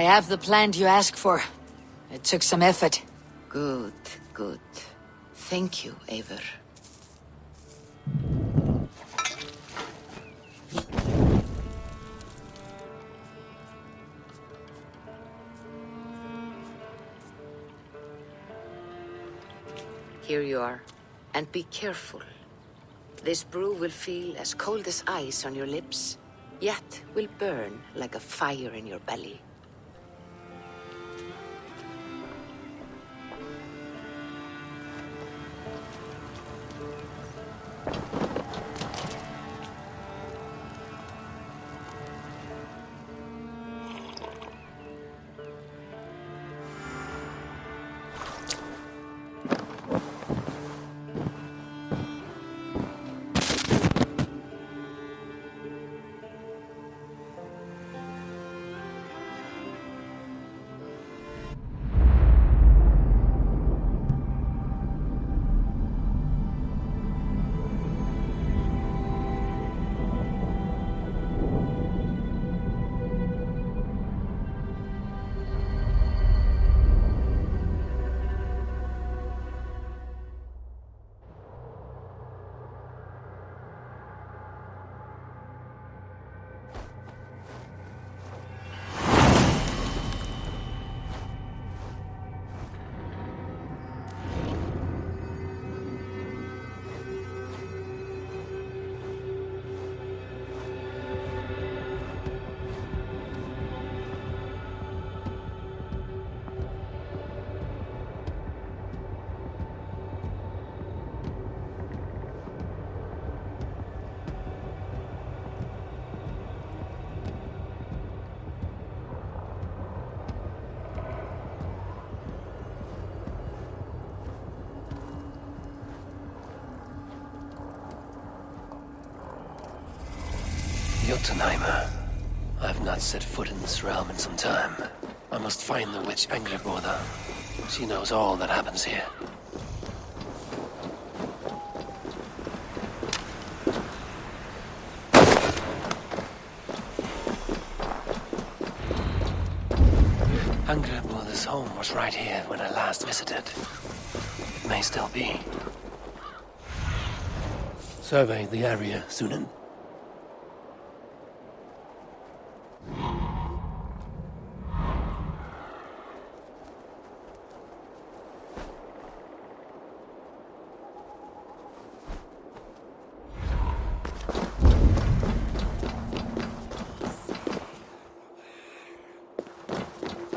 I have the plant you asked for. It took some effort. Good, good. Thank you, Eivor. Here you are. And be careful. This brew will feel as cold as ice on your lips, yet will burn like a fire in your belly. Jotunheimer. I've not set foot in this realm in some time. I must find the witch Angrboda. She knows all that happens here. Angrboda's home was right here when I last visited. It may still be. Survey the area, Sunan.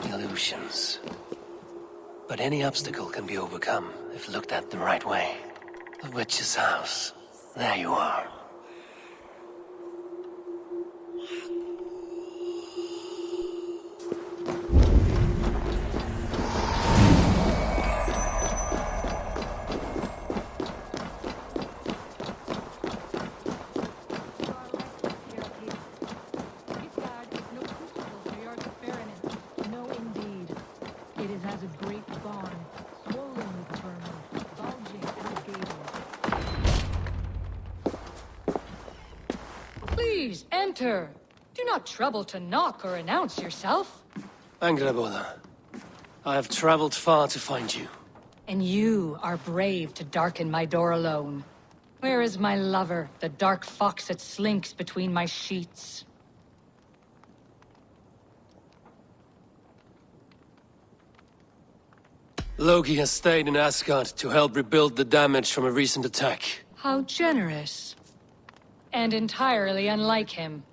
Illusions. But any obstacle can be overcome if looked at the right way. The witch's house. There you are. Please, enter. Do not trouble to knock or announce yourself. Angrboda, I have traveled far to find you. And you are brave to darken my door alone. Where is my lover, the dark fox that slinks between my sheets? Loki has stayed in Asgard to help rebuild the damage from a recent attack. How generous. And entirely unlike him.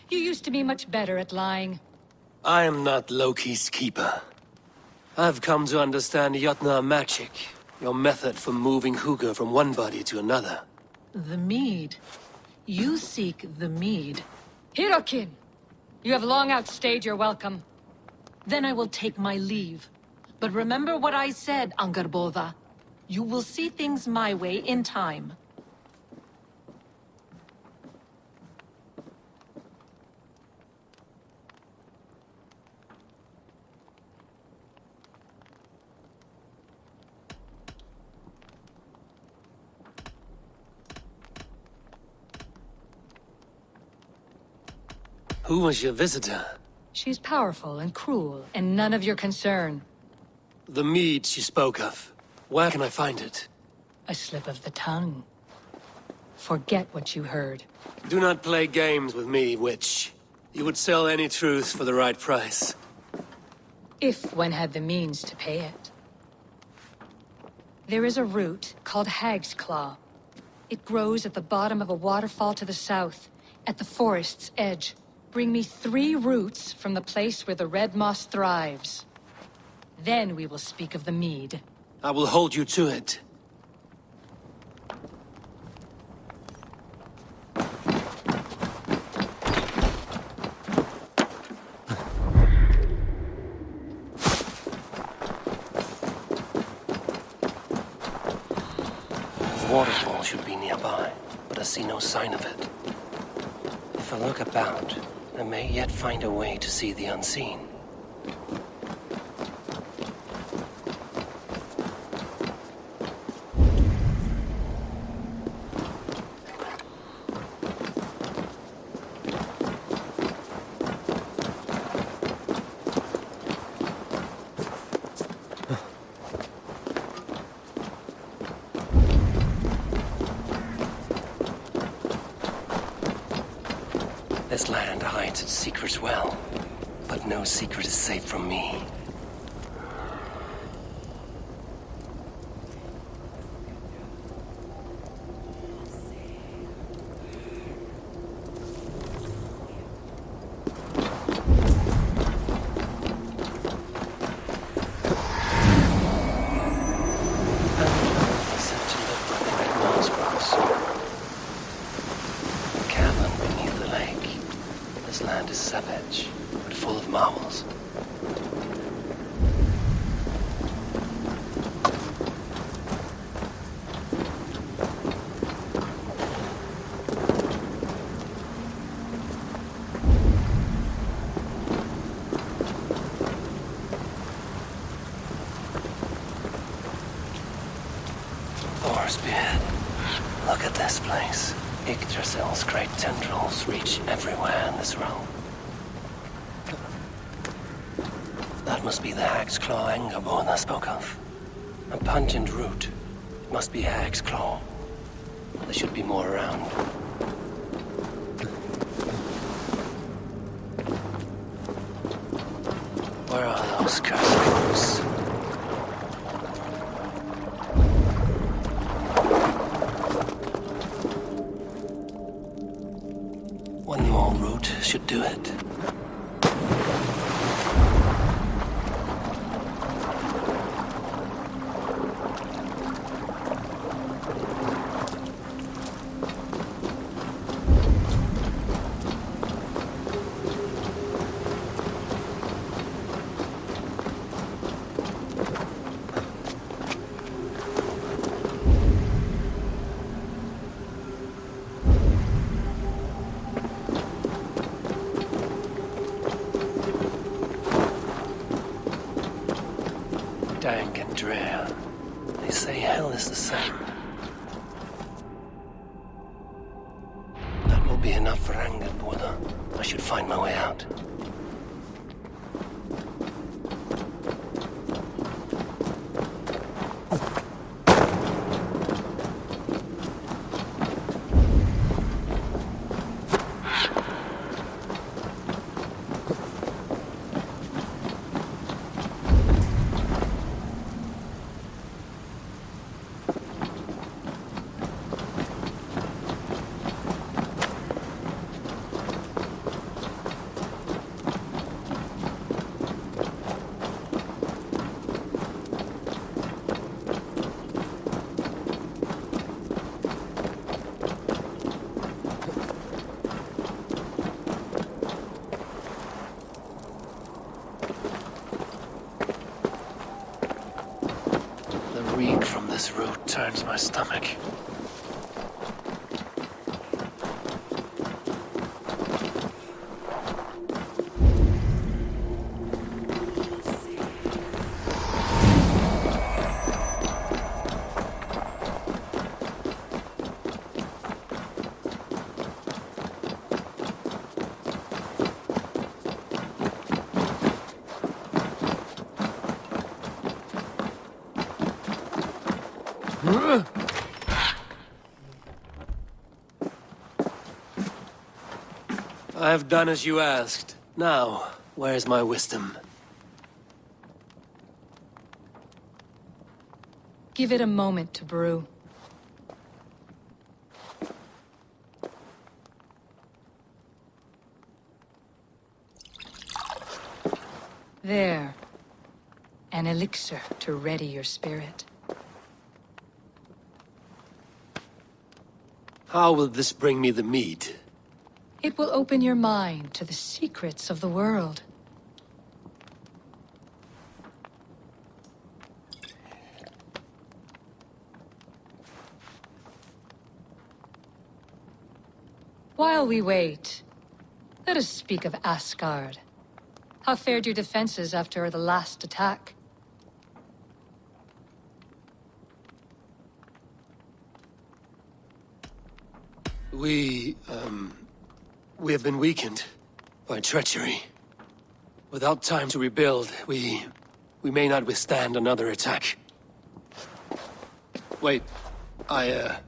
You used to be much better at lying. I am not Loki's keeper. I've come to understand Jotnar magic, your method for moving Hugr from one body to another. The mead. You seek the mead. Hirokin! You have long outstayed your welcome. Then I will take my leave. But remember what I said, Angrboda. You will see things my way in time. Who was your visitor? She's powerful and cruel, and none of your concern. The mead she spoke of. Where can I find it? A slip of the tongue. Forget what you heard. Do not play games with me, witch. You would sell any truth for the right price. If one had the means to pay it. There is a root called Hag's Claw. It grows at the bottom of a waterfall to the south, at the forest's edge. Bring me 3 roots from the place where the red moss thrives. Then we will speak of the mead. I will hold you to it. The waterfall should be nearby, but I see no sign of it. If I look about, I may yet find a way to see the unseen. This land hides its secrets well, but no secret is safe from me. Savage, but full of marvels. Beard, look at this place. Yggdrasil's great tendrils reach everywhere in this realm. That must be the Hag's Claw Engerborn I spoke of. A pungent root. It must be Hag's Claw. There should be more around. Where are those cursed roots? One more root should do it. Dank and drear. They say hell is the same. That will be enough for Angerborda. I should find my way out. The reek from this root turns my stomach. I have done as you asked. Now, where's my wisdom? Give it a moment to brew. There. An elixir to ready your spirit. How will this bring me the mead? It will open your mind to the secrets of the world. While we wait, let us speak of Asgard. How fared your defenses after the last attack? We have been weakened by treachery. Without time to rebuild, we may not withstand another attack. Wait, I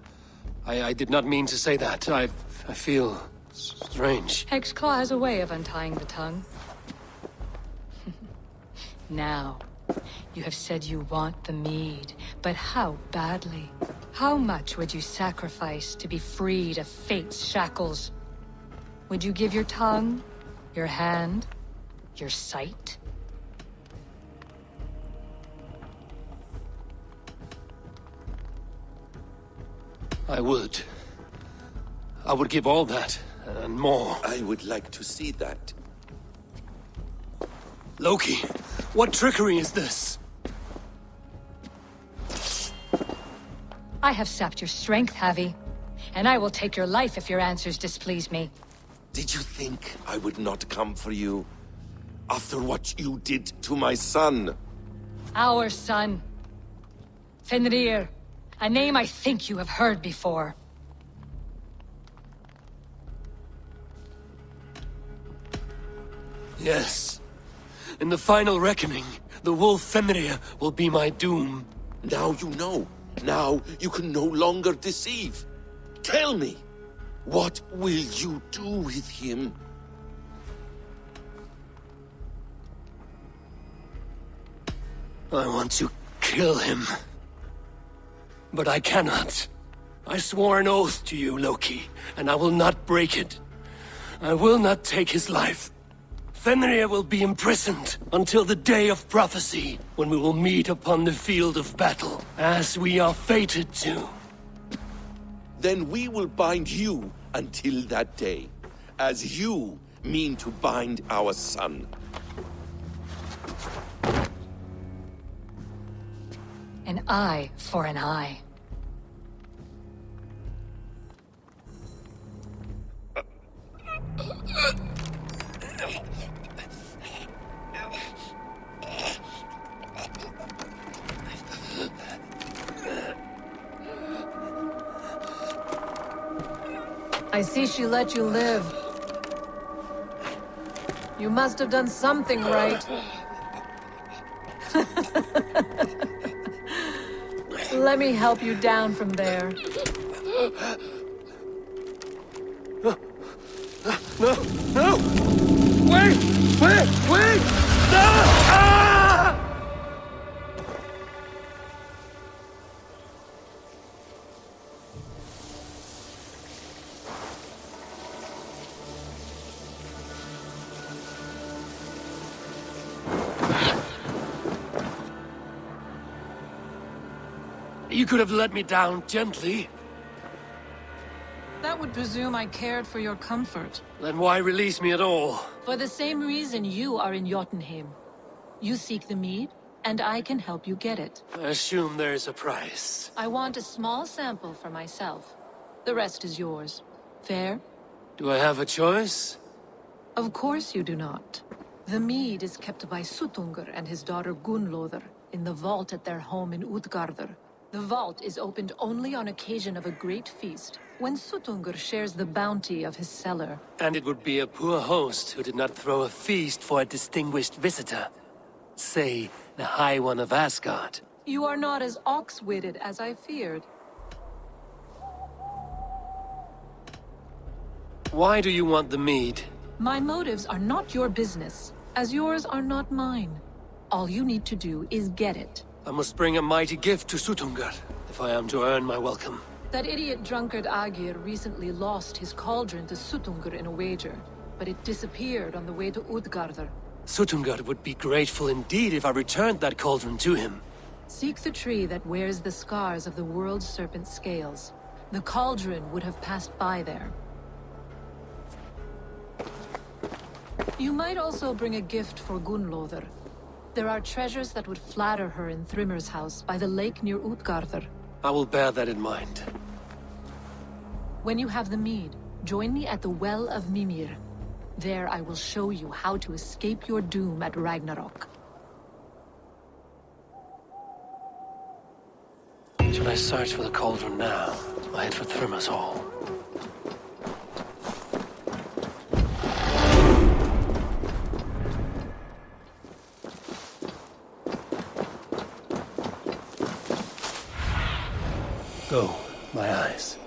did not mean to say that. I feel strange. Hexclaw has a way of untying the tongue. Now, you have said you want the mead, but how badly? How much would you sacrifice to be freed of fate's shackles? Would you give your tongue, your hand, your sight? I would. I would give all that, and more. I would like to see that. Loki, what trickery is this? I have sapped your strength, Havi. And I will take your life if your answers displease me. Did you think I would not come for you? After what you did to my son? Our son. Fenrir. A name I think you have heard before. Yes. In the final reckoning, the wolf Fenrir will be my doom. Now you know. Now you can no longer deceive. Tell me, what will you do with him? I want to kill him. But I cannot. I swore an oath to you, Loki, and I will not break it. I will not take his life. Fenrir will be imprisoned until the day of prophecy, when we will meet upon the field of battle, as we are fated to. Then we will bind you until that day, as you mean to bind our son. An eye for an eye. I see she let you live. You must have done something right. Let me help you down from there. No! Wait! No! Ah! You could have let me down gently. That would presume I cared for your comfort. Then why release me at all? For the same reason you are in Jotunheim. You seek the mead, and I can help you get it. I assume there is a price. I want a small sample for myself. The rest is yours. Fair? Do I have a choice? Of course you do not. The mead is kept by Suttungr and his daughter Gunnlóðr in the vault at their home in Utgardr. The vault is opened only on occasion of a great feast, when Suttungr shares the bounty of his cellar. And it would be a poor host who did not throw a feast for a distinguished visitor. Say, the High One of Asgard. You are not as ox-witted as I feared. Why do you want the mead? My motives are not your business, as yours are not mine. All you need to do is get it. I must bring a mighty gift to Suttungr, if I am to earn my welcome. That idiot drunkard Agir recently lost his cauldron to Suttungr in a wager, but it disappeared on the way to Utgardr. Suttungr would be grateful indeed if I returned that cauldron to him. Seek the tree that wears the scars of the world's serpent scales. The cauldron would have passed by there. You might also bring a gift for Gunlothr. There are treasures that would flatter her in Thrimmer's house by the lake near Utgardr. I will bear that in mind. When you have the mead, join me at the Well of Mimir. There I will show you how to escape your doom at Ragnarok. Should I search for the cauldron now, or head for Thrimmer's hall? Go, my eyes.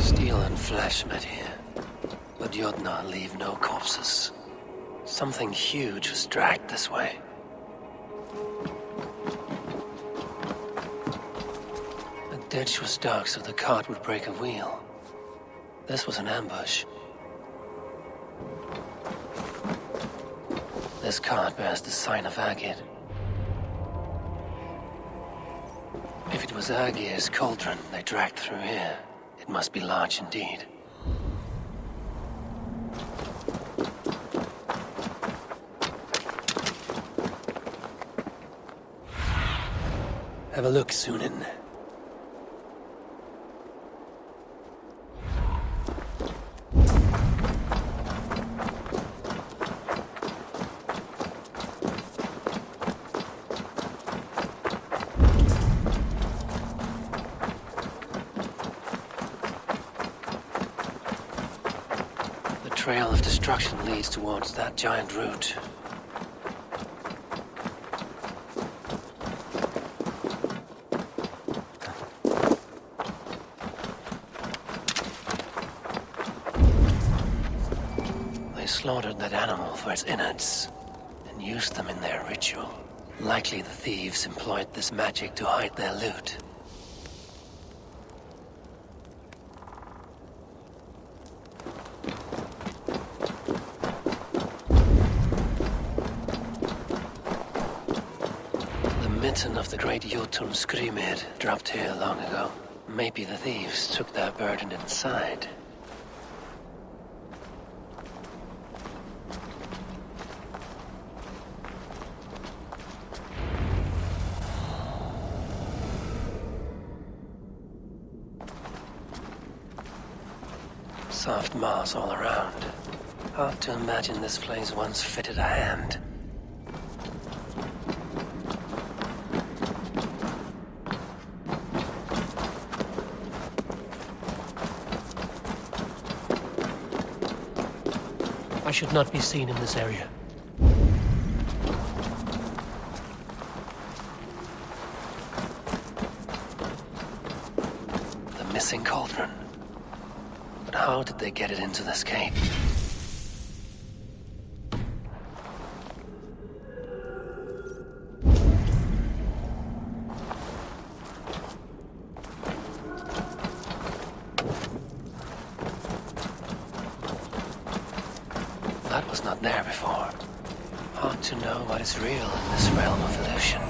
Steel and flesh met here, but Jotnar leave no corpses. Something huge was dragged this way. The ditch was dark, so the cart would break a wheel. This was an ambush. This cart bears the sign of Agir. If it was Agir's cauldron they dragged through here, it must be large indeed. Have a look, Sunan. The trail of destruction leads towards that giant root. They slaughtered that animal for its innards and used them in their ritual. Likely the thieves employed this magic to hide their loot. The mitten of the great Jotun Skrimir dropped here long ago. Maybe the thieves took their burden inside. Soft moss all around. Hard to imagine this place once fitted a hand. I should not be seen in this area. The missing cauldron. But how did they get it into this cave? That was not there before. Hard to know what is real in this realm of illusion.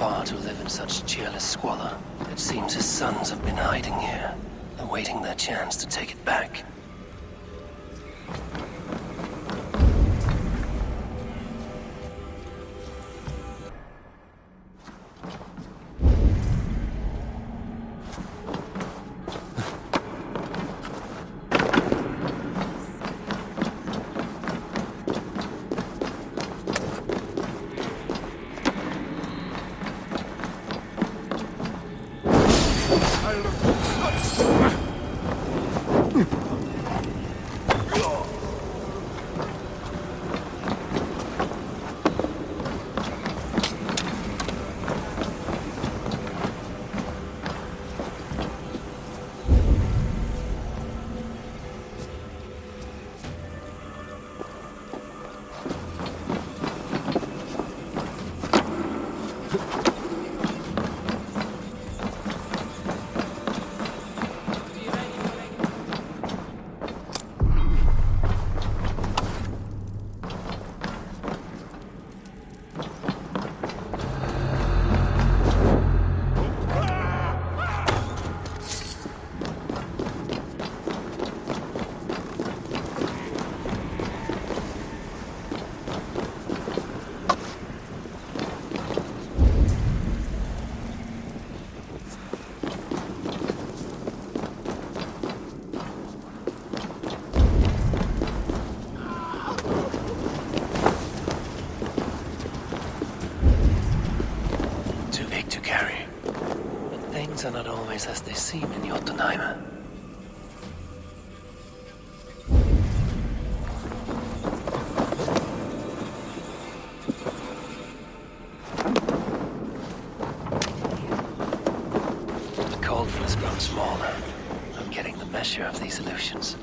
far to live in such cheerless squalor. It seems his sons have been hiding here, awaiting their chance to take it back. Are not always as they seem in Jotunheim. The cauldron has grown smaller. I'm getting the measure of these illusions.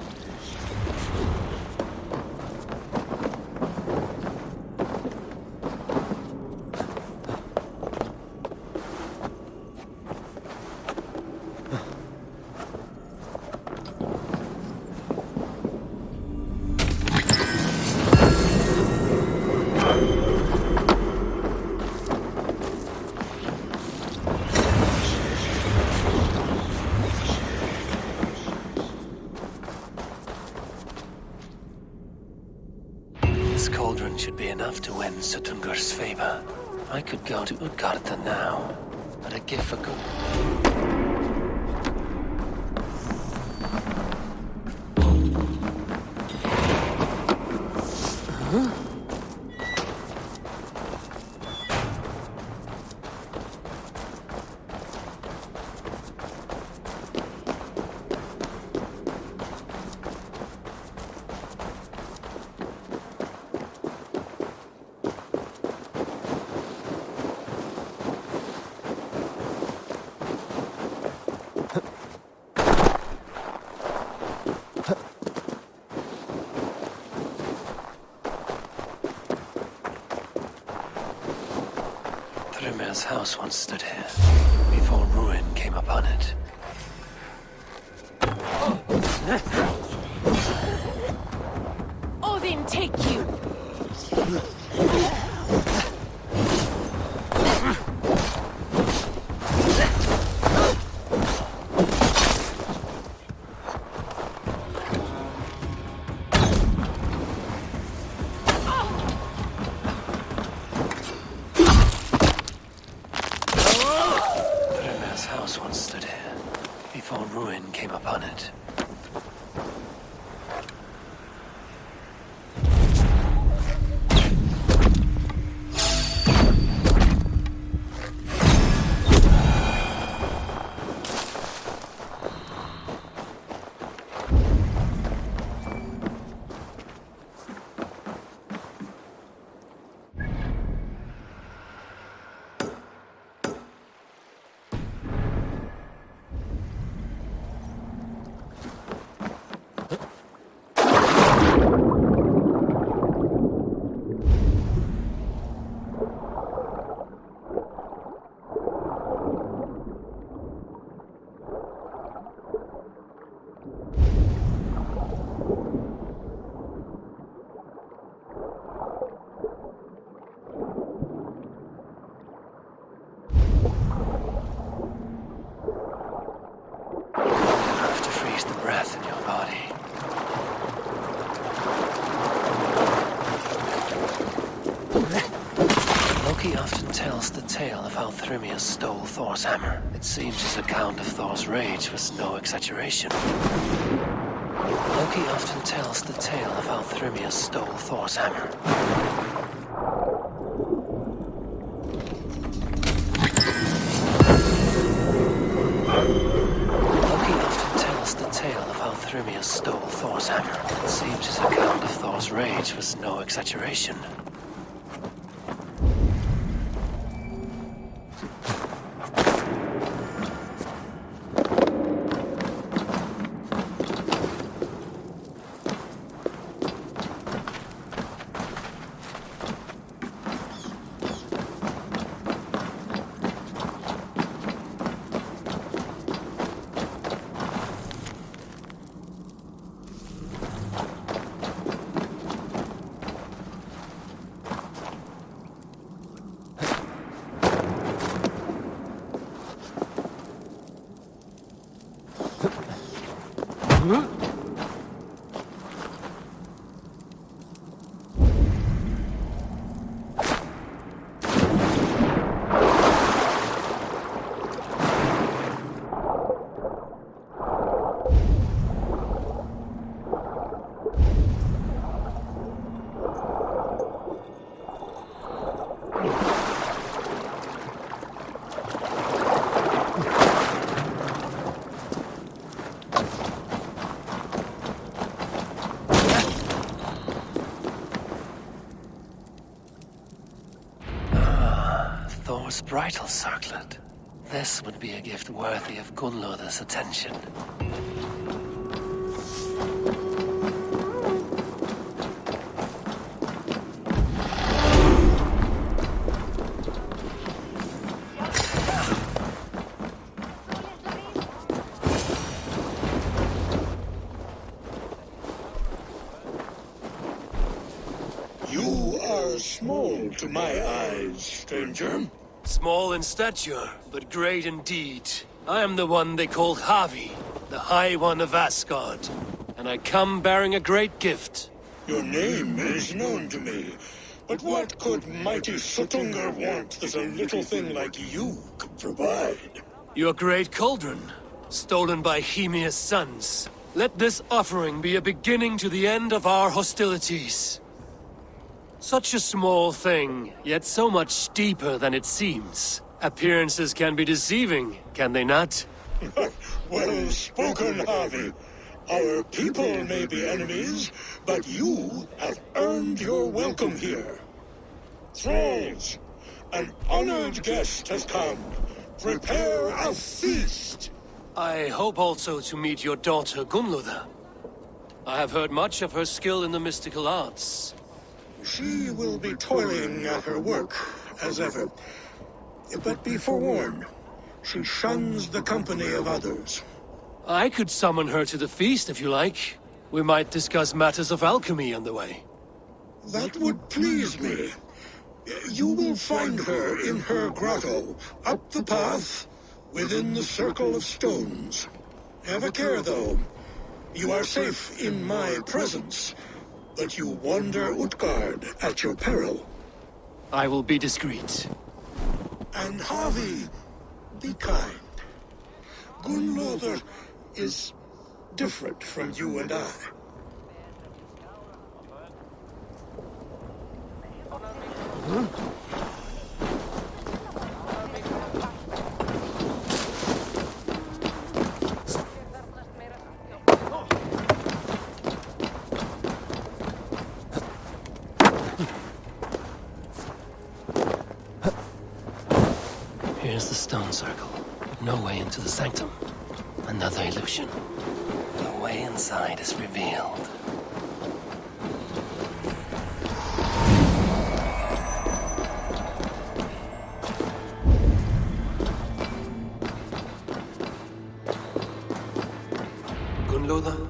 This cauldron should be enough to win Suttungur's favor. I could go to Utgarda now, but a gift for good... His house once stood here, before ruin came upon it. Odin take you! often tells the tale of how Thrymia stole Thor's hammer. It seems his account of Thor's rage was no exaggeration. Loki often tells the tale of how Thrymia stole Thor's hammer. Loki often tells the tale of how Thrymia stole Thor's hammer. It seems his account of Thor's rage was no exaggeration. Thor's bridal circlet. This would be a gift worthy of Gunnlod's attention. You are small to my eyes, stranger. Small in stature, but great in deed. I am the one they call Havi, the High One of Asgard. And I come bearing a great gift. Your name is known to me, but what could mighty Suttungr want that a little thing like you could provide? Your great cauldron, stolen by Hymir's sons. Let this offering be a beginning to the end of our hostilities. Such a small thing, yet so much deeper than it seems. Appearances can be deceiving, can they not? Well spoken, Harvey. Our people may be enemies, but you have earned your welcome here. Thralls, an honored guest has come. Prepare a feast. I hope also to meet your daughter Gunnlod. I have heard much of her skill in the mystical arts. She will be toiling at her work, as ever. But be forewarned, she shuns the company of others. I could summon her to the feast if you like. We might discuss matters of alchemy on the way. That would please me. You will find her in her grotto, up the path, within the circle of stones. Have a care, though. You are safe in my presence, but you wander Utgard at your peril. I will be discreet. And Havi, be kind. Gunnlod is different from you and I. Here's the stone circle. No way into the sanctum. Another illusion. The way inside is revealed. Gunnlod,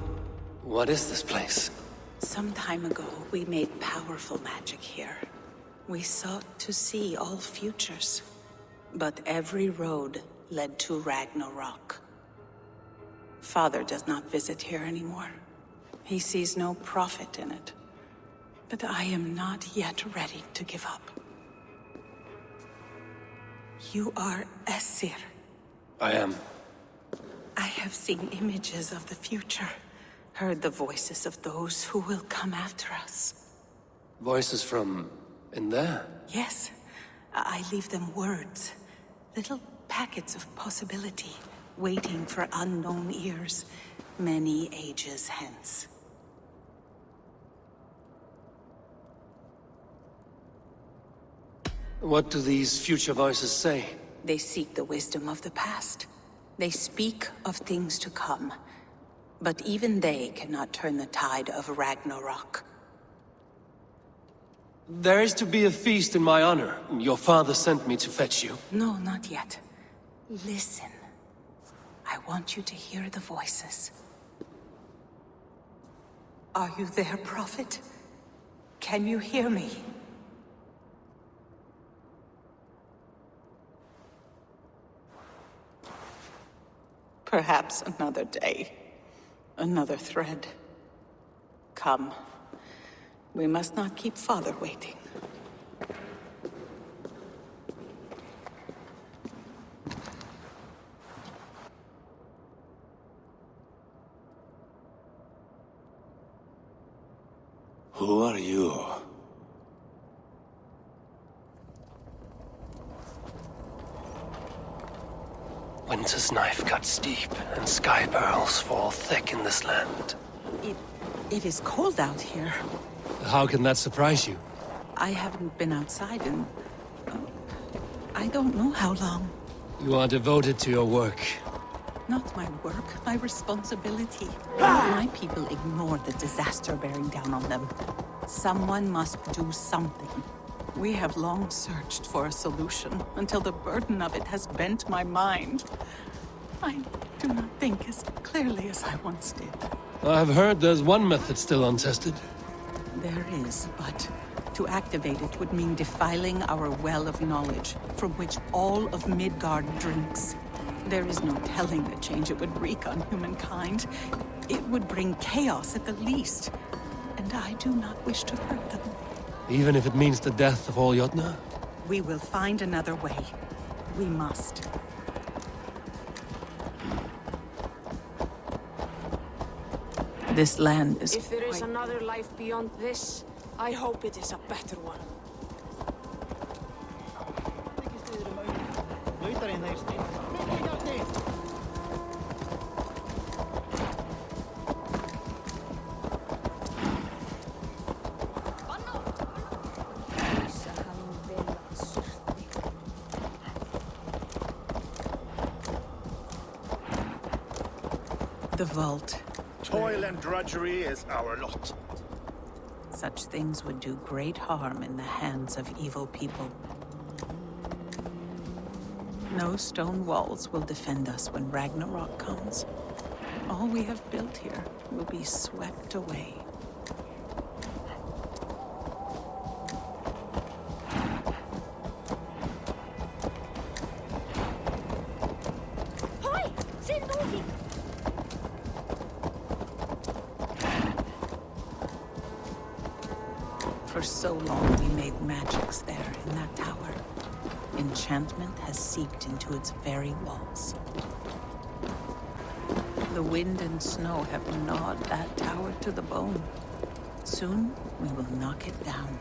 what is this place? Some time ago, we made powerful magic here. We sought to see all futures. But every road led to Ragnarok. Father does not visit here anymore. He sees no profit in it. But I am not yet ready to give up. You are Esir. I am. I have seen images of the future, heard the voices of those who will come after us. Voices from... in there? Yes, I leave them words. Little packets of possibility, waiting for unknown ears, many ages hence. What do these future voices say? They seek the wisdom of the past. They speak of things to come. But even they cannot turn the tide of Ragnarok. There is to be a feast in my honor. Your father sent me to fetch you. No, not yet. Listen. I want you to hear the voices. Are you there, Prophet? Can you hear me? Perhaps another day. Another thread. Come. We must not keep Father waiting. Who are you? Winter's knife cuts deep, and sky pearls fall thick in this land. It is cold out here. How can that surprise you? I haven't been outside in... I don't know how long. You are devoted to your work. Not my work, my responsibility. My people ignore the disaster bearing down on them. Someone must do something. We have long searched for a solution, until the burden of it has bent my mind. I do not think as clearly as I once did. I've heard there's one method still untested. There is, but to activate it would mean defiling our well of knowledge, from which all of Midgard drinks. There is no telling the change it would wreak on humankind. It would bring chaos at the least, and I do not wish to hurt them. Even if it means the death of all Jotnar? We will find another way. We must. This land is... If there is another life beyond this, I hope it is a better one. The vault. Toil and drudgery is our lot. Such things would do great harm in the hands of evil people. No stone walls will defend us when Ragnarok comes. All we have built here will be swept away. For so long we made magics there in that tower. Enchantment has seeped into its very walls. The wind and snow have gnawed that tower to the bone. Soon we will knock it down.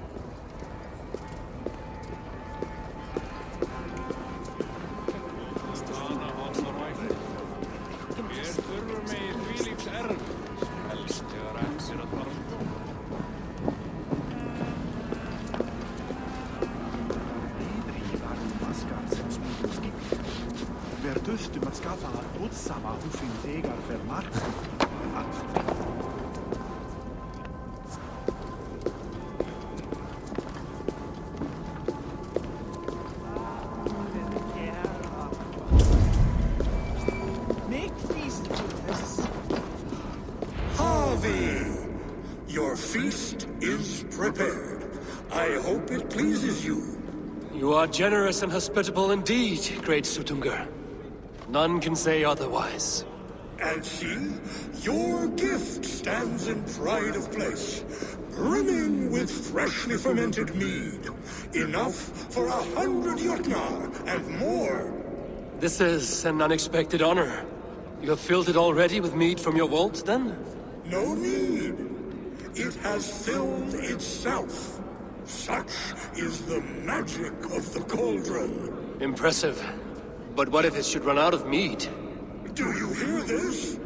Your feast is prepared. I hope it pleases you. You are generous and hospitable indeed, great Suttungr. None can say otherwise. And see, your gift stands in pride of place, brimming with freshly fermented mead. Enough for 100 Jotnar and more. This is an unexpected honor. You have filled it already with mead from your vault, then? No need. It has filled itself. Such is the magic of the cauldron. Impressive. But what if it should run out of mead? Do you hear this?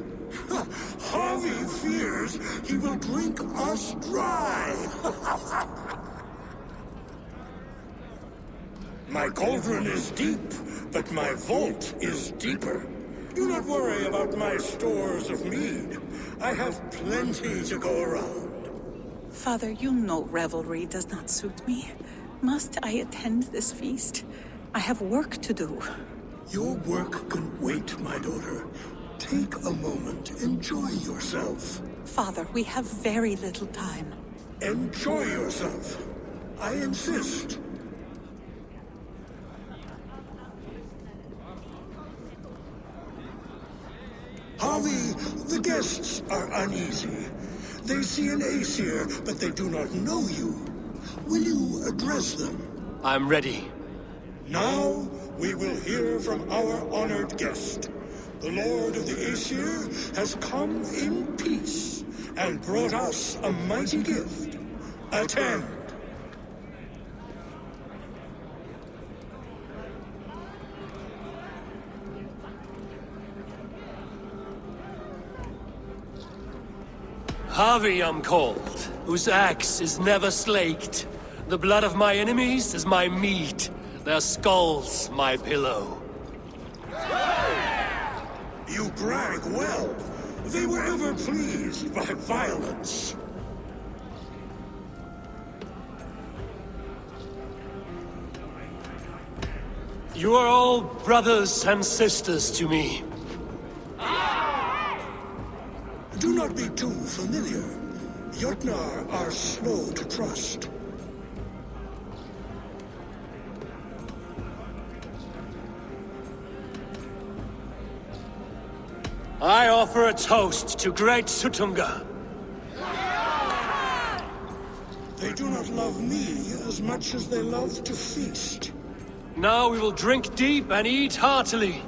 Harvey fears he will drink us dry. My cauldron is deep, but my vault is deeper. Do not worry about my stores of mead. I have plenty to go around. Father, you know revelry does not suit me. Must I attend this feast? I have work to do. Your work can wait, my daughter. Take a moment, enjoy yourself. Father, we have very little time. Enjoy yourself. I insist. Harvey, the guests are uneasy. They see an Aesir, but they do not know you. Will you address them? I'm ready. Now, we will hear from our honored guest. The Lord of the Aesir has come in peace and brought us a mighty gift. Attend. Harvey I'm called, whose axe is never slaked. The blood of my enemies is my meat, their skulls my pillow. You brag well. They were ever pleased by violence. You are all brothers and sisters to me. Do not be too familiar. Jotnar are slow to trust. I offer a toast to great Sutunga. They do not love me as much as they love to feast. Now we will drink deep and eat heartily.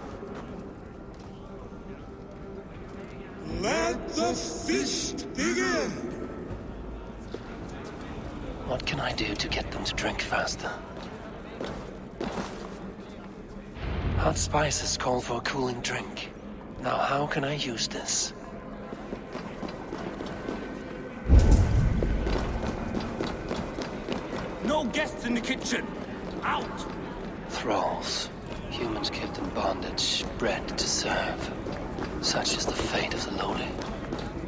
Let the feast begin! What can I do to get them to drink faster? Hot spices call for a cooling drink. Now how can I use this? No guests in the kitchen! Out! Thralls. Humans kept in bondage, bred to serve. Such is the fate of the lowly.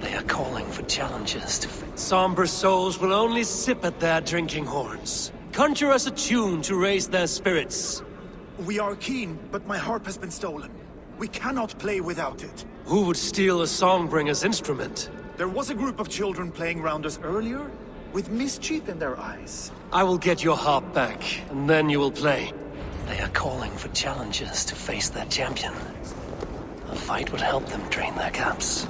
They are calling for challenges to... Somber souls will only sip at their drinking horns. Conjure us a tune to raise their spirits. We are keen, but my harp has been stolen. We cannot play without it. Who would steal a songbringer's instrument? There was a group of children playing around us earlier, with mischief in their eyes. I will get your harp back, and then you will play. They are calling for challengers to face their champion. A fight would help them drain their cups.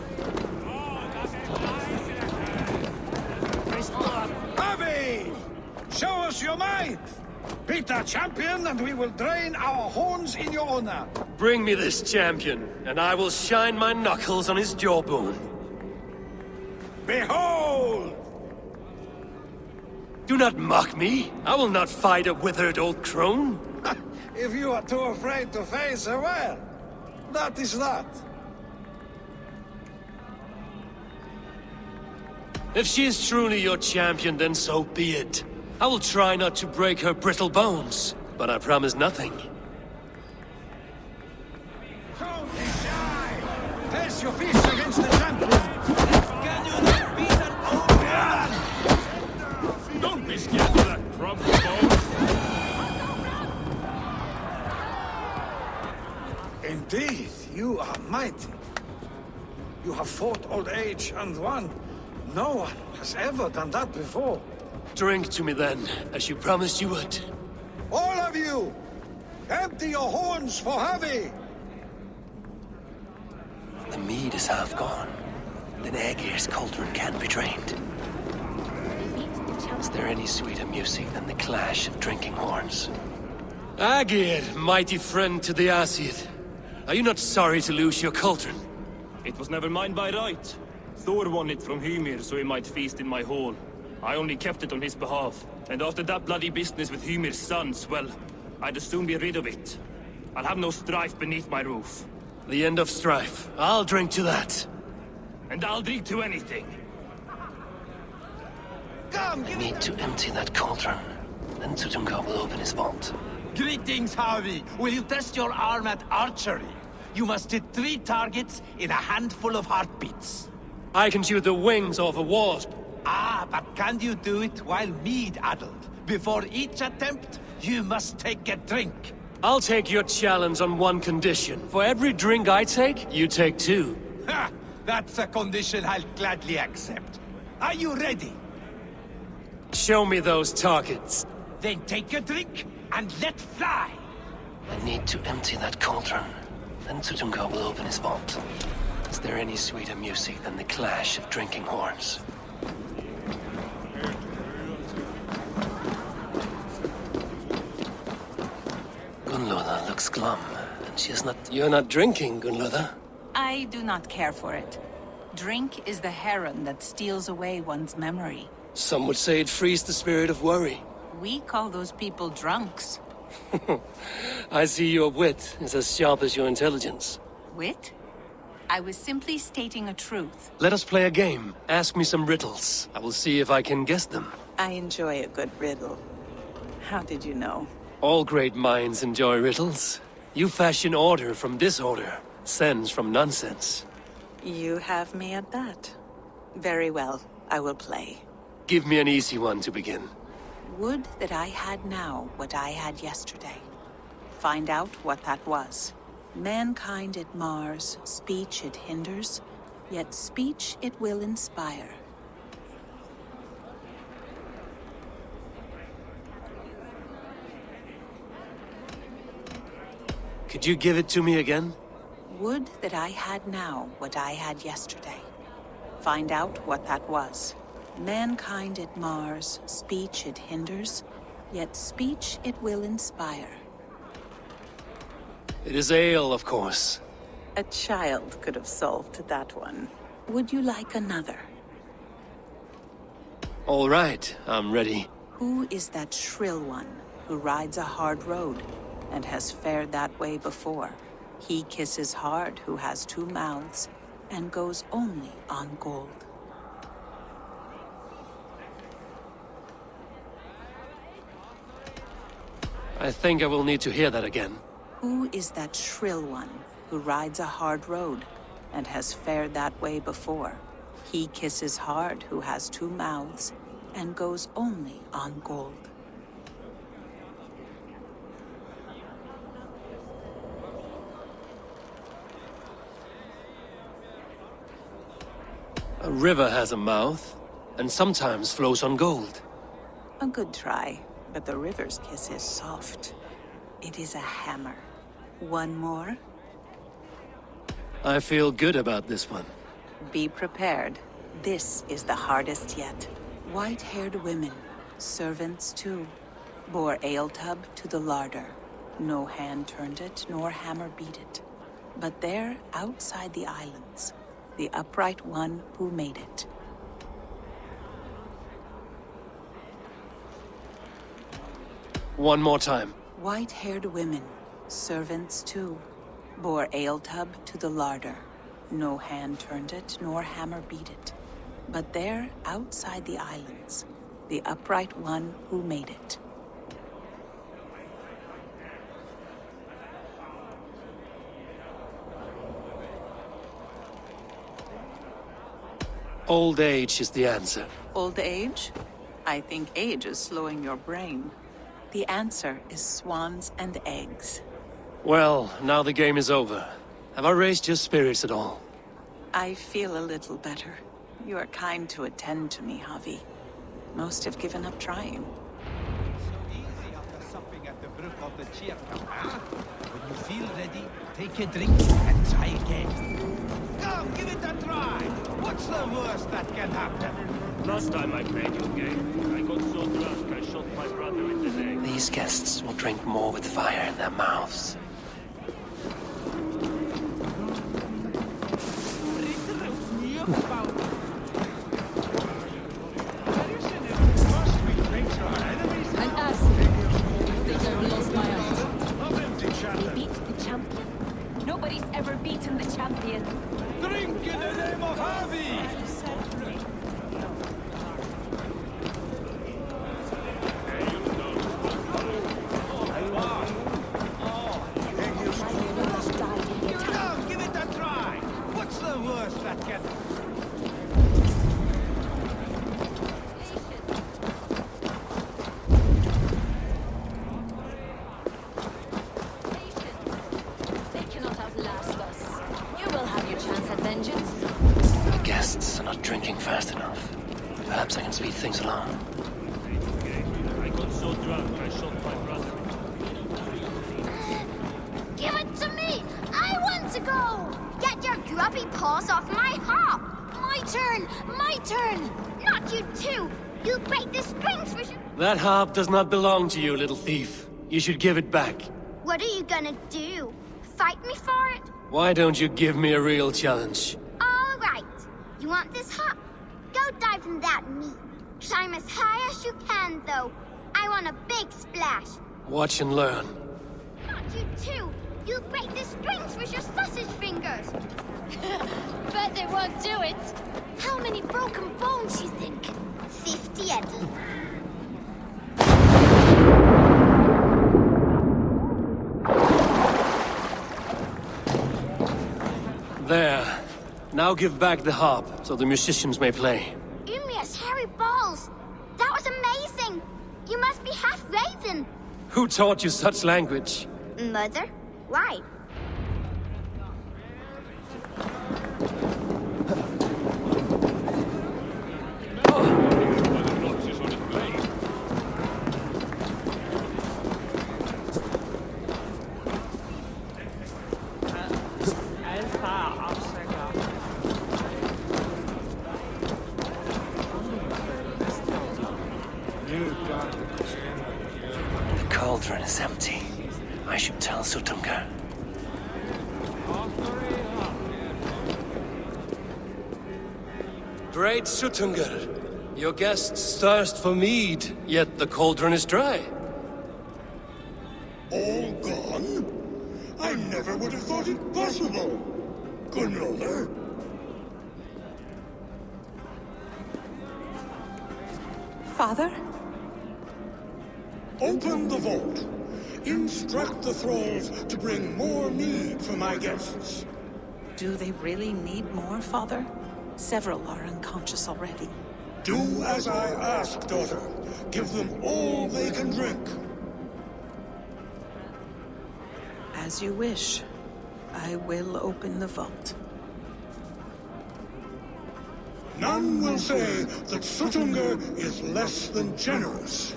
Harvey! Show us your might! Beat our champion, and we will drain our horns in your honor. Bring me this champion, and I will shine my knuckles on his jawbone. Behold! Do not mock me. I will not fight a withered old crone. If you are too afraid to face her, well, that is that. If she is truly your champion, then so be it. I will try not to break her brittle bones, but I promise nothing. Don't be shy! Place your fist against the champion! Can you not beat an old man? Don't be scared of that crumpled bone! Indeed, you are mighty. You have fought old age and won. No one has ever done that before. Drink to me then, as you promised you would. All of you! Empty your horns for Harvey! The mead is half gone. Then Aegir's cauldron can be drained. Is there any sweeter music than the clash of drinking horns? Agir, mighty friend to the Aesir. Are you not sorry to lose your cauldron? It was never mine by right. Thor won it from Hymir so he might feast in my hall. I only kept it on his behalf. And after that bloody business with Hymir's sons, well, I'd as soon be rid of it. I'll have no strife beneath my roof. The end of strife. I'll drink to that. And I'll drink to anything. I need to empty that cauldron. Then Sutunga will open his vault. Greetings, Harvey. Will you test your arm at archery? You must hit 3 targets in a handful of heartbeats. I can shoot the wings off a wasp. Ah, but can you do it while mead-addled? Before each attempt, you must take a drink. I'll take your challenge on one condition. For every drink I take, you take 2. Ha! That's a condition I'll gladly accept. Are you ready? Show me those targets. Then take a drink and let fly. I need to empty that cauldron. Then Sutunga will open his vault. Is there any sweeter music than the clash of drinking horns? Gunloda looks glum, and she is not... You're not drinking, Gunloda. I do not care for it. Drink is the heron that steals away one's memory. Some would say it frees the spirit of worry. We call those people drunks. I see your wit is as sharp as your intelligence. Wit? I was simply stating a truth. Let us play a game. Ask me some riddles. I will see if I can guess them. I enjoy a good riddle. How did you know? All great minds enjoy riddles. You fashion order from disorder, sense from nonsense. You have me at that. Very well, I will play. Give me an easy one to begin. Would that I had now what I had yesterday. Find out what that was. Mankind it mars, speech it hinders, yet speech it will inspire. Could you give it to me again? Would that I had now what I had yesterday. Find out what that was. Mankind it mars, speech it hinders, yet speech it will inspire. It is ale, of course. A child could have solved that one. Would you like another? All right, I'm ready. Who is that shrill one who rides a hard road and has fared that way before? He kisses hard who has 2 mouths and goes only on gold. I think I will need to hear that again. Who is that shrill one who rides a hard road and has fared that way before? He kisses hard who has 2 mouths and goes only on gold. A river has a mouth, and sometimes flows on gold. A good try, but the river's kiss is soft. It is a hammer. One more? I feel good about this one. Be prepared. This is the hardest yet. White-haired women, servants too, bore ale tub to the larder. No hand turned it, nor hammer beat it. But there, outside the islands, the upright one who made it. One more time. White-haired women, servants too, bore ale tub to the larder. No hand turned it, nor hammer beat it. But there, outside the islands, the upright one who made it. Old age is the answer. Old age? I think age is slowing your brain. The answer is swans and eggs. Well, now the game is over. Have I raised your spirits at all? I feel a little better. You are kind to attend to me, Javi. Most have given up trying. So easy after supping at the brook of the Chieftain, huh? When you feel ready, take a drink and try again. Come, give it a try. What's the worst that can happen? Last time I played your game, I got so drunk I shot my brother in the leg. These guests will drink more with fire in their mouths. And us. They have lost my eyes. They beat the champion. Nobody's ever beaten the champion. Drink in the name of Harvey! Give it a try! What's the worst that can... They cannot outlast us. You will have your chance at vengeance. The guests are not drinking fast enough. Perhaps I can speed things along. I got so drunk I shot my brother. Give it to me! I want to go! Get your grubby paws off my hop! My turn! My turn! Not you too! You break the strings for sure! That harp does not belong to you, little thief. You should give it back. What are you gonna do? Fight me for it? Why don't you give me a real challenge? All right. You want this hop? Go dive in that meat. Climb as high as you can, though. I want a big splash. Watch and learn. Not you too! You break the strings with your sausage fingers! Bet they won't do it! How many broken bones, you think? 50, Eddie. There. Now give back the harp, so the musicians may play. Ymir's hairy balls! That was amazing! You must be half raven! Who taught you such language? Mother? Why? The cauldron is empty. I should tell Sutunga. Great Sutunga, your guests thirst for mead, yet the cauldron is dry. All gone? I never would have thought it possible. Gunloader? Father? Open the vault. Instruct the thralls to bring more mead for my guests. Do they really need more, Father? Several are unconscious already. Do as I ask, daughter. Give them all they can drink. As you wish. I will open the vault. None will say that Sutunga is less than generous.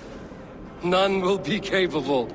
None will be capable.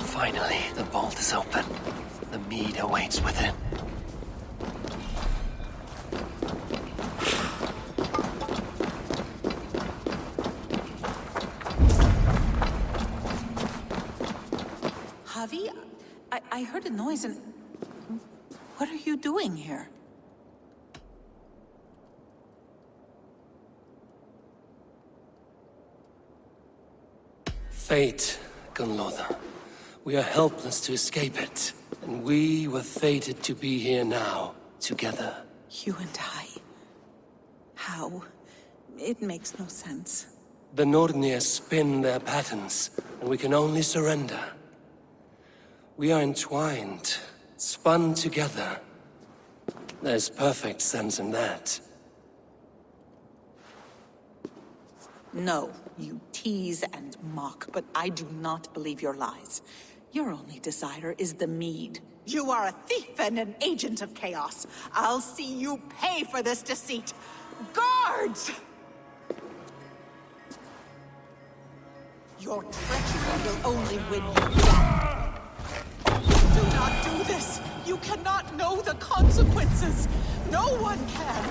Finally, the vault is open. The mead awaits within. Javi, I heard a noise and... What are you doing here? Fate, Gunlother. We are helpless to escape it. And we were fated to be here now, together. You and I. How? It makes no sense. The Nordnir spin their patterns, and we can only surrender. We are entwined, spun together. There's perfect sense in that. No, you tease and mock, but I do not believe your lies. Your only desire is the mead. You are a thief and an agent of chaos. I'll see you pay for this deceit. Guards! Your treachery will only win you back. Do not do this! You cannot know the consequences! No one can!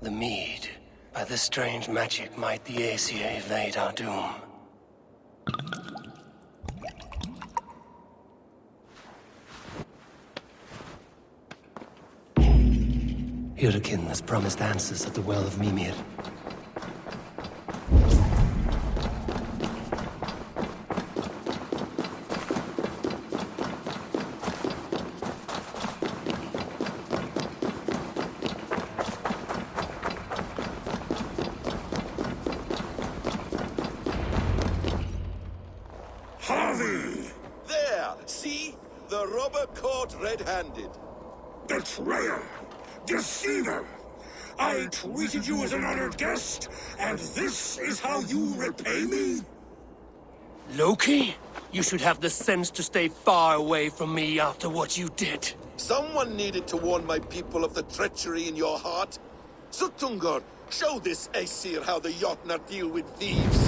The mead. By the strange magic might the Aesir evade our doom. Hyrkin has promised answers at the Well of Mimir. There! See? The robber caught red-handed. Betrayer! Deceiver! I treated you as an honored guest, and this is how you repay me? Loki? You should have the sense to stay far away from me after what you did. Someone needed to warn my people of the treachery in your heart. Suttungr, show this Aesir how the Jotnar deal with thieves.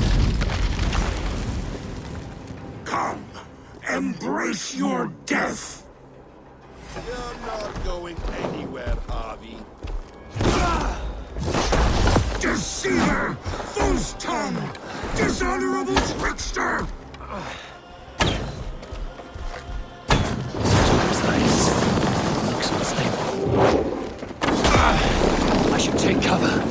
Come, embrace your death! You're not going anywhere, Avi. Deceiver! False-tongued! Dishonorable trickster! Looks unstable. I should take cover.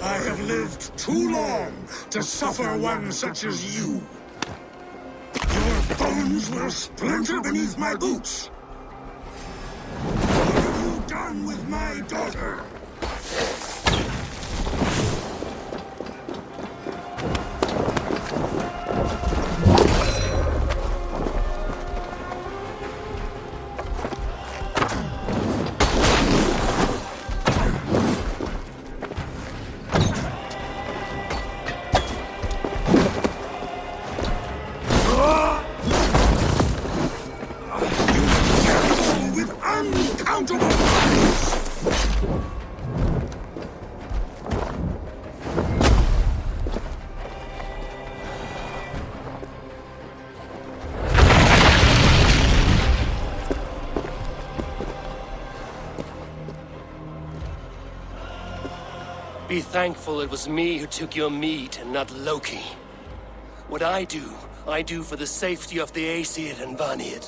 I have lived too long to suffer one such as you. Your bones will splinter beneath my boots. What have you done with my daughter? Be thankful it was me who took your meat and not Loki. What I do for the safety of the Aesir and Vanir.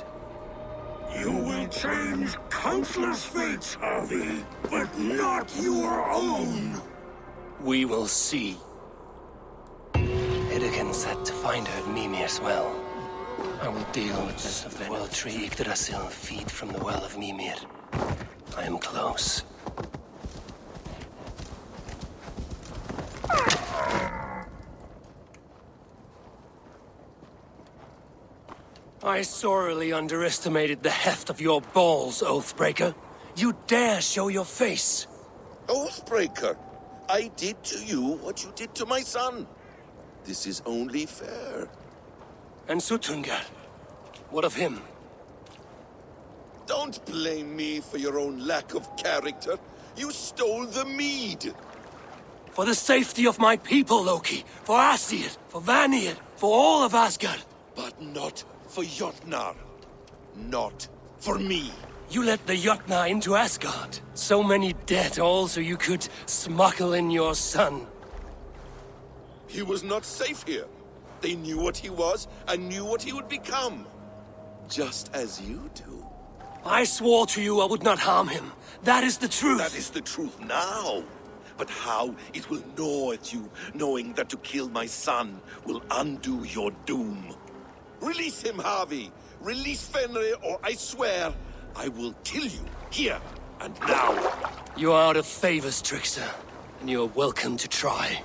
You will change countless fates, Harvey, but not your own. We will see. Hyrkin said to find her at Mimir's well. I will deal with this of the well tree Yggdrasil feed from the Well of Mimir. I am close. I sorely underestimated the heft of your balls, Oathbreaker. You dare show your face! Oathbreaker, I did to you what you did to my son. This is only fair. And Suttungr? What of him? Don't blame me for your own lack of character. You stole the mead. For the safety of my people, Loki. For Aesir, for Vanir, for all of Asgard. But not for Jotnar. Not for me. You let the Jotnar into Asgard. So many dead, all so you could smuggle in your son. He was not safe here. They knew what he was, and knew what he would become. Just as you do. I swore to you I would not harm him. That is the truth. That is the truth now. But how it will gnaw at you, knowing that to kill my son will undo your doom. Release him, Harvey. Release Fenrir, or I swear, I will kill you, here and now. You are out of favors, Trickster, and you are welcome to try.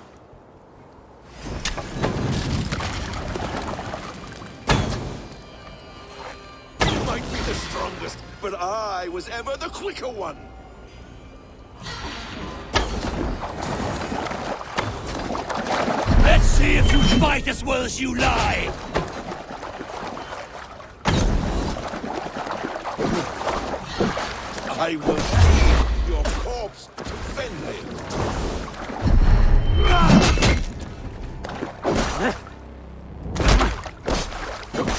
You might be the strongest, but I was ever the quicker one. Let's see if you fight as well as you lie! I will feed your corpse to Fenrir.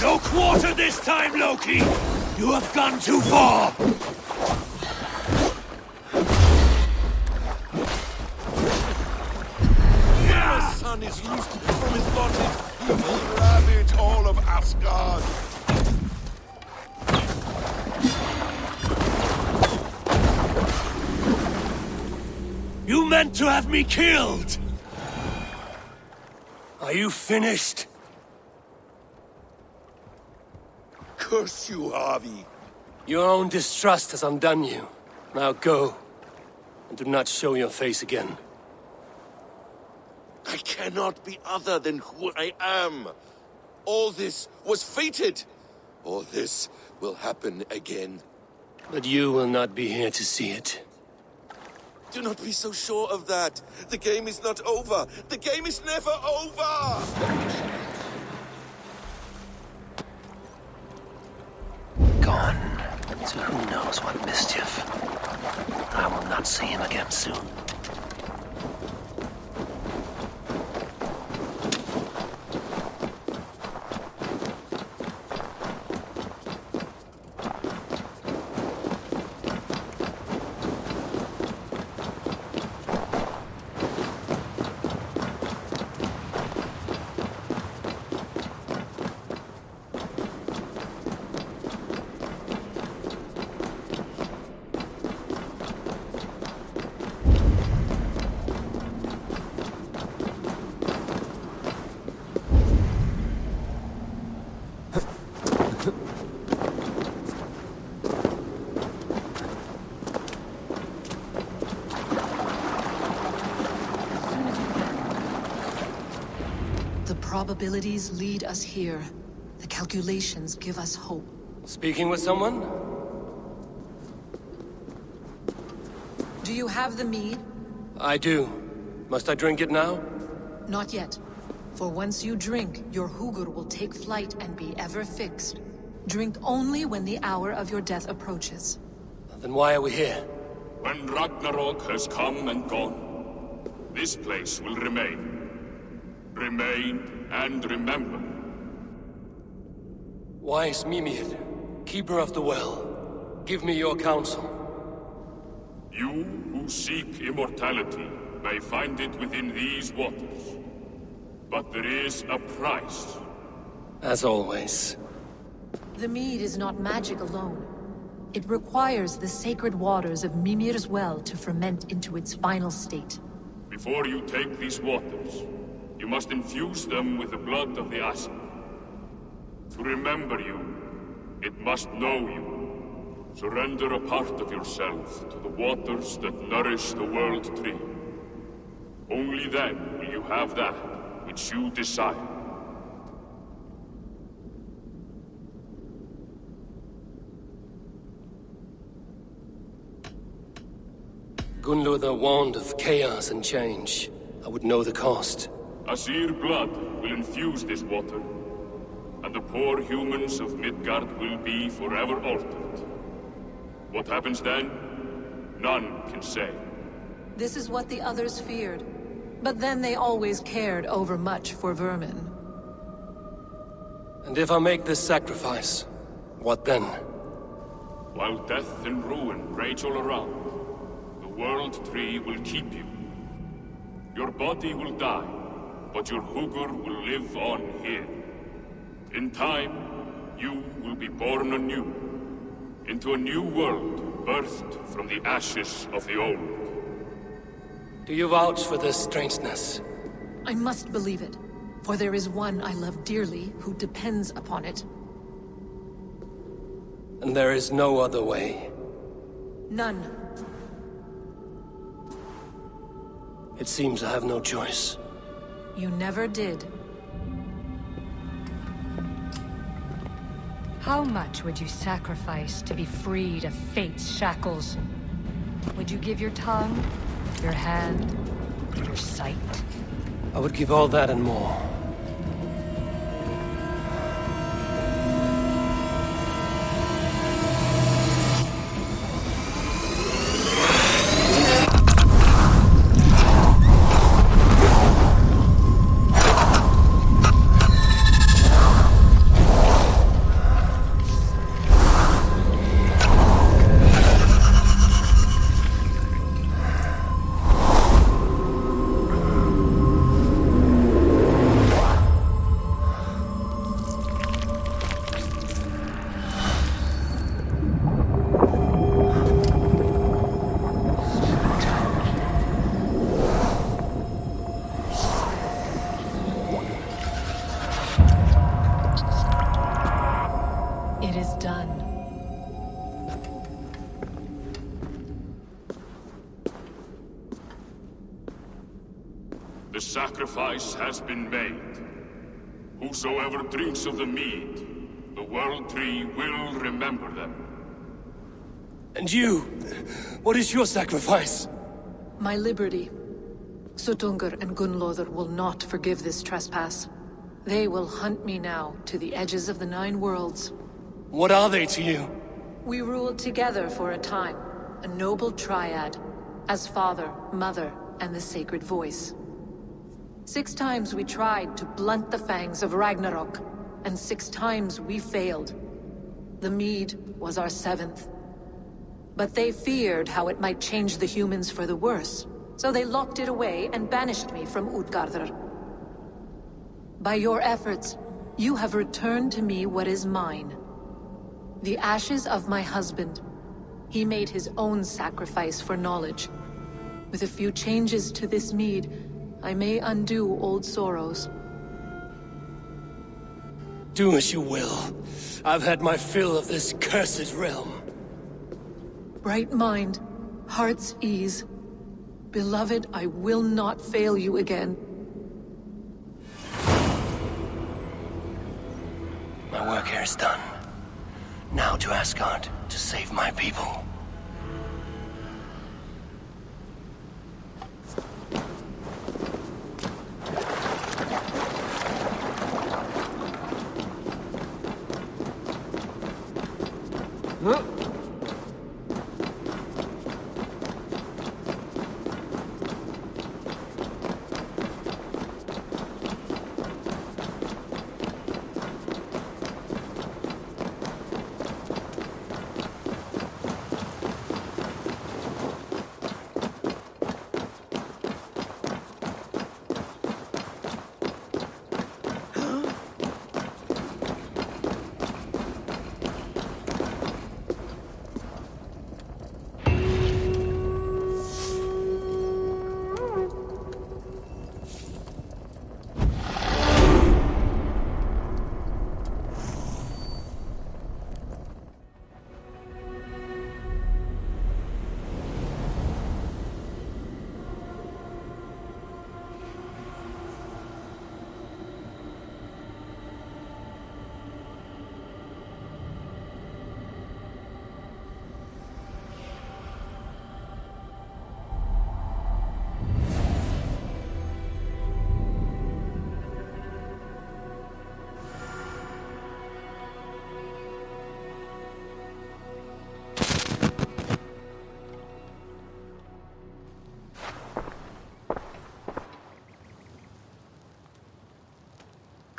No quarter this time, Loki! You have gone too far! When my son is loosed from his body, he will ravage all of Asgard. You meant to have me killed! Are you finished? Curse you, Harvey. Your own distrust has undone you. Now go, and do not show your face again. I cannot be other than who I am. All this was fated. All this will happen again. But you will not be here to see it. Do not be so sure of that. The game is not over. The game is never over! Gone to who knows what mischief. I will not see him again soon. Probabilities lead us here. The calculations give us hope. Speaking with someone? Do you have the mead? I do. Must I drink it now? Not yet. For once you drink, your Hugur will take flight and be ever fixed. Drink only when the hour of your death approaches. Then why are we here? When Ragnarok has come and gone, this place will remain. Remain and remember. Wise Mimir, keeper of the well, give me your counsel. You who seek immortality may find it within these waters. But there is a price. As always. The mead is not magic alone. It requires the sacred waters of Mimir's well to ferment into its final state. Before you take these waters, you must infuse them with the blood of the Aesir. To remember you, it must know you. Surrender a part of yourself to the waters that nourish the World Tree. Only then will you have that which you desire. Gunlother warned of chaos and change, I would know the cost. Asir blood will infuse this water, and the poor humans of Midgard will be forever altered. What happens then? None can say. This is what the others feared. But then they always cared overmuch for vermin. And if I make this sacrifice, what then? While death and ruin rage all around, the World Tree will keep you. Your body will die, but your Hugur will live on here. In time, you will be born anew, into a new world birthed from the ashes of the old. Do you vouch for this strangeness? I must believe it, for there is one I love dearly who depends upon it. And there is no other way? None. It seems I have no choice. You never did. How much would you sacrifice to be freed of fate's shackles? Would you give your tongue, your hand, your sight? I would give all that and more. The sacrifice has been made. Whosoever drinks of the mead, the World Tree will remember them. And you? What is your sacrifice? My liberty. Suttungr and Gunlother will not forgive this trespass. They will hunt me now to the edges of the 9 worlds. What are they to you? We ruled together for a time, a noble triad, as father, mother, and the sacred voice. 6 times we tried to blunt the fangs of Ragnarok, and 6 times we failed. The mead was our 7th. But they feared how it might change the humans for the worse, so they locked it away and banished me from Utgardr. By your efforts, you have returned to me what is mine. The ashes of my husband. He made his own sacrifice for knowledge. With a few changes to this mead, I may undo old sorrows. Do as you will. I've had my fill of this cursed realm. Bright mind, heart's ease. Beloved, I will not fail you again. My work here is done. Now to Asgard to save my people.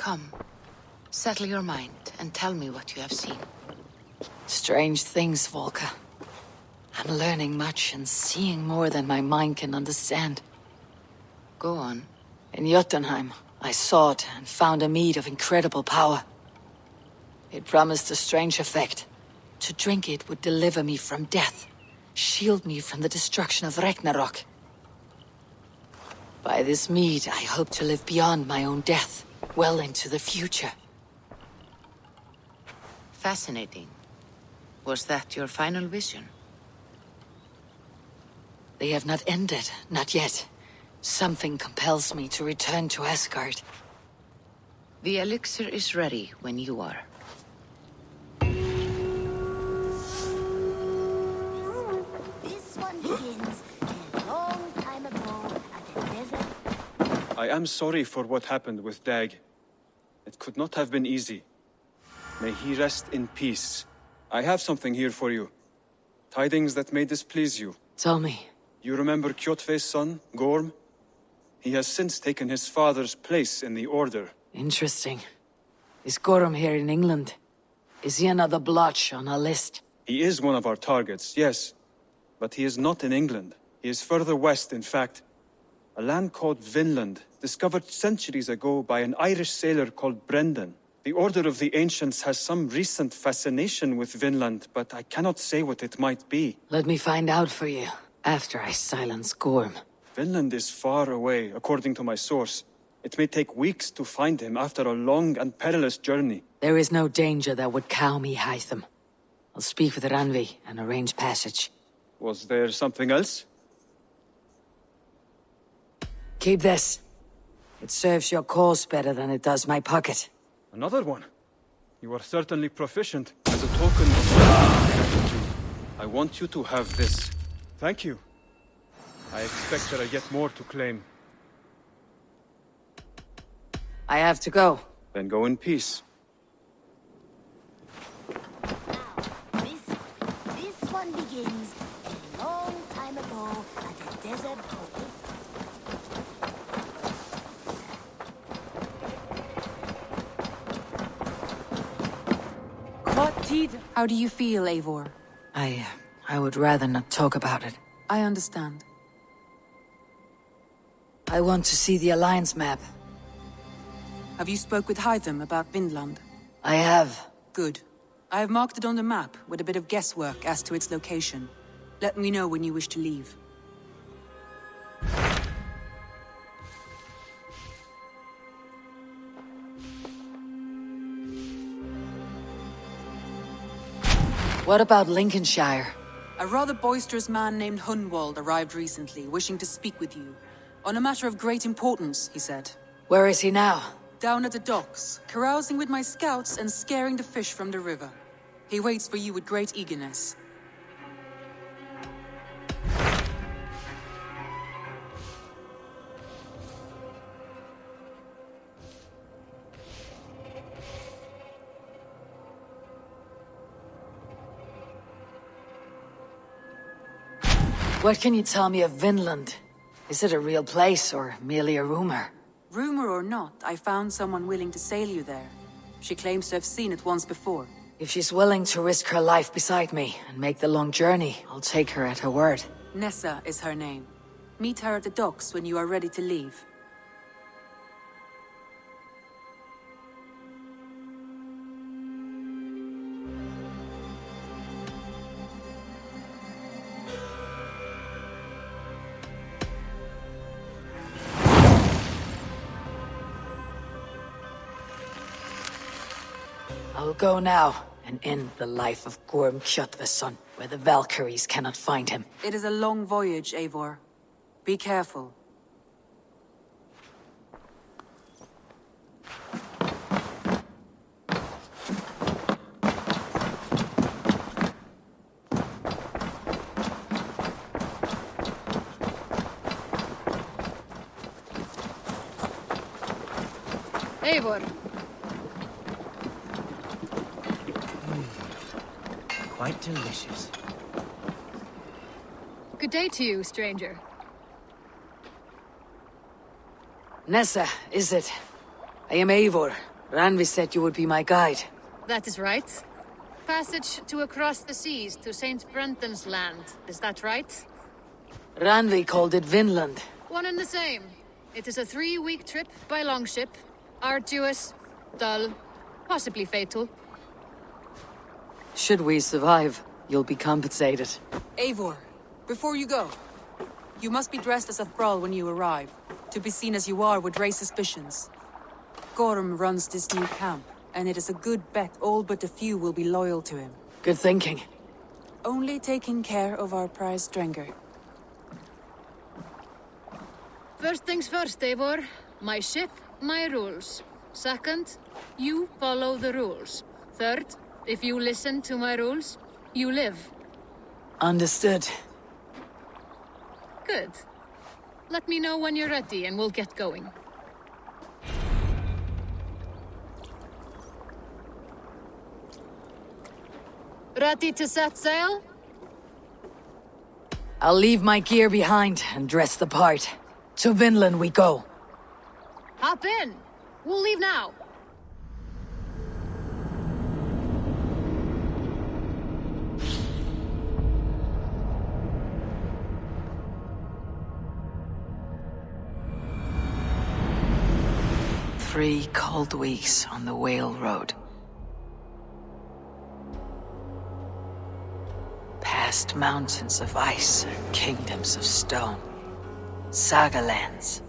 Come, settle your mind and tell me what you have seen. Strange things, Volker. I'm learning much and seeing more than my mind can understand. Go on. In Jotunheim, I sought and found a mead of incredible power. It promised a strange effect. To drink it would deliver me from death, shield me from the destruction of Ragnarok. By this mead, I hope to live beyond my own death, well into the future. Fascinating. Was that your final vision? They have not ended, not yet. Something compels me to return to Asgard. The elixir is ready when you are. This one begins a long time ago at the desert. I am sorry for what happened with Dag. It could not have been easy. May he rest in peace. I have something here for you. Tidings that may displease you. Tell me. You remember Kjotve's son, Gorm? He has since taken his father's place in the Order. Interesting. Is Gorm here in England? Is he another blotch on our list? He is one of our targets, yes. But he is not in England. He is further west, in fact. A land called Vinland, discovered centuries ago by an Irish sailor called Brendan. The Order of the Ancients has some recent fascination with Vinland, but I cannot say what it might be. Let me find out for you, after I silence Gorm. Vinland is far away, according to my source. It may take weeks to find him after a long and perilous journey. There is no danger that would cow me, Hytham. I'll speak with Ranvi and arrange passage. Was there something else? Keep this. It serves your cause better than it does my pocket. Another one? You are certainly proficient. As a token of gratitude, I want you to have this. Thank you. I expect there are yet more to claim. I have to go. Then go in peace. This one begins a long time ago at a desert oasis. How do you feel, Eivor? I would rather not talk about it. I understand. I want to see the Alliance map. Have you spoke with Hytham about Vinland? I have. Good. I have marked it on the map with a bit of guesswork as to its location. Let me know when you wish to leave. What about Lincolnshire? A rather boisterous man named Hunwald arrived recently, wishing to speak with you. On a matter of great importance, he said. Where is he now? Down at the docks, carousing with my scouts and scaring the fish from the river. He waits for you with great eagerness. What can you tell me of Vinland? Is it a real place or merely a rumor? Rumor or not, I found someone willing to sail you there. She claims to have seen it once before. If she's willing to risk her life beside me and make the long journey, I'll take her at her word. Nessa is her name. Meet her at the docks when you are ready to leave. I'll go now and end the life of Gorm Kjotveson, where the Valkyries cannot find him. It is a long voyage, Eivor. Be careful. Eivor. Quite delicious. Good day to you, stranger. Nessa, is it? I am Eivor. Ranvi said you would be my guide. That is right. Passage to across the seas to Saint Brenton's land. Is that right? Ranvi called it Vinland. One and the same. It is a 3-week trip by longship. Arduous, dull, possibly fatal. Should we survive, you'll be compensated. Eivor, before you go, you must be dressed as a thrall when you arrive. To be seen as you are would raise suspicions. Gorm runs this new camp, and it is a good bet all but a few will be loyal to him. Good thinking. Only taking care of our prize Strenger. First things first, Eivor. My ship, my rules. Second, you follow the rules. Third, if you listen to my rules, you live. Understood. Good. Let me know when you're ready and we'll get going. Ready to set sail? I'll leave my gear behind and dress the part. To Vinland we go. Hop in. We'll leave now. Three cold weeks on the Whale Road. Past mountains of ice and kingdoms of stone. Saga lands.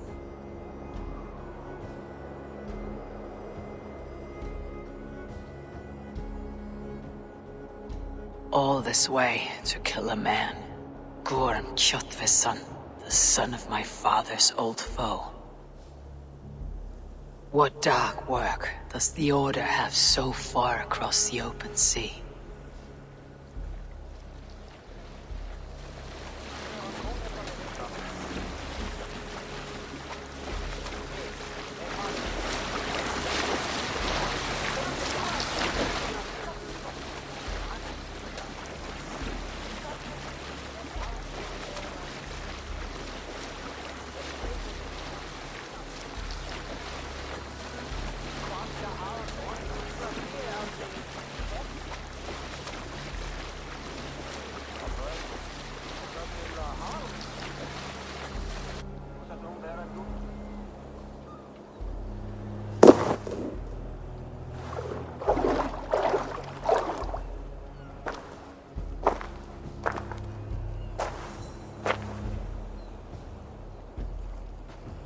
All this way to kill a man. Gorm Kjotveson, the son of my father's old foe. What dark work does the Order have so far across the open sea?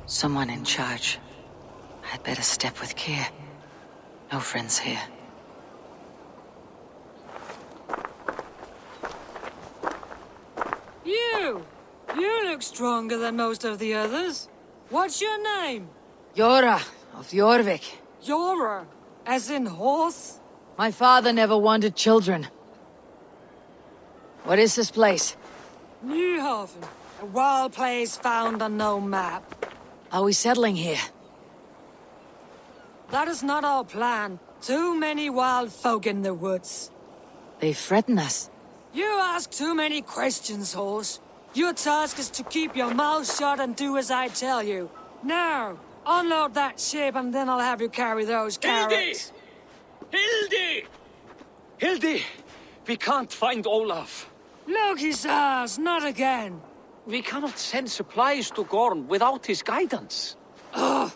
Someone in charge. I'd better step with care. No friends here. You look stronger than most of the others. What's your name? Yora of Jorvik. Yora, as in horse? My father never wanted children. What is this place? Newhaven, a wild place found on no map. Are we settling here? That is not our plan. Too many wild folk in the woods. They threaten us. You ask too many questions, horse. Your task is to keep your mouth shut and do as I tell you. Now, unload that ship and then I'll have you carry those carrots. Hildi! Hildi! We can't find Olaf. Look, his ass, not again. We cannot send supplies to Gorm without his guidance. Ugh!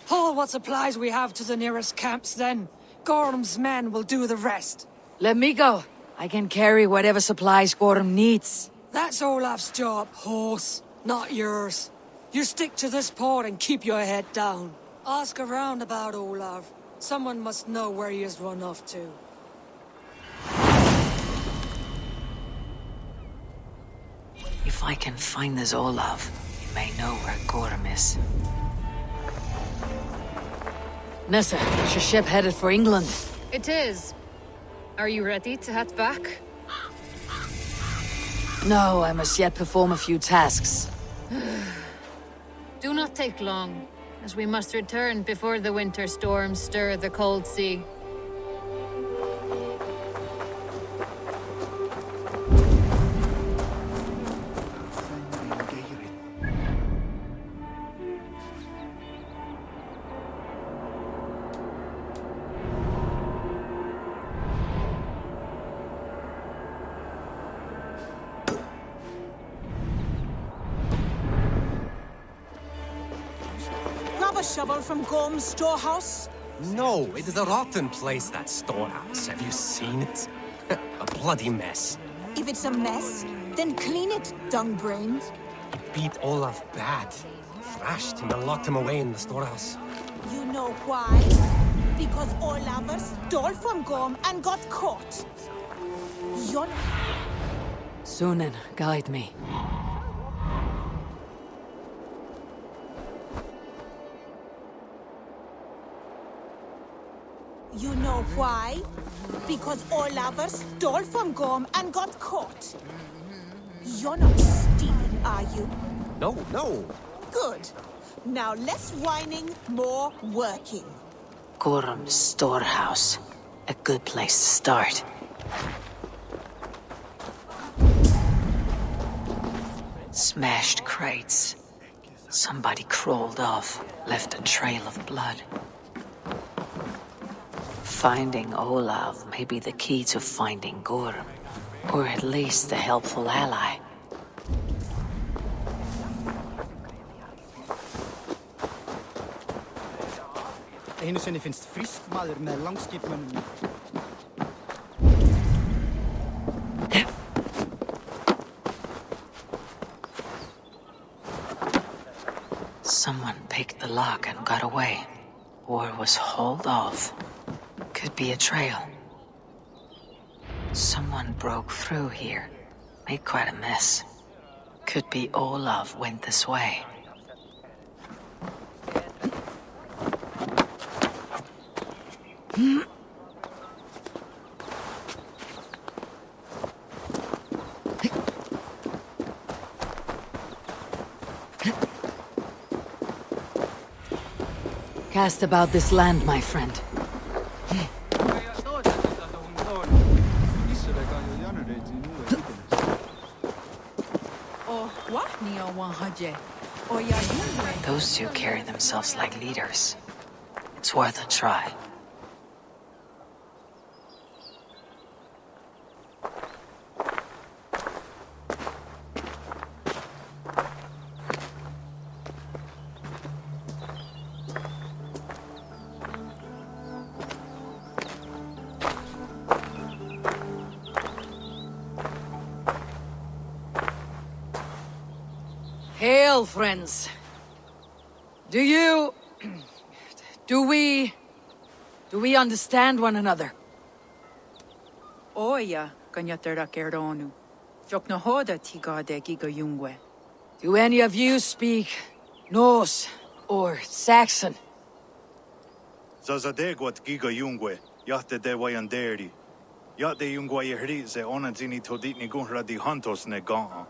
Haul what supplies we have to the nearest camps then. Gorm's men will do the rest. Let me go. I can carry whatever supplies Gorm needs. That's Olaf's job, horse, not yours. You stick to this port and keep your head down. Ask around about Olaf. Someone must know where he has run off to. If I can find this Olaf, he may know where Gorm is. Nessa, is your ship headed for England? It is. Are you ready to head back? No, I must yet perform a few tasks. Do not take long, as we must return before the winter storms stir the cold sea. shovel from Gorm's storehouse? No, it is a rotten place, that storehouse. Have you seen it? A bloody mess. If it's a mess, then clean it, dung brains. It beat Olaf bad. Thrashed him and locked him away in the storehouse. You know why? Because Olaf stole from Gorm and got caught. You're... Sunan, guide me. You know why? Because Olaf stole from Gorm and got caught. You're not stealing, are you? No, no. Good. Now less whining, more working. Gorm's storehouse. A good place to start. Smashed crates. Somebody crawled off, left a trail of blood. Finding Olav may be the key to finding Gorm, or at least a helpful ally. Einu sinni finnst frísk maður með langskipmönnum. Someone picked the lock and got away, or was hauled off. Could be a trail. Someone broke through here, made quite a mess. Could be Olaf went this way. Cast about this land, my friend. Those two carry themselves like leaders. It's worth a try. Hail, friends. Do we understand one another? Oya kanyatera keronu. Jokna hoda tigade giga yungwe. Do any of you speak Norse or Saxon? Zazadegwat giga yungwe, yahte de wayanderi. Yahte yungwa yehri se onanzini toditni gunra di hantos ne ga'a.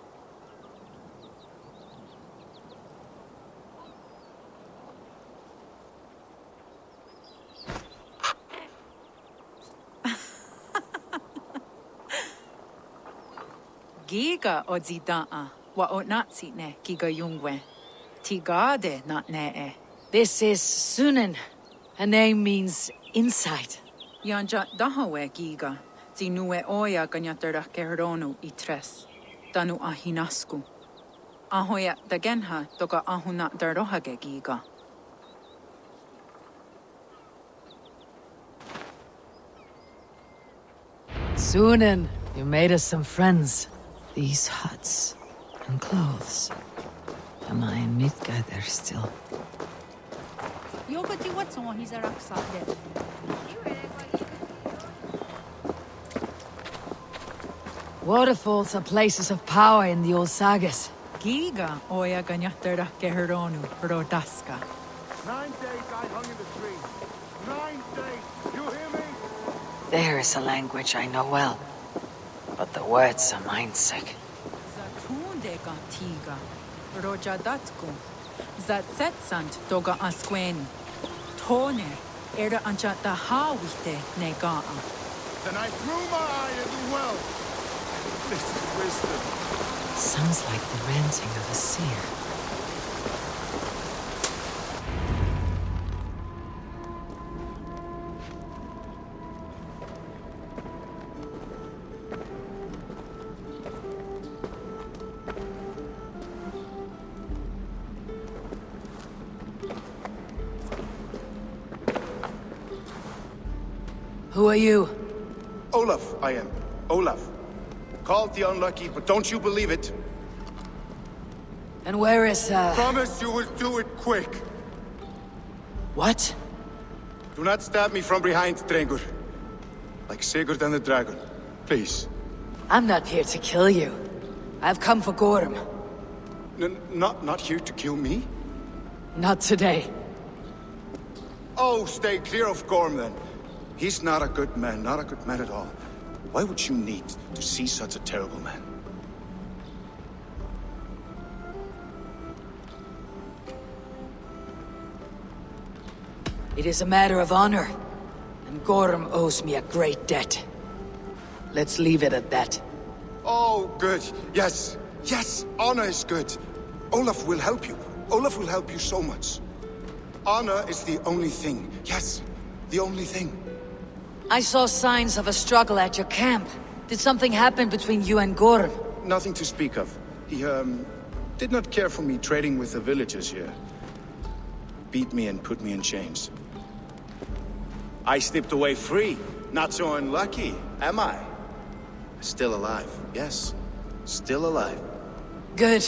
Giga odzida'a wa otnatsi ne giga yungwe. Tigade not ne. This is Sunan. Her name means insight. Yanja dahawe giga. Zinue oya ganyatera keronu itres. Danu ahinasku. Ahoya dagenha toka ahuna darohage giga. Sunan, you made us some friends. These huts and clothes. Am I in Midgard still? Waterfalls are places of power in the old sagas. Giga oya ganyatera keronu rodaska. 9 days I hung in the tree. 9 days, you hear me? There is a language I know well, but the words are mind-sick. Zatunde gantiga, rojadatku, zatsetsant doga asquen, tone, era anchata hawite negaa. Then I threw my eye at the well. This is wisdom. Sounds like the ranting of a seer. Who are you? Olaf, I am. Olaf. Called the Unlucky, but don't you believe it. And where is, Promise you will do it quick. What? Do not stab me from behind, Drengur. Like Sigurd and the Dragon. Please. I'm not here to kill you. I've come for Gorm. Not here to kill me? Not today. Oh, stay clear of Gorm, then. He's not a good man, not a good man at all. Why would you need to see such a terrible man? It is a matter of honor, and Gorm owes me a great debt. Let's leave it at that. Oh, good. Yes. Yes, honor is good. Olaf will help you. Olaf will help you so much. Honor is the only thing. Yes, the only thing. I saw signs of a struggle at your camp. Did something happen between you and Gorm? Nothing to speak of. He, did not care for me trading with the villagers here. Beat me and put me in chains. I slipped away free. Not so unlucky, am I? Still alive, yes. Still alive. Good.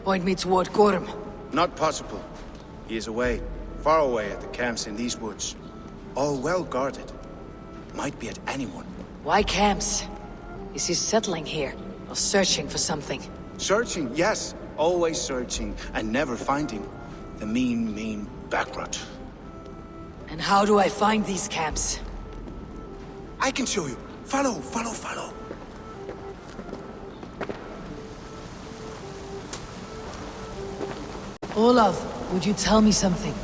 Point me toward Gorm. Not possible. He is away, far away at the camps in these woods. All well guarded. Might be at anyone. Why camps? Is he settling here, or searching for something? Searching, yes. Always searching, and never finding. The mean backrot. And how do I find these camps? I can show you. Follow. Olaf, would you tell me something?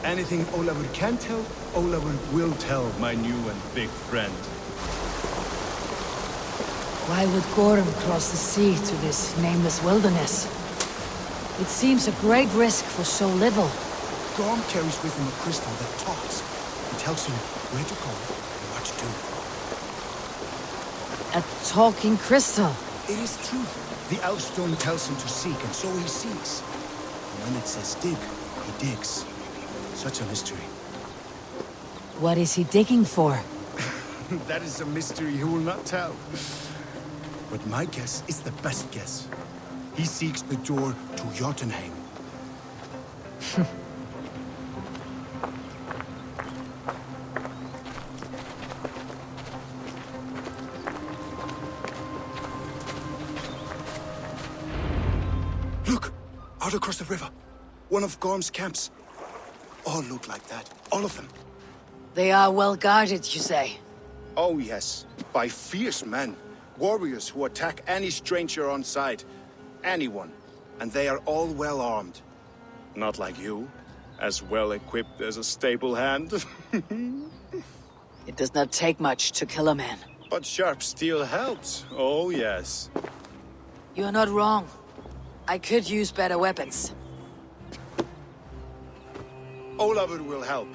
Anything Olafur can tell, Olafur will tell, my new and big friend. Why would Gorm cross the sea to this nameless wilderness? It seems a great risk for so little. Gorm carries with him a crystal that talks. It tells him where to go and what to do. A talking crystal? It is true. The Elfstone tells him to seek, and so he seeks. And when it says dig, he digs. Such a mystery. What is he digging for? That is a mystery he will not tell. But my guess is the best guess. He seeks the door to Jotunheim. Look! Out across the river. One of Gorm's camps. All look like that. All of them. They are well guarded, you say? Oh, yes. By fierce men. Warriors who attack any stranger on sight. Anyone. And they are all well armed. Not like you. As well equipped as a stable hand. It does not take much to kill a man. But sharp steel helps. Oh, yes. You're not wrong. I could use better weapons. Olafur will help.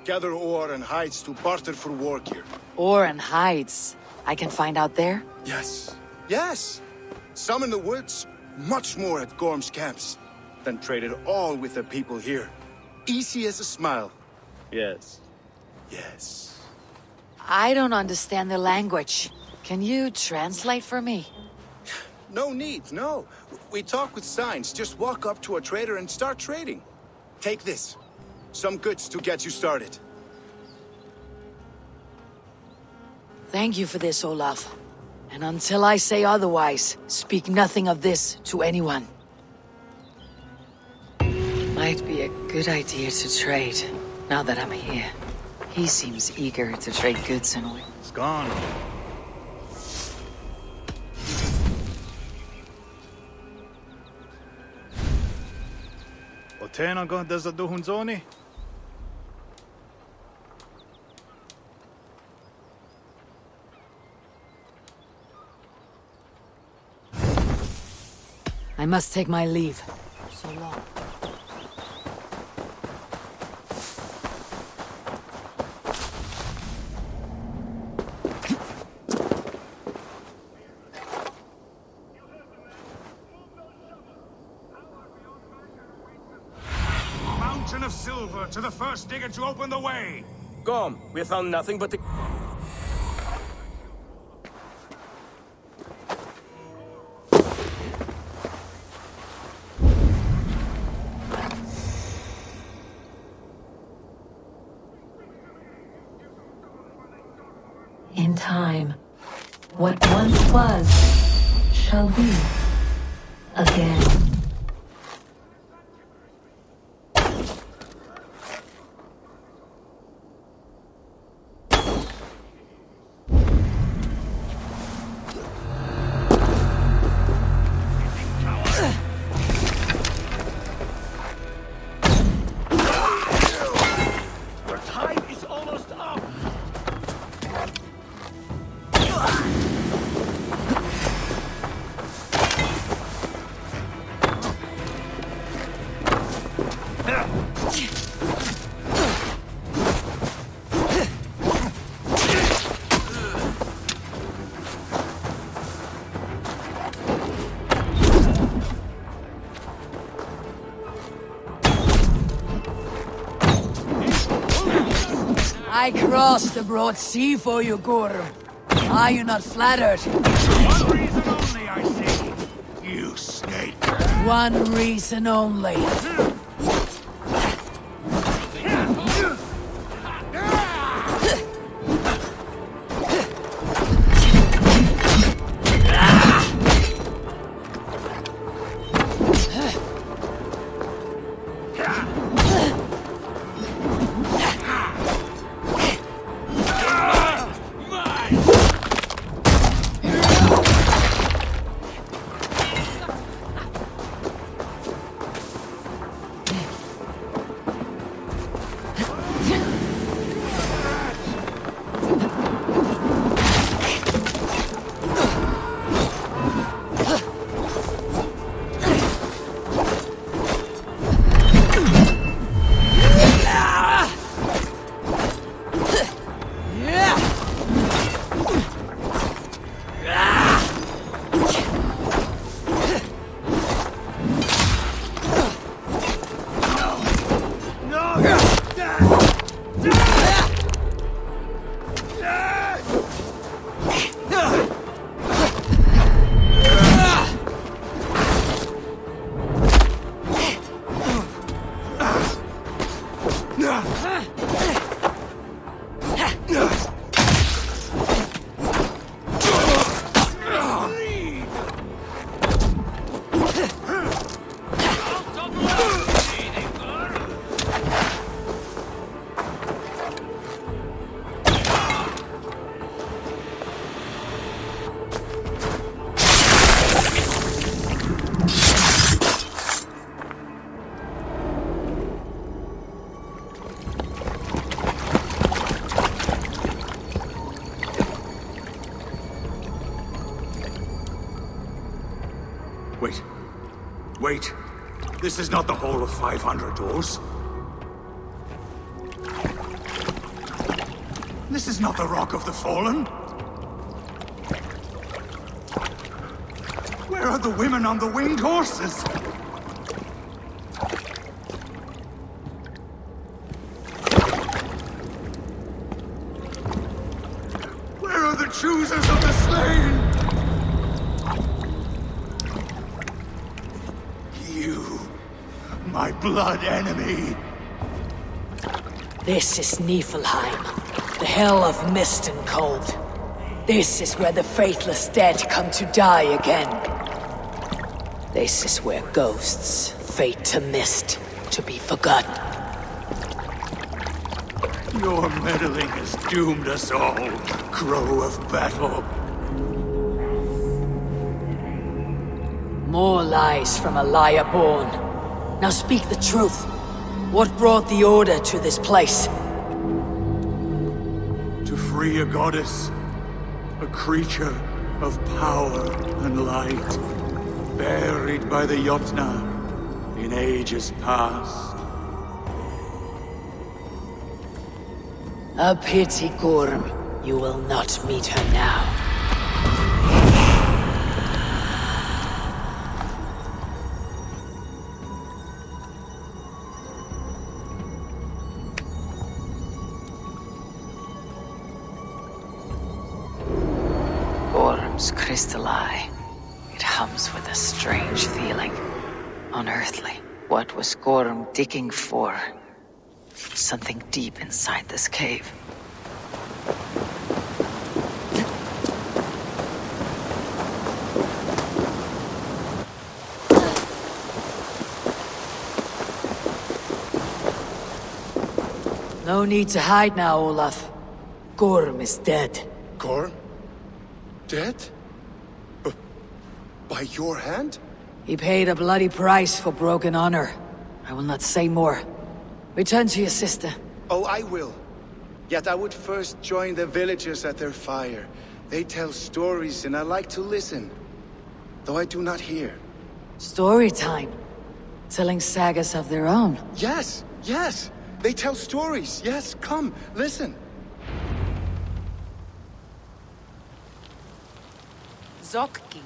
Gather ore and hides to barter for war gear. Ore and hides. I can find out there? Yes. Yes! Some in the woods, much more at Gorm's camps. Then traded all with the people here. Easy as a smile. Yes. Yes. I don't understand the language. Can you translate for me? No need, no. We talk with signs. Just walk up to a trader and start trading. Take this. Some goods to get you started. Thank you for this, Olaf. And until I say otherwise, speak nothing of this to anyone. Might be a good idea to trade, now that I'm here. He seems eager to trade goods and oil. It's gone. Otena go desa duhunzoni? I must take my leave. So long. Mountain of silver to the first digger to open the way. Gorm, we found nothing but the... time. What once was, shall be, again. I crossed the broad sea for you, Gorm. Are you not flattered? One reason only, I see. You snake. One reason only. Wait. This is not the Hall of 500 Doors. This is not the Rock of the Fallen. Where are the women on the winged horses? Where are the choosers of the slain? My blood enemy! This is Niflheim, the hell of mist and cold. This is where the faithless dead come to die again. This is where ghosts fade to mist, to be forgotten. Your meddling has doomed us all, Crow of Battle. More lies from a liar born. Now speak the truth. What brought the Order to this place? To free a goddess, a creature of power and light, buried by the Jotnar in ages past. A pity, Gorm. You will not meet her now. Crystal eye. It hums with a strange feeling. Unearthly. What was Gorm digging for? Something deep inside this cave. No need to hide now, Olaf. Gorm is dead. Gorm? Dead? By your hand? He paid a bloody price for broken honor. I will not say more. Return to your sister. Oh, I will. Yet I would first join the villagers at their fire. They tell stories and I like to listen. Though I do not hear. Story time. Telling sagas of their own. Yes, yes. They tell stories. Yes, come, listen. Zokki.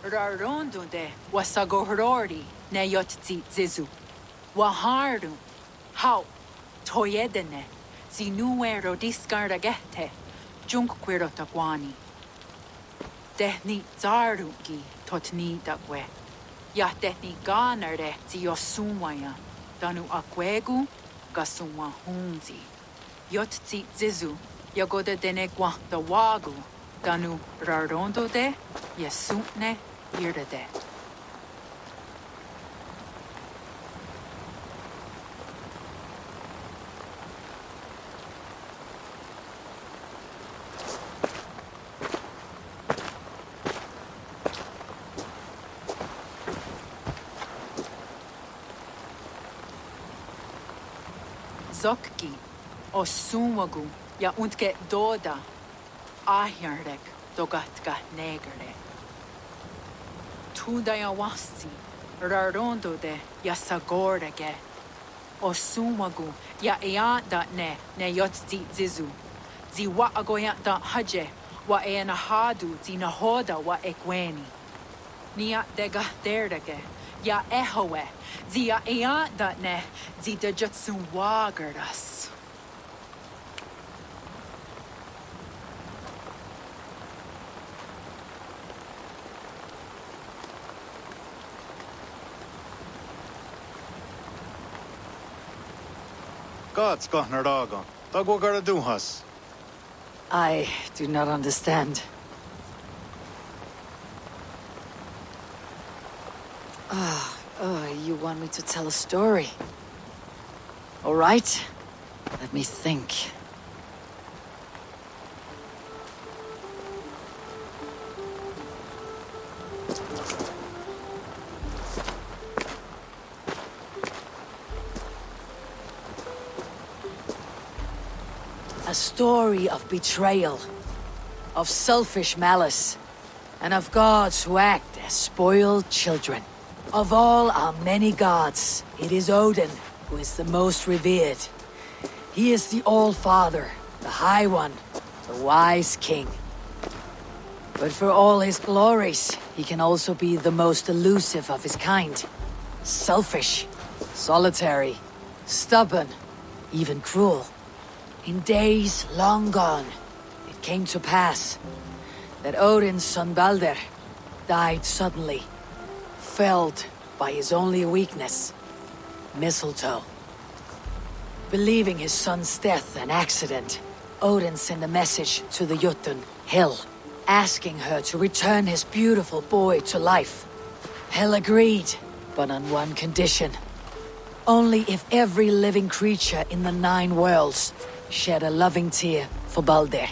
Rarondunde wasagohorori ne yotzi zizu. Wahardu. How. Toyedene. Zinuero discardagete. Junkquirotagwani. Dehni zarungi totni dagwe. Ya dehni ganare ziosumwaya. Danu akwegu gasumwa hunzi. Yotzi zizu. Yagoda denegwa the wagu. Danu rarondo de yesutne yirde. Zokki o sumagu ya untke doda. Ahjarek dogatka negere. Tudaya wasi, rarondo de yasagorege. Osumagu ya eanda ne yotzi zizu. Zi wa agoya da haje, wa enahadu zi nahoda wa ekweni. Nia dega derdege, ya ehowe, zi ya eanda ne, zi de jutsu wagerdas. Gods got Naraga. Dagwa Garaduhas. I do not understand. You want me to tell a story? All right. Let me think. A story of betrayal, of selfish malice, and of gods who act as spoiled children. Of all our many gods, it is Odin who is the most revered. He is the All-Father, the High One, the Wise King. But for all his glories, he can also be the most elusive of his kind. Selfish, solitary, stubborn, even cruel. In days long gone, it came to pass that Odin's son Balder died suddenly, felled by his only weakness, mistletoe. Believing his son's death an accident, Odin sent a message to the Jotun, Hel, asking her to return his beautiful boy to life. Hel agreed, but on one condition. Only if every living creature in the 9 worlds shed a loving tear for Balder.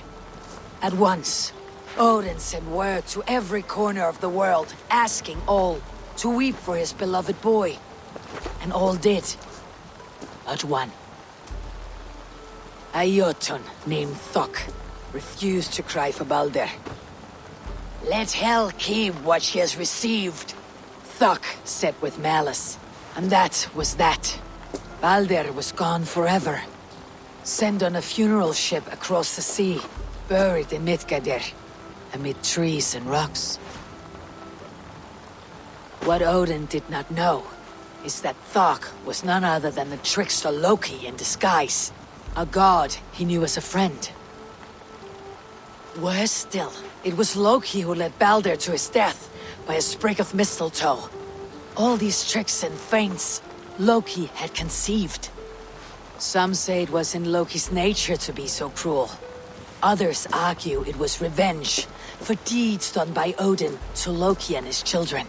At once, Odin sent word to every corner of the world, asking all to weep for his beloved boy. And all did, but one. A Jotun named Thok refused to cry for Balder. Let Hel keep what she has received, Thok said with malice. And that was that. Balder was gone forever. Sent on a funeral ship across the sea, buried in Midgardr, amid trees and rocks. What Odin did not know is that Thok was none other than the trickster Loki in disguise, a god he knew as a friend. Worse still, it was Loki who led Balder to his death by a sprig of mistletoe. All these tricks and feints Loki had conceived. Some say it was in Loki's nature to be so cruel. Others argue it was revenge for deeds done by Odin to Loki and his children.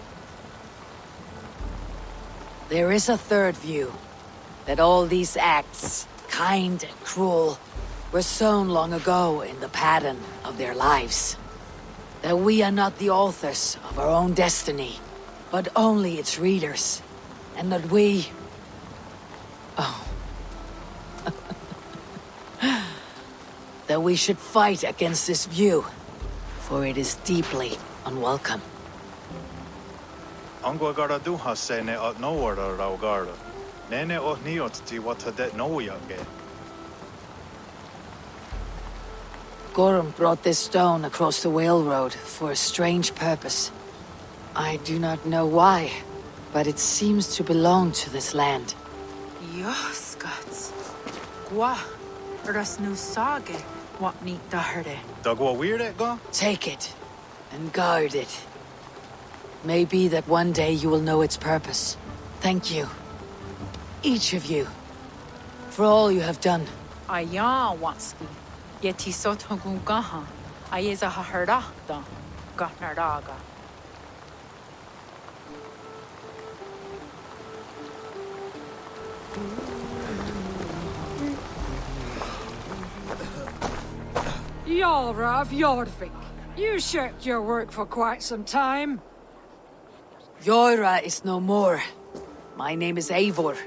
There is a third view, that all these acts kind and cruel, were sown long ago in the pattern of their lives. That we are not the authors of our own destiny, but only its readers. And that we... Oh. That we should fight against this view, for it is deeply unwelcome. Angwa gara duha se ne at nowhere rau gara. Nene o niot ti what det no yage. Gorham brought this stone across the whale road for a strange purpose. I do not know why, but it seems to belong to this land. Yoskats. Gwa. Ras nu sage. What neat daherde. Dagwa weird it go? Take it, and guard it. Maybe that one day you will know its purpose. Thank you. Each of you. For all you have done. Aya wanski. Yeti sotogun gaha. Ayeza haherdahda. Gatnardaga. Yara of Jorvik. You shirked your work for quite some time. Yoira is no more. My name is Eivor,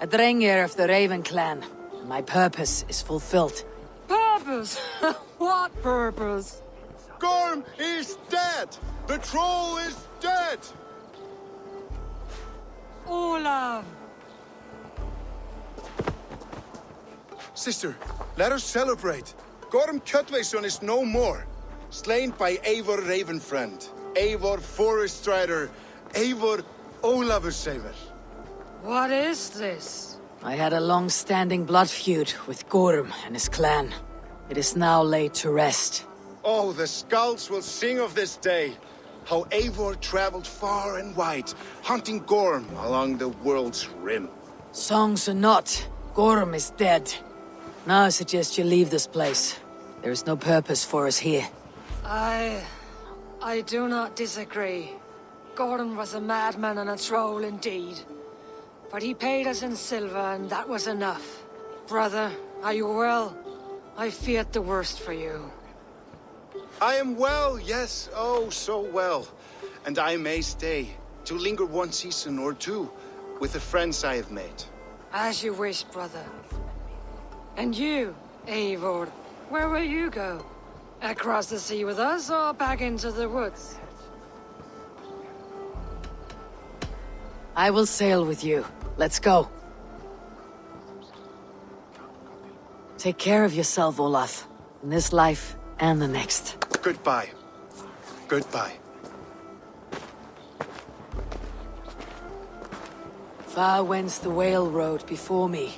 a Drengir of the Raven clan, and my purpose is fulfilled. Purpose? What purpose? Gorm is dead! The troll is dead! Olav! Sister, let us celebrate. Gorm Kjötveson is no more. Slain by Eivor Ravenfriend, Eivor Forest Strider, Eivor Ólafursaver. What is this? I had a long-standing blood feud with Gorm and his clan. It is now laid to rest. Oh, the skulls will sing of this day. How Eivor traveled far and wide, hunting Gorm along the world's rim. Songs or not, Gorm is dead. Now I suggest you leave this place. There is no purpose for us here. I do not disagree. Gordon was a madman and a troll indeed. But he paid us in silver, and that was enough. Brother, are you well? I feared the worst for you. I am well, yes, oh, so well. And I may stay, to linger one season or two, with the friends I have made. As you wish, brother. And you, Eivor, where will you go? Across the sea with us, or back into the woods? I will sail with you. Let's go. Take care of yourself, Olaf. In this life and the next. Goodbye. Goodbye. Far wends the whale road before me.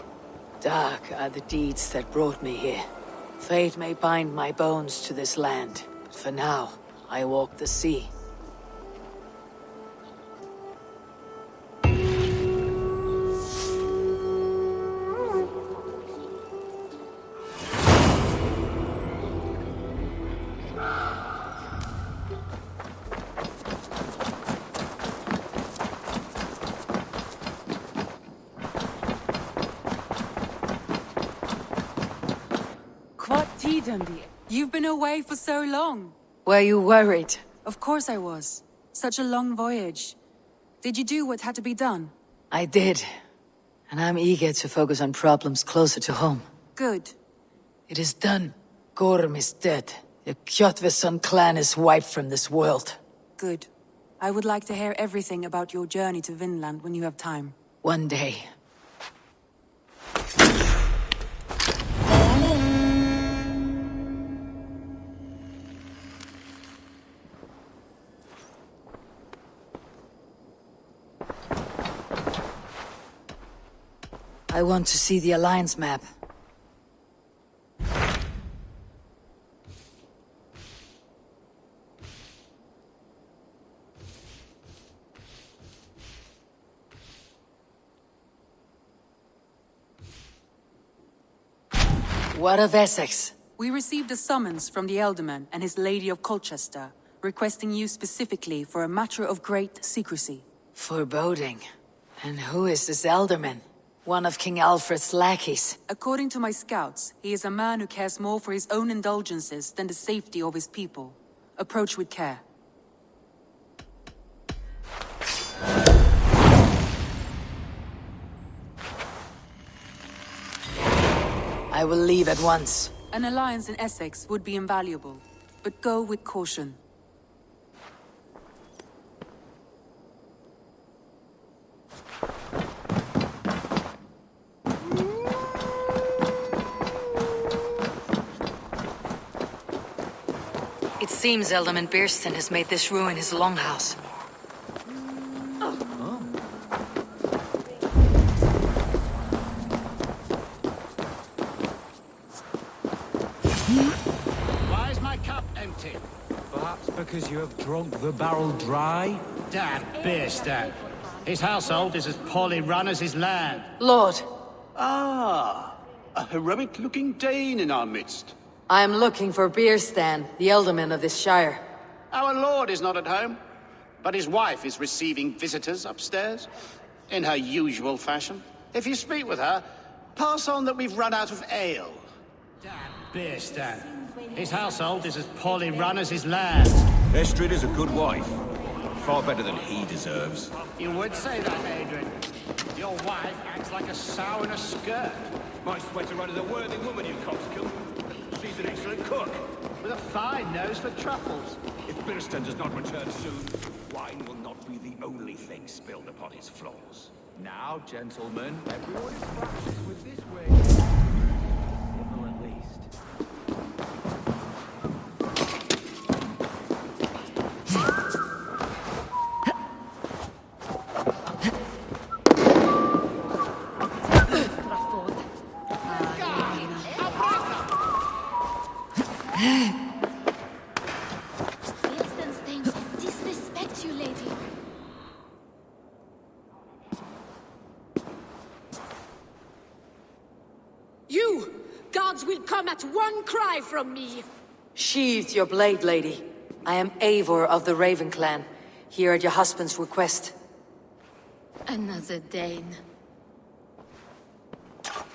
Dark are the deeds that brought me here. Fate may bind my bones to this land, but for now, I walk the sea. You've been away for so long. Were you worried? Of course I was. Such a long voyage. Did you do what had to be done? I did. And I'm eager to focus on problems closer to home. Good. It is done. Gorm is dead. The Kjötveson clan is wiped from this world. Good. I would like to hear everything about your journey to Vinland when you have time. One day. I want to see the Alliance map. What of Essex? We received a summons from the Elderman and his Lady of Colchester, requesting you specifically for a matter of great secrecy. Foreboding. And who is this Elderman? One of King Alfred's lackeys. According to my scouts, he is a man who cares more for his own indulgences than the safety of his people. Approach with care. I will leave at once. An alliance in Essex would be invaluable, but go with caution. It seems Alderman Bearston has made this ruin his longhouse. Why is my cup empty? Perhaps because you have drunk the barrel dry? Damn Bearston. His household is as poorly run as his land. Lord. Ah, a heroic-looking Dane in our midst. I am looking for Bearstan, the alderman of this shire. Our lord is not at home, but his wife is receiving visitors upstairs, in her usual fashion. If you speak with her, pass on that we've run out of ale. Damn Bearstan. His household is as poorly run as his land. Estrid is a good wife. Far better than he deserves. You would say that, Adrian. Your wife acts like a sow in a skirt. My sweater run is a worthy woman, you coxcomb. She's an excellent cook. With a fine nose for truffles. If Bearstan does not return soon, wine will not be the only thing spilled upon his floors. Now, gentlemen, everyone is practiced with this way. Or at least. Disrespect you, lady. You! Gods will come at one cry from me! Sheathe your blade, lady. I am Eivor of the Raven clan, here at your husband's request. Another Dane.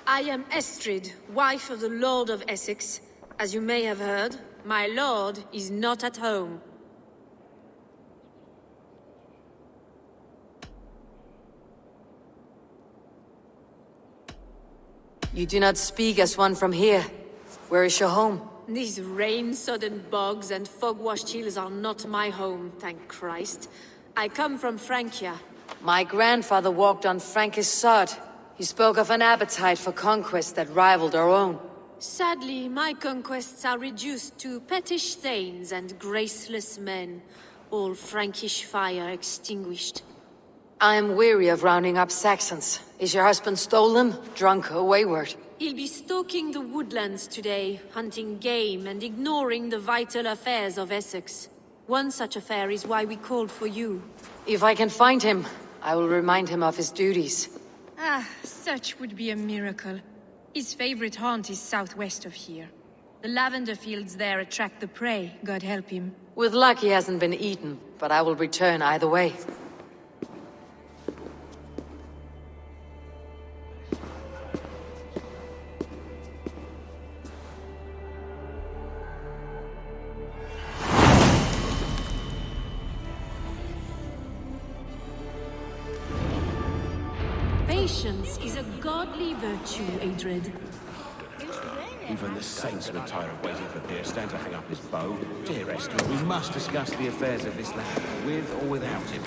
I am Estrid, wife of the Lord of Essex. As you may have heard, my lord is not at home. You do not speak as one from here. Where is your home? These rain-sodden bogs and fog-washed hills are not my home, thank Christ. I come from Francia. My grandfather walked on Frankish sod. He spoke of an appetite for conquest that rivaled our own. Sadly, my conquests are reduced to pettish thanes and graceless men, all Frankish fire extinguished. I am weary of rounding up Saxons. Is your husband stolen, drunk, or wayward? He'll be stalking the woodlands today, hunting game and ignoring the vital affairs of Essex. One such affair is why we called for you. If I can find him, I will remind him of his duties. Ah, such would be a miracle. His favorite haunt is southwest of here. The lavender fields there attract the prey, God help him. With luck he hasn't been eaten, but I will return either way. Patience is a godly virtue, Adred. Even the saints were tired of waiting for Bearstan to hang up his bow. Dear Estrid, we must discuss the affairs of this land, with or without him.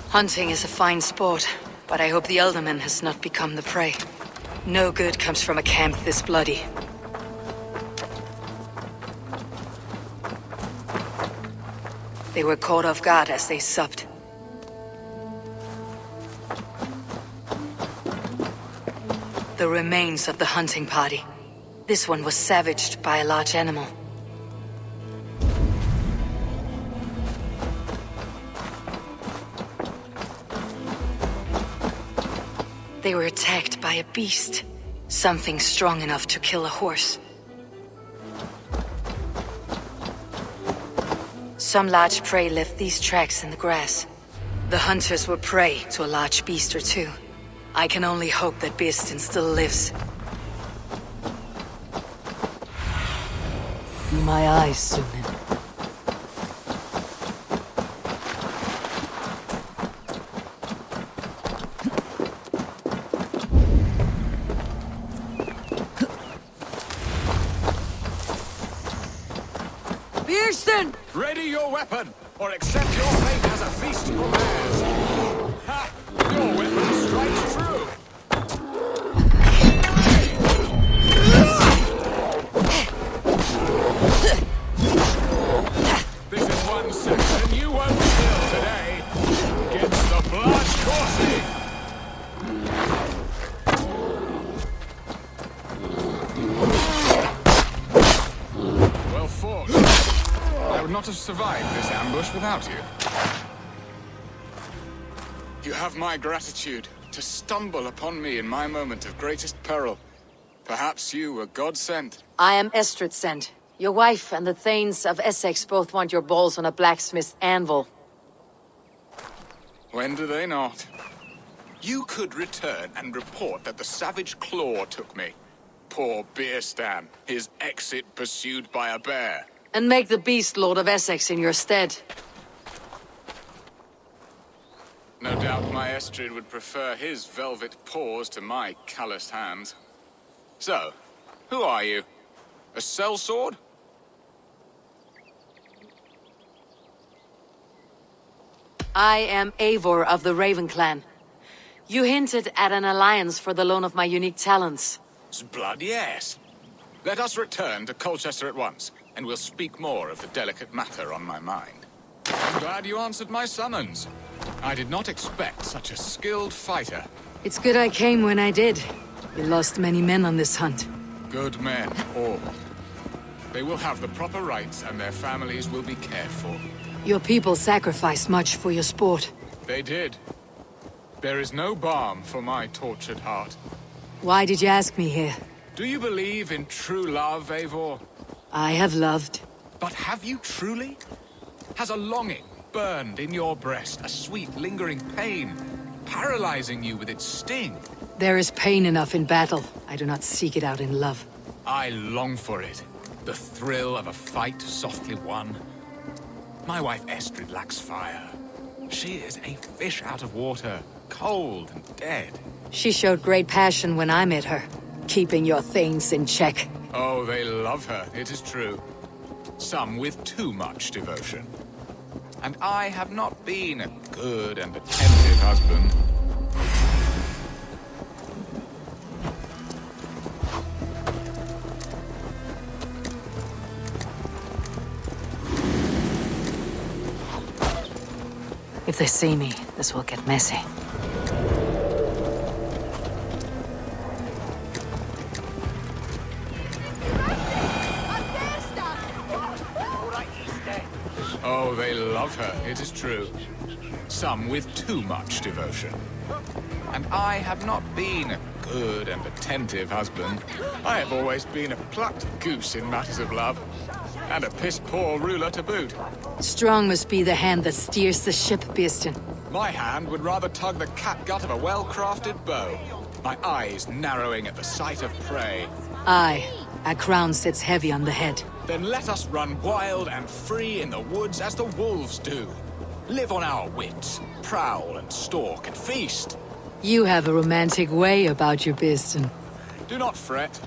Hunting is a fine sport, but I hope the Elderman has not become the prey. No good comes from a camp this bloody. They were caught off guard as they supped. The remains of the hunting party. This one was savaged by a large animal. They were attacked by a beast. Something strong enough to kill a horse. Some large prey left these tracks in the grass. The hunters were prey to a large beast or two. I can only hope that Birsten still lives. Be my eyes, Sunan. Birsten! Ready your weapon, or accept your fate as a feast for bears. Ha! Your weapon strikes true. This is one section you won't kill today. Gets the blood coursing. Well fought. I would not have survived this ambush without you. You have my gratitude to stumble upon me in my moment of greatest peril. Perhaps you were God-sent. I am Estrid sent. Your wife and the Thanes of Essex both want your balls on a blacksmith's anvil. When do they not? You could return and report that the savage claw took me. Poor Birsten, his exit pursued by a bear. And make the beast Lord of Essex in your stead. No doubt my Estrid would prefer his velvet paws to my calloused hands. So, who are you? A sellsword? I am Eivor of the Raven Clan. You hinted at an alliance for the loan of my unique talents. Blood, yes. Let us return to Colchester at once, and we'll speak more of the delicate matter on my mind. I'm glad you answered my summons. I did not expect such a skilled fighter. It's good I came when I did. You lost many men on this hunt. Good men, all. They will have the proper rights, and their families will be cared for. Your people sacrificed much for your sport. They did. There is no balm for my tortured heart. Why did you ask me here? Do you believe in true love, Eivor? I have loved. But have you truly? Has a longing burned in your breast, a sweet, lingering pain, paralyzing you with its sting? There is pain enough in battle. I do not seek it out in love. I long for it. The thrill of a fight softly won. My wife Estrid lacks fire. She is a fish out of water, cold and dead. She showed great passion when I met her, keeping your things in check. Oh, they love her, it is true. Some with too much devotion. And I have not been a good and attentive husband. If they see me, this will get messy. Oh, they love her, it is true. Some with too much devotion. And I have not been a good and attentive husband. I have always been a plucked goose in matters of love. And a piss-poor ruler to boot. Strong must be the hand that steers the ship, Birsten. My hand would rather tug the catgut of a well-crafted bow. My eyes narrowing at the sight of prey. Aye, a crown sits heavy on the head. Then let us run wild and free in the woods as the wolves do. Live on our wits, prowl and stalk and feast. You have a romantic way about you, Birsten. Do not fret.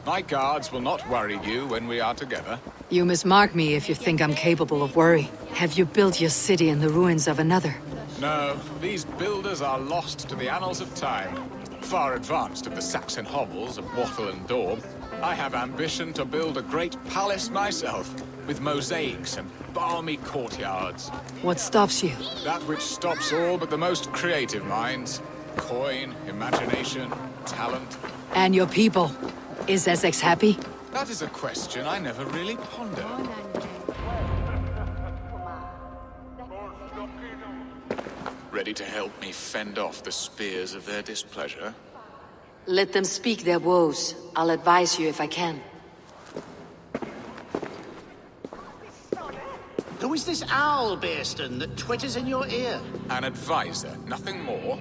My guards will not worry you when we are together. You mismark me if you think I'm capable of worry. Have you built your city in the ruins of another? No, these builders are lost to the annals of time. Far advanced of the Saxon hovels of Wattle and Daub. I have ambition to build a great palace myself, with mosaics and balmy courtyards. What stops you? That which stops all but the most creative minds. Coin, imagination, talent. And your people. Is Essex happy? That is a question I never really pondered. Ready to help me fend off the spears of their displeasure? Let them speak their woes. I'll advise you if I can. Who is this owl, Bearston, that twitters in your ear? An advisor, nothing more.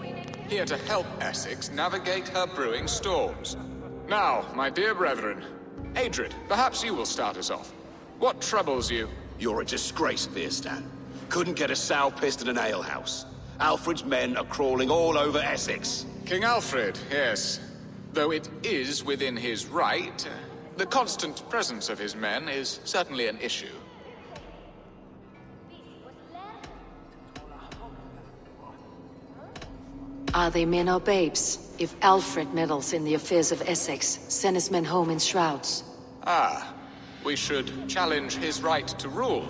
Here to help Essex navigate her brewing storms. Now, my dear brethren, Adrid, perhaps you will start us off. What troubles you? You're a disgrace, Bearstan. Couldn't get a sow pissed in an alehouse. Alfred's men are crawling all over Essex. King Alfred, yes. Though it is within his right, the constant presence of his men is certainly an issue. Are they men or babes? If Alfred meddles in the affairs of Essex, send his men home in shrouds. Ah, we should challenge his right to rule.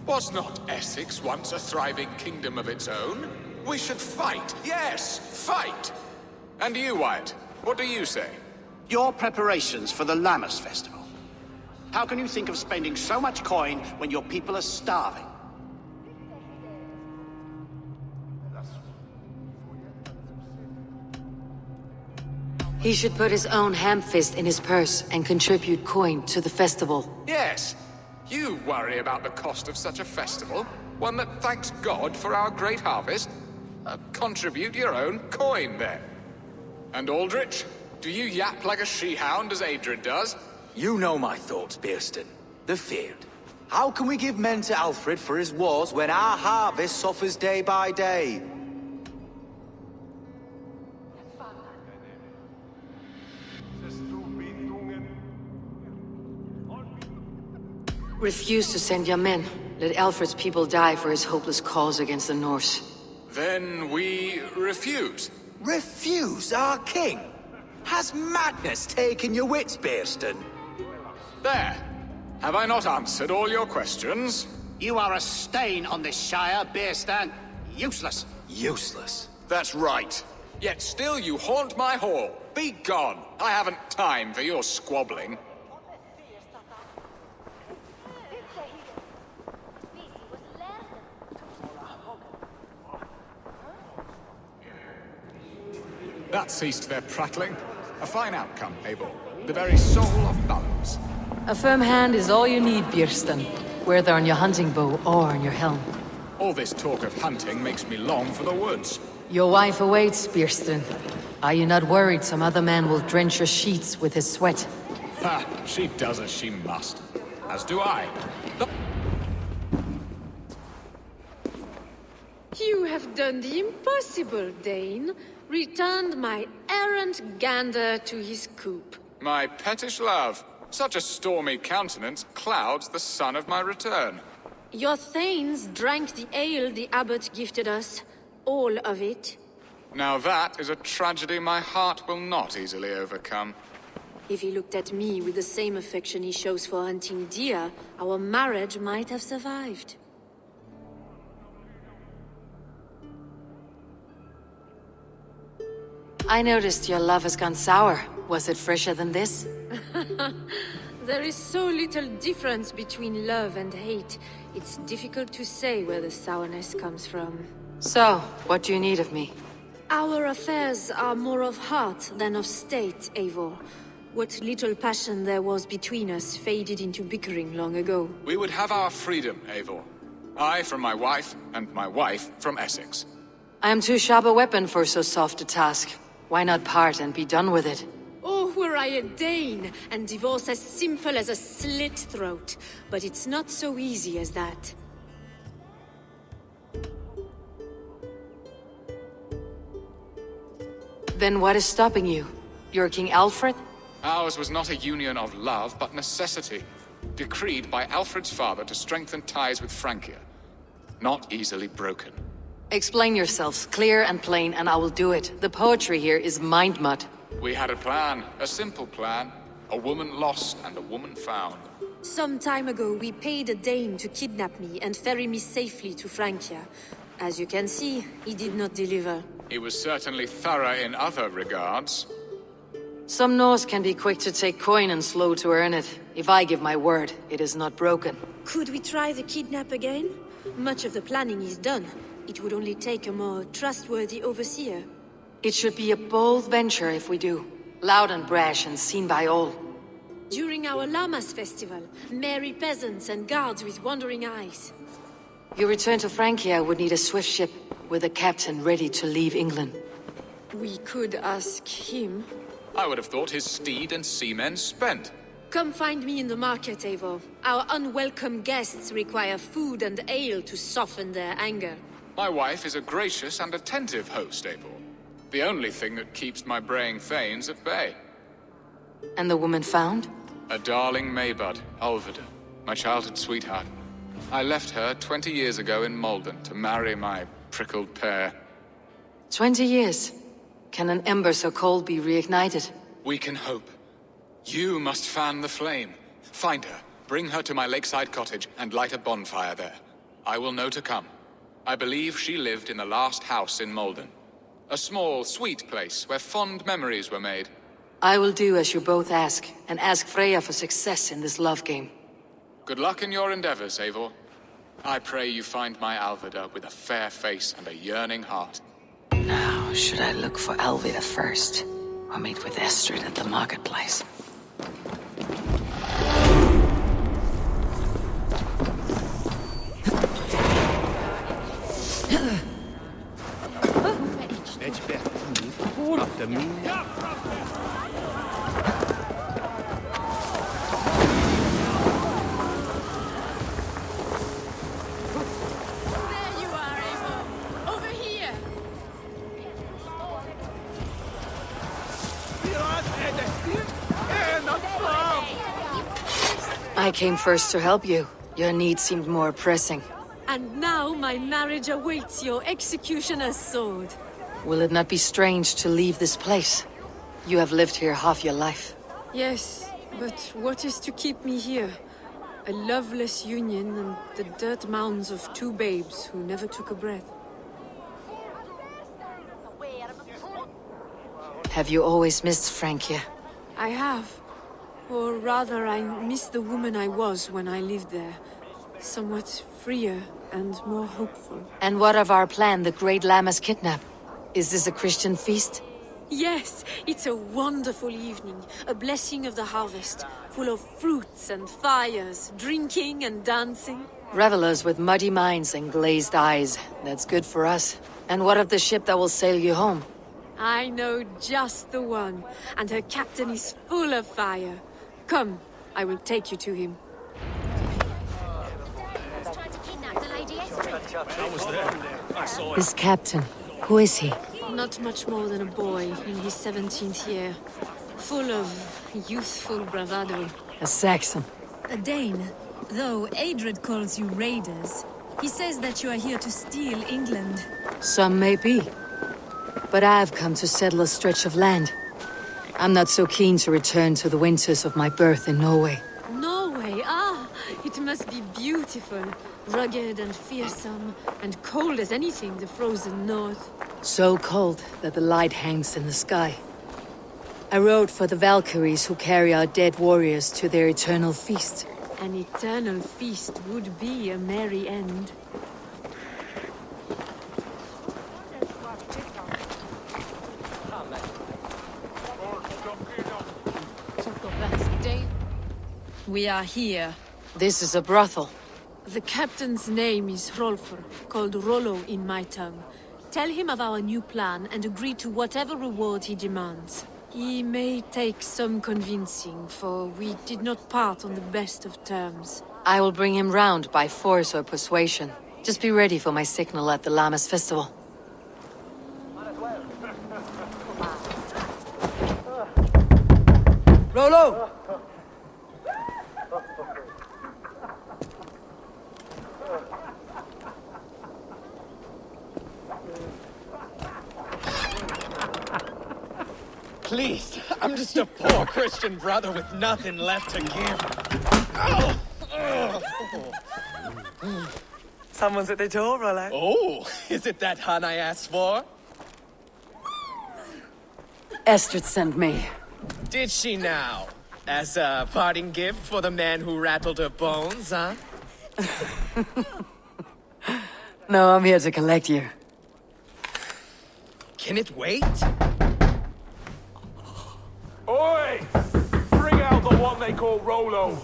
Was not Essex once a thriving kingdom of its own? We should fight, yes, fight! And you, Wyatt, what do you say? Your preparations for the Lammas festival. How can you think of spending so much coin when your people are starving? He should put his own ham-fist in his purse and contribute coin to the festival. Yes, you worry about the cost of such a festival, one that thanks God for our great harvest. Contribute your own coin, then. And Aldrich, do you yap like a she-hound as Adrid does? You know my thoughts, Bearston. They're feared. How can we give men to Alfred for his wars when our harvest suffers day by day? Refuse to send your men. Let Alfred's people die for his hopeless cause against the Norse. Then we refuse. Refuse our king? Has madness taken your wits, Bearston? There. Have I not answered all your questions? You are a stain on this shire, Bearstan. Useless. Useless? That's right. Yet still you haunt my hall. Be gone. I haven't time for your squabbling. That ceased their prattling. A fine outcome, Eivor. The very soul of balance. A firm hand is all you need, Bearstan. Whether on your hunting bow or on your helm. All this talk of hunting makes me long for the woods. Your wife awaits, Bearstan. Are you not worried some other man will drench your sheets with his sweat? Ha! She does as she must. As do I. You have done the impossible, Dane. Returned my errant gander to his coop. My pettish love. Such a stormy countenance clouds the sun of my return. Your thanes drank the ale the abbot gifted us. All of it. Now that is a tragedy my heart will not easily overcome. If he looked at me with the same affection he shows for hunting deer, our marriage might have survived. I noticed your love has gone sour. Was it fresher than this? There is so little difference between love and hate. It's difficult to say where the sourness comes from. So, what do you need of me? Our affairs are more of heart than of state, Eivor. What little passion there was between us faded into bickering long ago. We would have our freedom, Eivor. I from my wife, and my wife from Essex. I am too sharp a weapon for so soft a task. Why not part and be done with it? Oh, were I a Dane, and divorce as simple as a slit throat. But it's not so easy as that. Then what is stopping you? You're King Alfred? Ours was not a union of love, but necessity. Decreed by Alfred's father to strengthen ties with Francia. Not easily broken. Explain yourselves, clear and plain, and I will do it. The poetry here is mind mud. We had a plan, a simple plan. A woman lost and a woman found. Some time ago, we paid a Dane to kidnap me and ferry me safely to Francia. As you can see, he did not deliver. He was certainly thorough in other regards. Some Norse can be quick to take coin and slow to earn it. If I give my word, it is not broken. Could we try the kidnap again? Much of the planning is done. It would only take a more trustworthy overseer. It should be a bold venture if we do. Loud and brash and seen by all. During our Llamas festival, merry peasants and guards with wandering eyes. Your return to Francia would need a swift ship, with a captain ready to leave England. We could ask him. I would have thought his steed and seamen spent. Come find me in the market, Eivor. Our unwelcome guests require food and ale to soften their anger. My wife is a gracious and attentive host, Eivor. The only thing that keeps my braying thanes at bay. And the woman found? A darling Maybud, Alvida, my childhood sweetheart. I left her 20 years ago in Malden to marry my prickled pear. 20 years? Can an ember so cold be reignited? We can hope. You must fan the flame. Find her, bring her to my lakeside cottage, and light a bonfire there. I will know to come. I believe she lived in the last house in Malden. A small, sweet place where fond memories were made. I will do as you both ask, and ask Freya for success in this love game. Good luck in your endeavors, Eivor. I pray you find my Alvida with a fair face and a yearning heart. Now, should I look for Alvida first, or meet with Estrid at the marketplace? I came first to help you. Your need seemed more pressing. And now my marriage awaits your executioner's sword. Will it not be strange to leave this place? You have lived here half your life. Yes, but what is to keep me here? A loveless union and the dirt mounds of two babes who never took a breath. Have you always missed Francia? I have. Or rather, I miss the woman I was when I lived there. Somewhat freer and more hopeful. And what of our plan, the Great Llamas Kidnap? Is this a Christian feast? Yes, it's a wonderful evening. A blessing of the harvest. Full of fruits and fires, drinking and dancing. Revelers with muddy minds and glazed eyes. That's good for us. And what of the ship that will sail you home? I know just the one. And her captain is full of fire. Come, I will take you to him. This captain, who is he? Not much more than a boy in his 17th year. Full of youthful bravado. A Saxon. A Dane. Though Adred calls you raiders, he says that you are here to steal England. Some may be. But I've come to settle a stretch of land. I'm not so keen to return to the winters of my birth in Norway. Norway? Ah, it must be beautiful. Rugged and fearsome, and cold as anything the frozen north. So cold that the light hangs in the sky. I rode for the Valkyries who carry our dead warriors to their eternal feast. An eternal feast would be a merry end. We are here. This is a brothel. The captain's name is Hrolfr, called Rollo in my tongue. Tell him of our new plan and agree to whatever reward he demands. He may take some convincing, for we did not part on the best of terms. I will bring him round by force or persuasion. Just be ready for my signal at the Llamas Festival. Rollo! Please, I'm just a poor Christian brother with nothing left to give. Oh! Someone's at the door, Rollo. Oh, is it that hun I asked for? Estrid sent me. Did she now? As a parting gift for the man who rattled her bones, huh? No, I'm here to collect you. Can it wait? Oi! Bring out the one they call Rolo.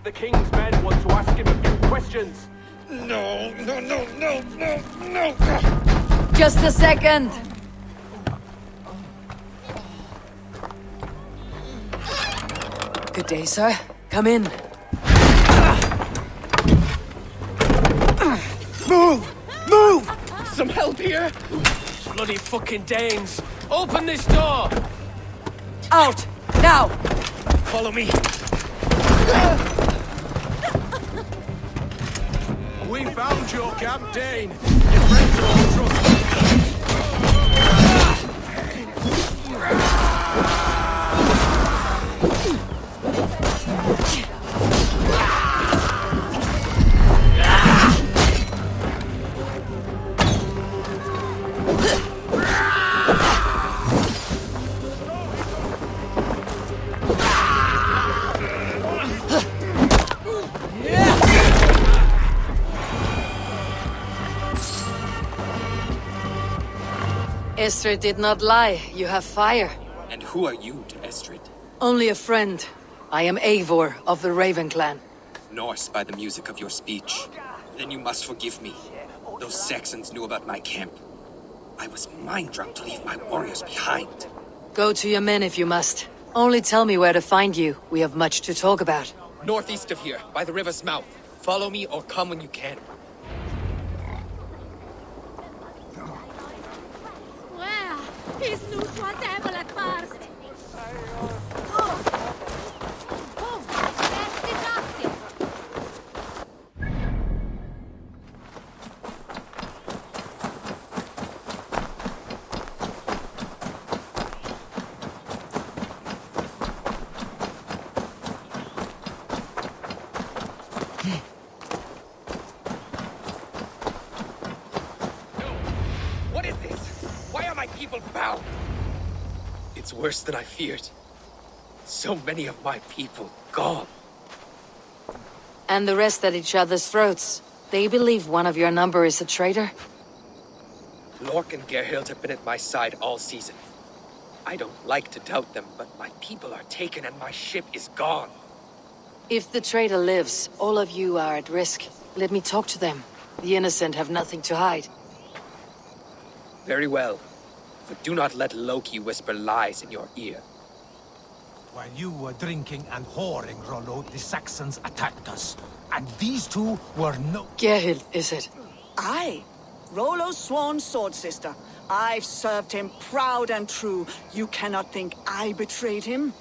The king's men want to ask him a few questions. No. Just a second. Good day, sir. Come in. Move! Some help here? Bloody fucking Danes! Open this door! Out! Now! Follow me. We found your camp, Dane. Your friends are all trusted. Estrid did not lie. You have fire. And who are you to Estrid? Only a friend. I am Eivor of the Raven Clan. Norse by the music of your speech. Then you must forgive me. Those Saxons knew about my camp. I was mind-drunk to leave my warriors behind. Go to your men if you must. Only tell me where to find you. We have much to talk about. Northeast of here, by the river's mouth. Follow me or come when you can. His news whatever at first. What is this? Why are my people bound? It's worse than I feared. So many of my people gone. And the rest at each other's throats. They believe one of your number is a traitor? Lork and Gerhild have been at my side all season. I don't like to doubt them, but my people are taken and my ship is gone. If the traitor lives, all of you are at risk. Let me talk to them. The innocent have nothing to hide. Very well. But do not let Loki whisper lies in your ear. While you were drinking and whoring, Rollo, the Saxons attacked us. And these two were no... Gerhild, is it? Aye. Rollo's sworn sword sister. I've served him proud and true. You cannot think I betrayed him?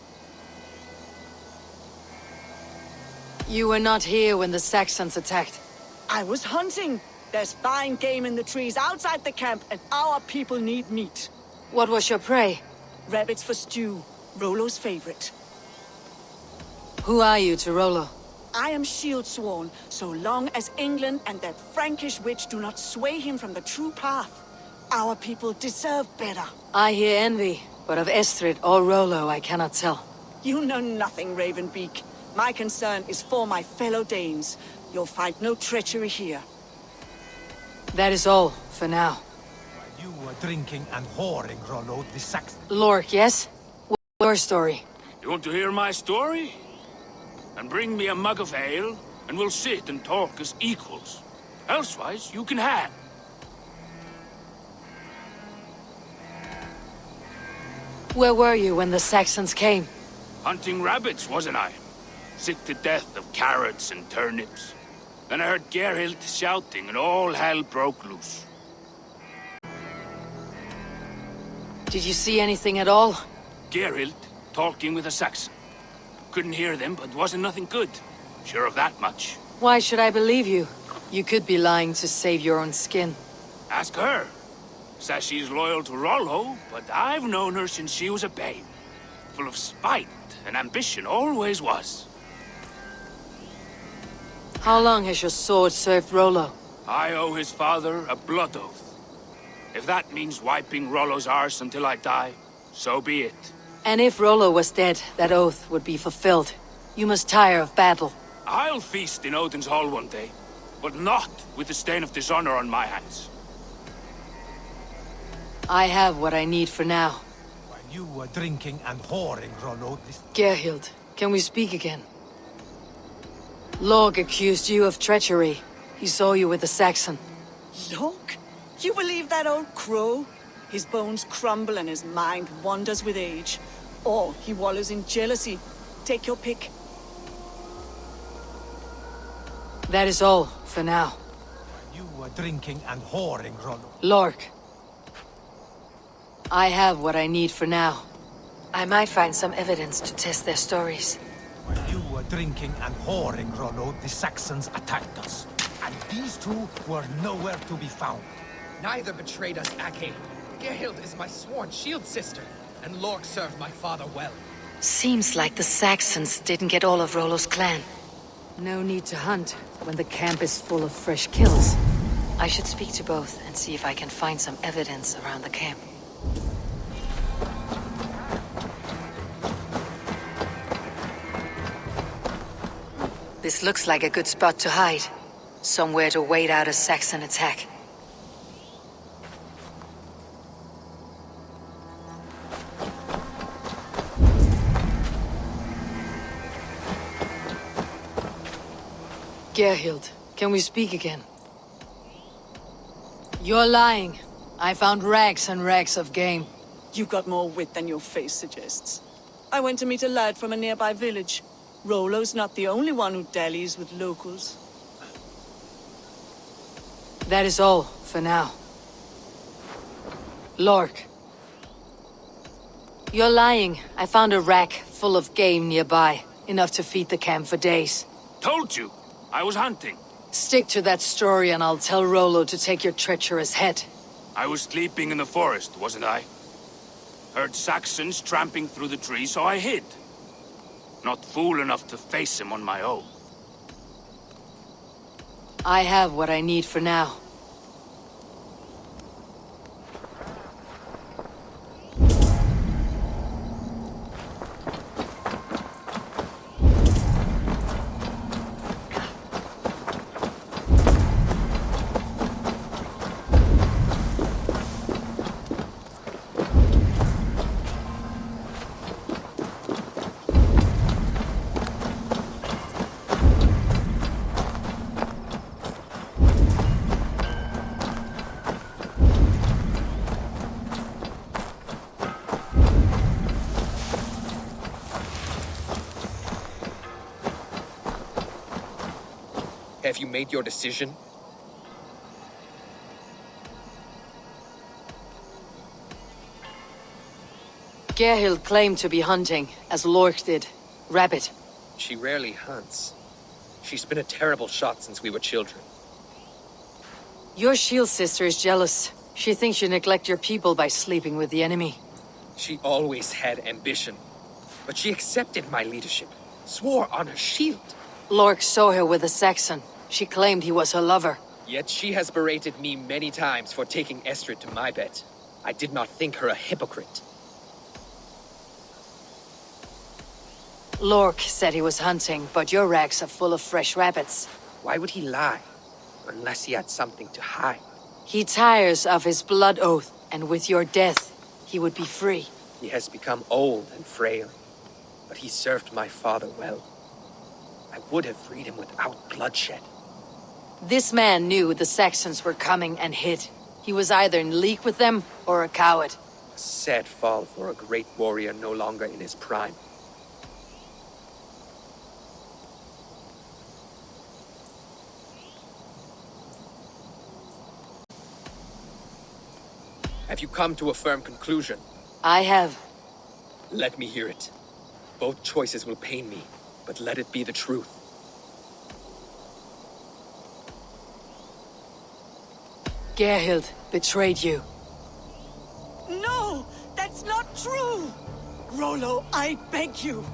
You were not here when the Saxons attacked. I was hunting. There's fine game in the trees outside the camp, and our people need meat. What was your prey? Rabbits for stew. Rollo's favorite. Who are you to Rollo? I am shield sworn, so long as England and that Frankish witch do not sway him from the true path. Our people deserve better. I hear envy, but of Estrid or Rollo I cannot tell. You know nothing, Ravenbeak. My concern is for my fellow Danes. You'll find no treachery here. That is all, for now. While you were drinking and whoring, Rollo, the Saxons... Lork, yes? What's your story? You want to hear my story? And bring me a mug of ale, and we'll sit and talk as equals. Elsewise, you can have. Where were you when the Saxons came? Hunting rabbits, wasn't I? Sick to death of carrots and turnips. Then I heard Gerhild shouting, and all hell broke loose. Did you see anything at all? Gerhild talking with a Saxon. Couldn't hear them, but wasn't nothing good. Sure of that much. Why should I believe you? You could be lying to save your own skin. Ask her. Says she's loyal to Rollo, but I've known her since she was a babe. Full of spite and ambition, always was. How long has your sword served Rollo? I owe his father a blood oath. If that means wiping Rollo's arse until I die, so be it. And if Rollo was dead, that oath would be fulfilled. You must tire of battle. I'll feast in Odin's hall one day, but not with the stain of dishonor on my hands. I have what I need for now. While you were drinking and whoring, Rollo, Gerhild, can we speak again? Lorg accused you of treachery. He saw you with the Saxon. Look, you believe that old crow? His bones crumble and his mind wanders with age. Or he wallows in jealousy. Take your pick. That is all, for now. While you were drinking and whoring, Rollo. Lorg. I have what I need for now. I might find some evidence to test their stories. While you were drinking and whoring, Rollo, the Saxons attacked us. And these two were nowhere to be found. Neither betrayed us, Ake. Gerhild is my sworn shield sister, and Lork served my father well. Seems like the Saxons didn't get all of Rollo's clan. No need to hunt when the camp is full of fresh kills. I should speak to both and see if I can find some evidence around the camp. This looks like a good spot to hide. Somewhere to wait out a Saxon attack. Gerhild, can we speak again? You're lying. I found rags and rags of game. You got more wit than your face suggests. I went to meet a lad from a nearby village. Rollo's not the only one who dallies with locals. That is all, for now. Lork. You're lying. I found a rack full of game nearby. Enough to feed the camp for days. Told you! I was hunting. Stick to that story and I'll tell Rollo to take your treacherous head. I was sleeping in the forest, wasn't I? Heard Saxons tramping through the trees, so I hid. Not fool enough to face him on my own. I have what I need for now. Have you made your decision? Gerhild claimed to be hunting, as Lork did. Rabbit. She rarely hunts. She's been a terrible shot since we were children. Your shield sister is jealous. She thinks you neglect your people by sleeping with the enemy. She always had ambition. But she accepted my leadership. Swore on her shield. Lork saw her with a Saxon. She claimed he was her lover. Yet she has berated me many times for taking Estrid to my bed. I did not think her a hypocrite. Lork said he was hunting, but your racks are full of fresh rabbits. Why would he lie? Unless he had something to hide. He tires of his blood oath, and with your death, he would be free. He has become old and frail, but he served my father well. I would have freed him without bloodshed. This man knew the Saxons were coming and hid. He was either in league with them or a coward. A sad fall for a great warrior no longer in his prime. Have you come to a firm conclusion? I have. Let me hear it. Both choices will pain me, but let it be the truth. Gerhild betrayed you. No! That's not true! Rollo, I beg you!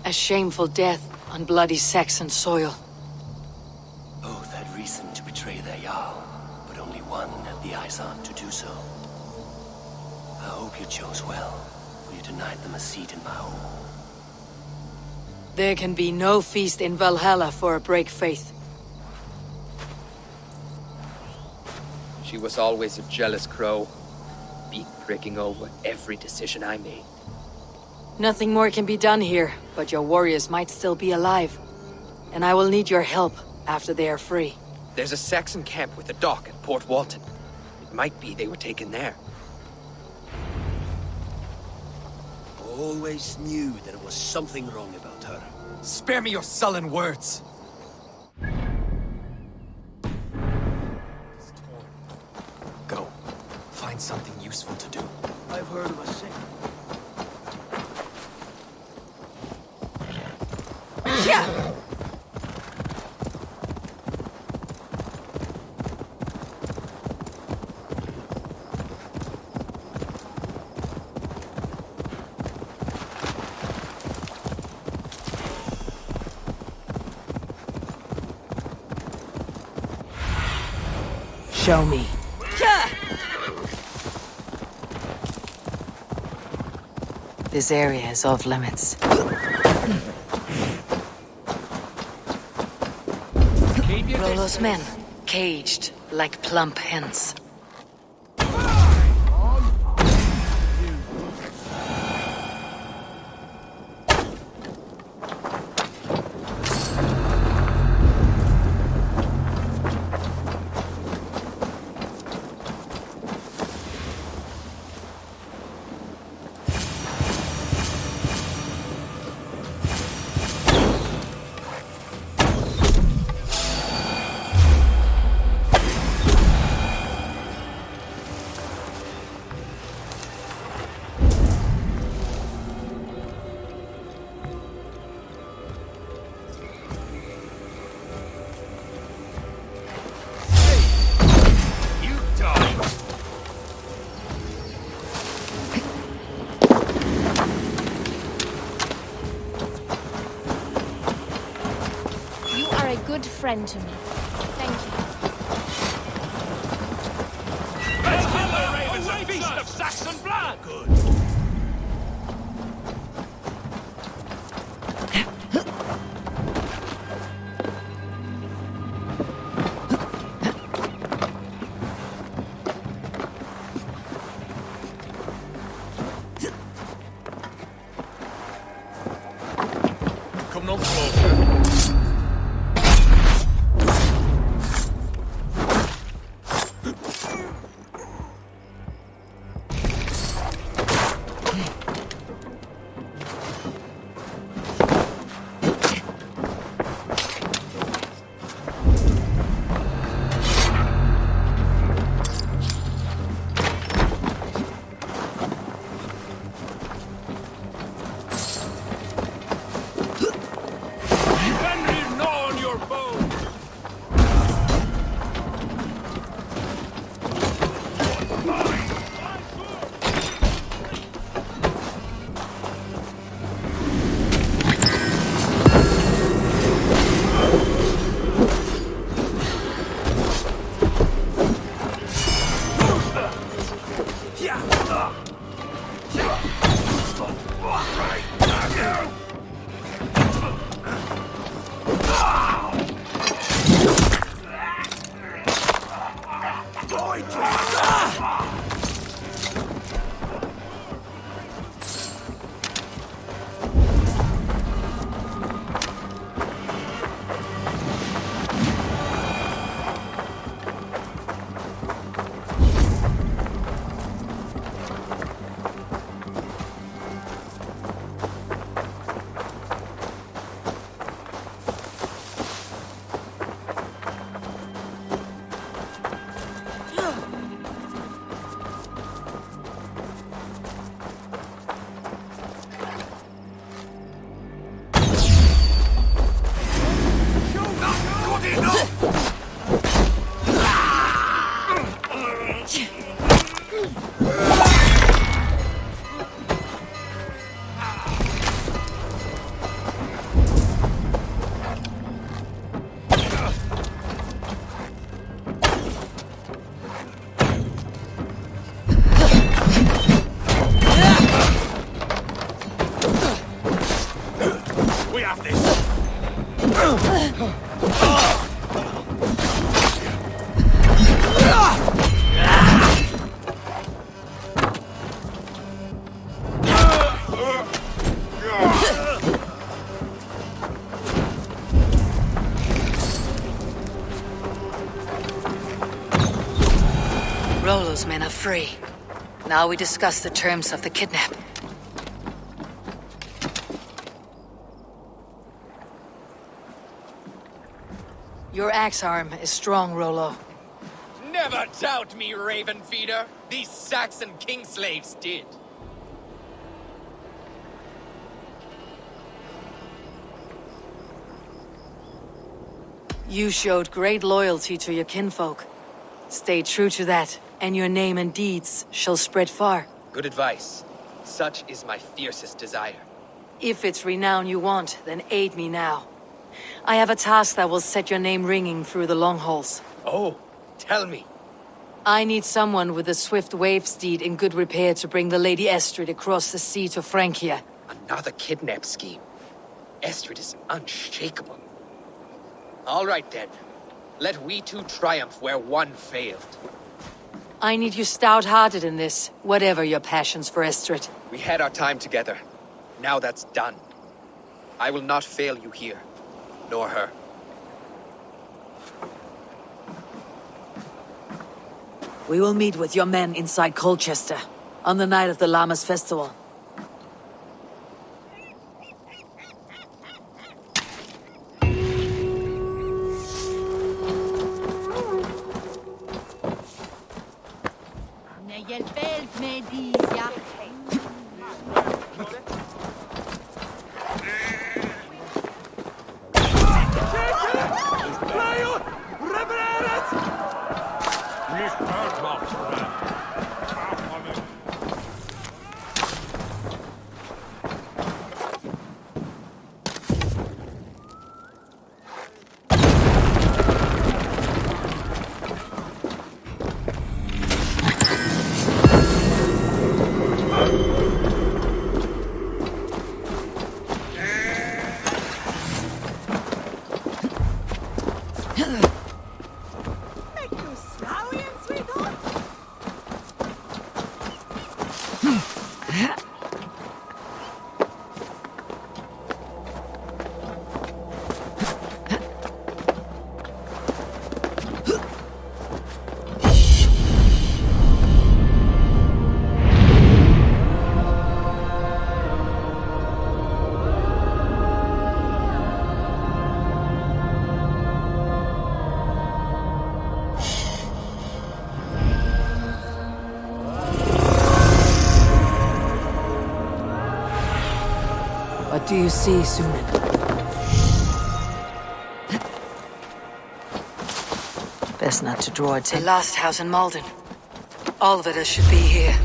A shameful death on bloody Saxon soil. Both had reason betray their Jarl, but only one had the Izard to do so. I hope you chose well, for you denied them a seat in my home. There can be no feast in Valhalla for a break faith. She was always a jealous crow, beak-pricking over every decision I made. Nothing more can be done here, but your warriors might still be alive. And I will need your help after they are free. There's a Saxon camp with a dock at Port Walton. It might be they were taken there. Always knew there was something wrong about her. Spare me your sullen words! Go. Find something useful to do. I've heard of a sick. Yeah! Show me. This area is off limits. Rollo's men, caged like plump hens. Good friend to me. Thank you. Let's kill the ravens, a feast of Saxon blood! Good. Come no closer. have this! Rollo's men are free. Now we discuss the terms of the kidnap. Your axe arm is strong, Rollo. Never doubt me, Raven Feeder. These Saxon king slaves did. You showed great loyalty to your kinfolk. Stay true to that, and your name and deeds shall spread far. Good advice. Such is my fiercest desire. If it's renown you want, then aid me now. I have a task that will set your name ringing through the long halls. Oh, tell me. I need someone with a swift wave steed in good repair to bring the Lady Estrid across the sea to Francia. Another kidnap scheme. Estrid is unshakable. All right then. Let we two triumph where one failed. I need you stout-hearted in this, whatever your passions for Estrid. We had our time together. Now that's done. I will not fail you here, nor her. We will meet with your men inside Colchester, on the night of the Lammas festival. What do you see, Sunan? Best not to draw attention. The last house in Malden. All of it should be here.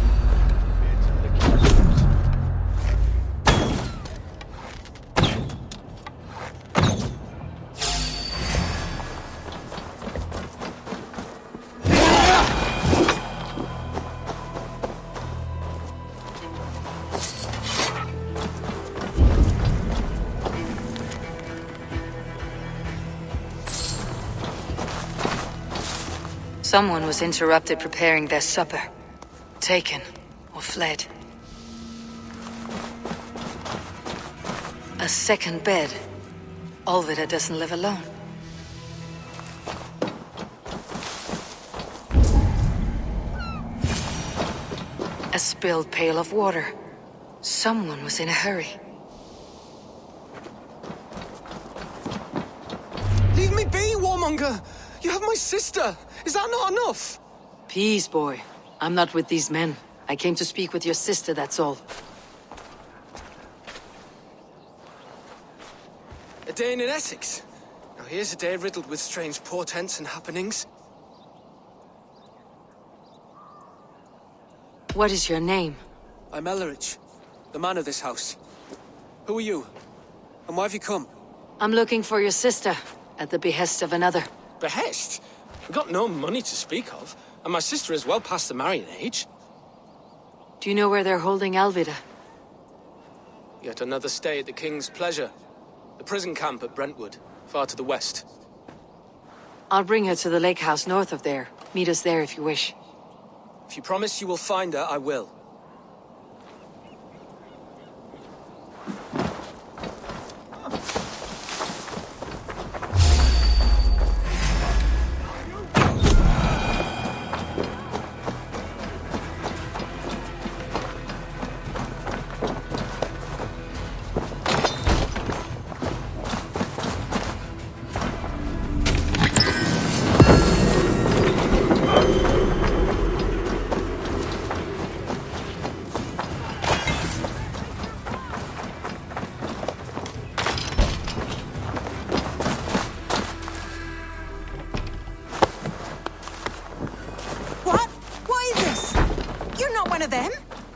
Someone was interrupted preparing their supper. Taken or fled. A second bed. Olvida doesn't live alone. A spilled pail of water. Someone was in a hurry. Leave me be, warmonger! You have my sister! Is that not enough? Peace, boy. I'm not with these men. I came to speak with your sister, that's all. A day in Essex. Now here's a day riddled with strange portents and happenings. What is your name? I'm Ellerich, the man of this house. Who are you? And why have you come? I'm looking for your sister, at the behest of another. Behest? We've got no money to speak of, and my sister is well past the marrying age. Do you know where they're holding Alvida? Yet another stay at the king's pleasure. The prison camp at Brentwood, far to the west. I'll bring her to the lake house north of there. Meet us there if you wish. If you promise you will find her, I will.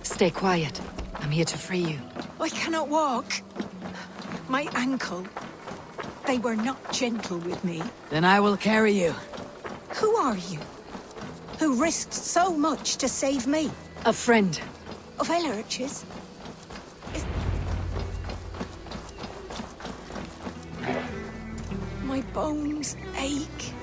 Stay quiet. I'm here to free you. I cannot walk. My ankle. They were not gentle with me. Then I will carry you. Who are you? Who risked so much to save me? A friend. Of Elrich's? My bones ache.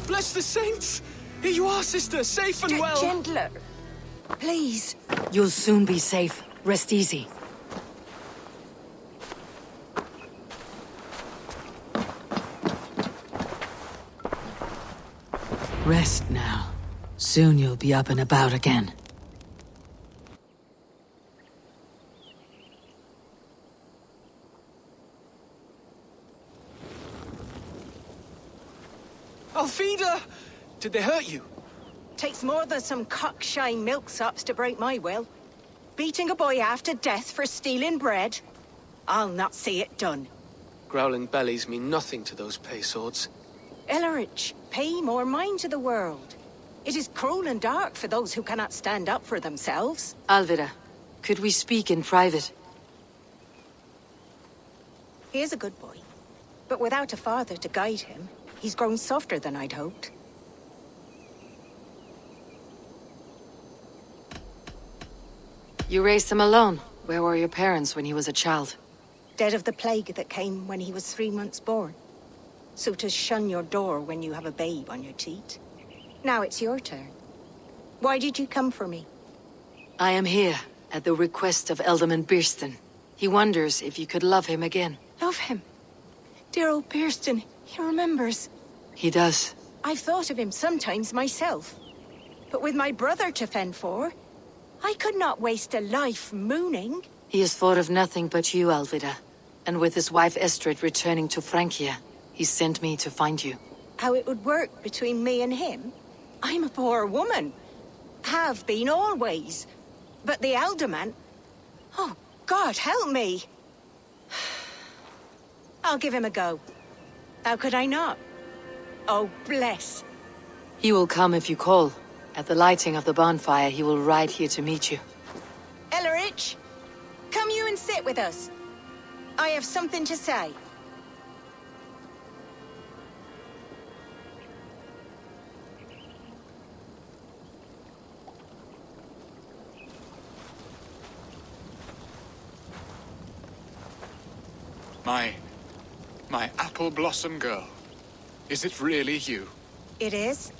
Bless the saints! Here you are, sister, safe and well. Gentler. Please. You'll soon be safe. Rest easy. Rest now. Soon you'll be up and about again. Alfida! Did they hurt you? Takes more than some cockshy milksops to break my will. Beating a boy half to death for stealing bread? I'll not see it done. Growling bellies mean nothing to those pay swords. Elrich, pay more mind to the world. It is cruel and dark for those who cannot stand up for themselves. Alvida, could we speak in private? He is a good boy, but without a father to guide him, he's grown softer than I'd hoped. You raised him alone. Where were your parents when he was a child? Dead of the plague that came when he was 3 months born. So to shun your door when you have a babe on your teat. Now it's your turn. Why did you come for me? I am here at the request of Alderman Birston. He wonders if you could love him again. Love him? Dear old Birston, he remembers. He does. I've thought of him sometimes myself. But with my brother to fend for, I could not waste a life mooning. He has thought of nothing but you, Alvida. And with his wife Estrid returning to Francia, he sent me to find you. How it would work between me and him? I'm a poor woman. Have been always. But the alderman... Oh, God, help me! I'll give him a go. How could I not? Oh, bless. He will come if you call. At the lighting of the bonfire, he will ride here to meet you. Elrich, come you and sit with us. I have something to say. My apple blossom girl. Is it really you? It is.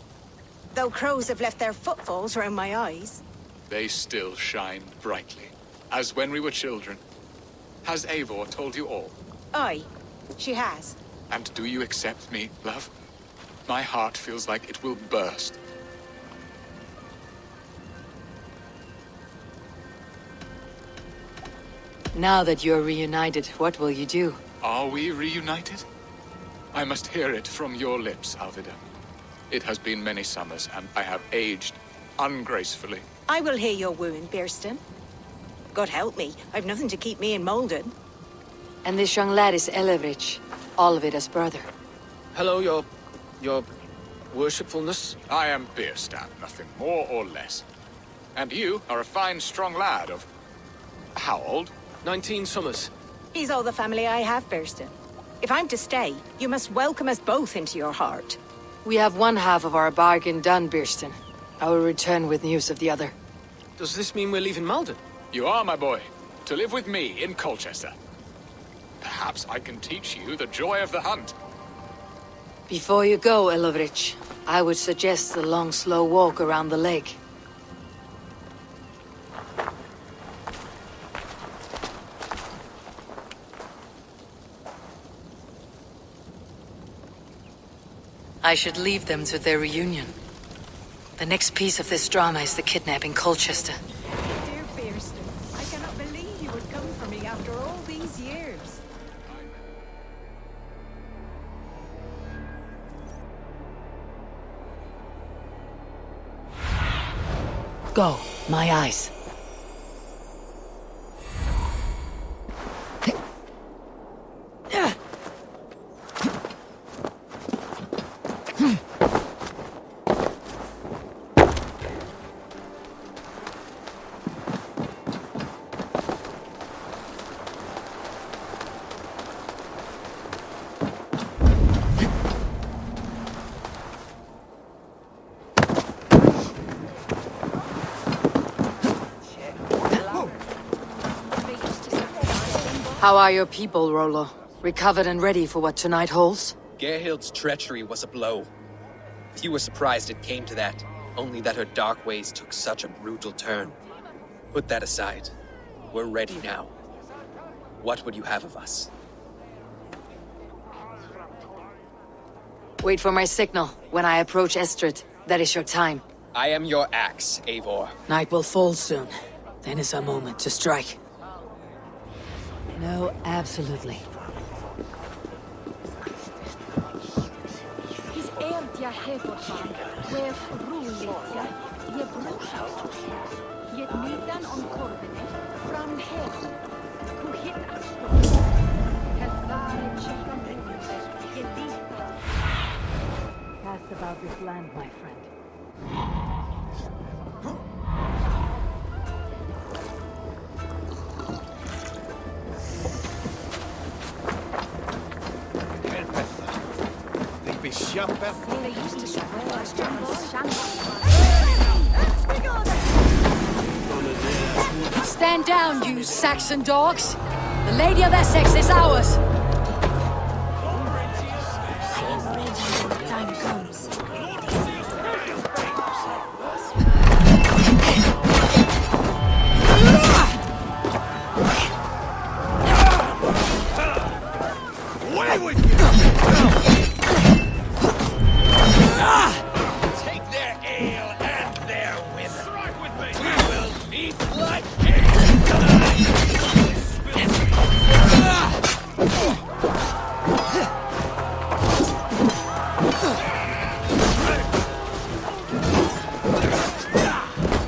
Though crows have left their footfalls round my eyes. They still shine brightly, as when we were children. Has Eivor told you all? Aye, she has. And do you accept me, love? My heart feels like it will burst. Now that you are reunited, what will you do? Are we reunited? I must hear it from your lips, Alvida. It has been many summers, and I have aged ungracefully. I will hear your wooing, Birston. God help me, I've nothing to keep me in Malden. And this young lad is Elrich, Alvida's brother. Hello, your worshipfulness. I am Birstan, nothing more or less. And you are a fine, strong lad of... how old? 19 summers. He's all the family I have, Birston. If I'm to stay, you must welcome us both into your heart. We have one half of our bargain done, Birston. I will return with news of the other. Does this mean we're leaving Malden? You are, my boy. To live with me in Colchester. Perhaps I can teach you the joy of the hunt. Before you go, Elovrich, I would suggest a long, slow walk around the lake. I should leave them to their reunion. The next piece of this drama is the kidnapping Colchester. Dear Birston, I cannot believe you would come for me after all these years. Go, my eyes. How are your people, Rollo? Recovered and ready for what tonight holds? Gerhild's treachery was a blow. Few were surprised it came to that, only that her dark ways took such a brutal turn. Put that aside. We're ready now. What would you have of us? Wait for my signal. When I approach Estrid, that is your time. I am your axe, Eivor. Night will fall soon. Then is our moment to strike. No, absolutely. His ärtja häfotman, wef roligja, je brusar. Je midan om korvene, fram hem. Ku hit astor. Het ware tjekam roligje, je dita. Cast about this land, my friend. Stand down, you Saxon dogs! The Lady of Essex is ours! Time comes. Away with you! Take their ale and their women. We will feast like kings tonight.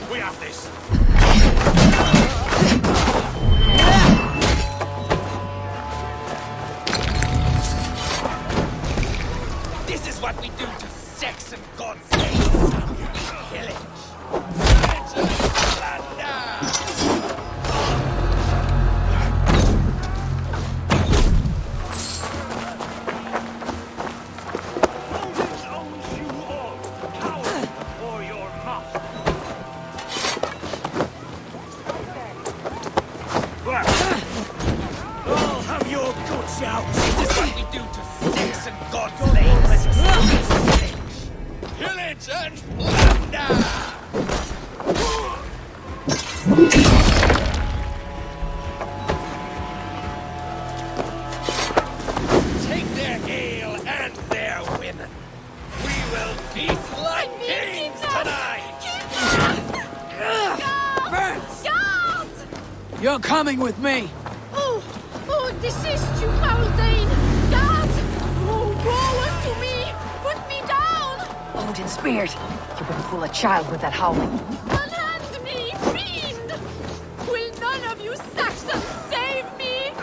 We have this. This is what we do to Saxon gods. Pillage. I'll have your guts out! This is what we do to Saxon gods. Pillage. Pillage and plunder. Take their ale and their women. We will feast like kings tonight. Guards! You're coming with me! Oh, desist, you Haldane! Guards! Oh, woe unto me! Put me down! Odin's beard! You wouldn't fool a child with that howling. Unhand me, fiend! Will none of you Saxons save me?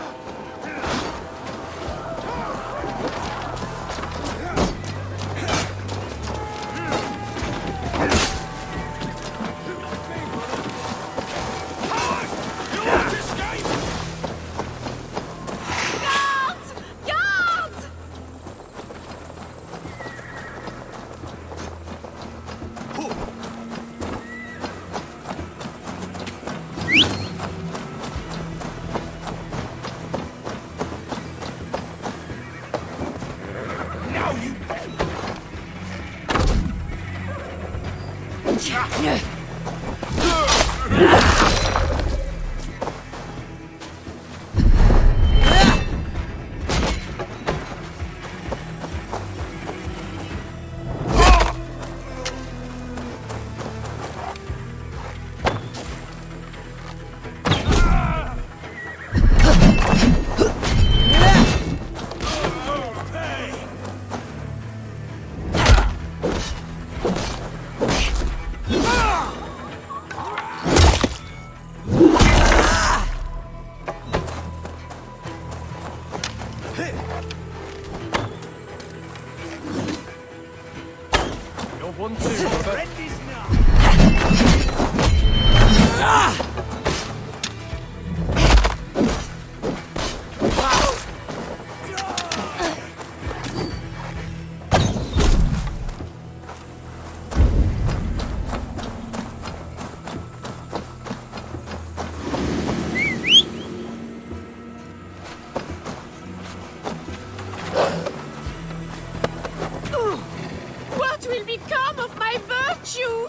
What will become of my virtue?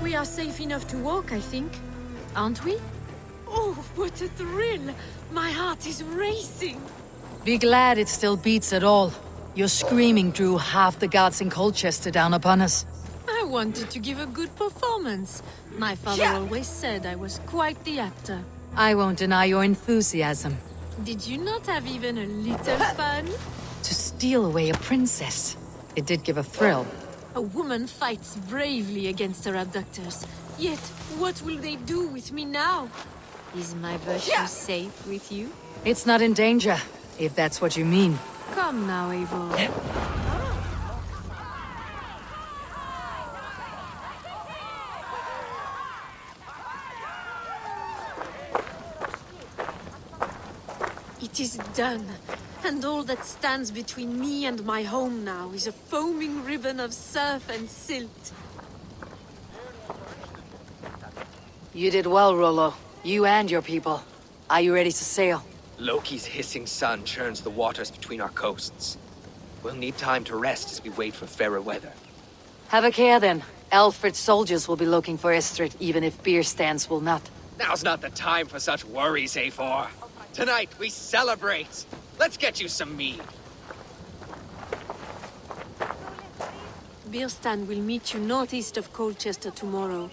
We are safe enough to walk, I think. Aren't we? Oh, what a thrill! My heart is racing. Be glad it still beats at all. Your screaming drew half the guards in Colchester down upon us. I wanted to give a good performance. My father always said I was quite the actor. I won't deny your enthusiasm. Did you not have even a little fun? To steal away a princess. It did give a thrill. A woman fights bravely against her abductors. Yet, what will they do with me now? Is my virtue safe with you? It's not in danger, if that's what you mean. Come now, Eivor. It is done, and all that stands between me and my home now is a foaming ribbon of surf and silt. You did well, Rollo. You and your people. Are you ready to sail? Loki's hissing sun churns the waters between our coasts. We'll need time to rest as we wait for fairer weather. Have a care then. Alfred's soldiers will be looking for Estrid, even if beer stands will not. Now's not the time for such worries, Eivor. Tonight we celebrate. Let's get you some mead. Bierstan will meet you northeast of Colchester tomorrow.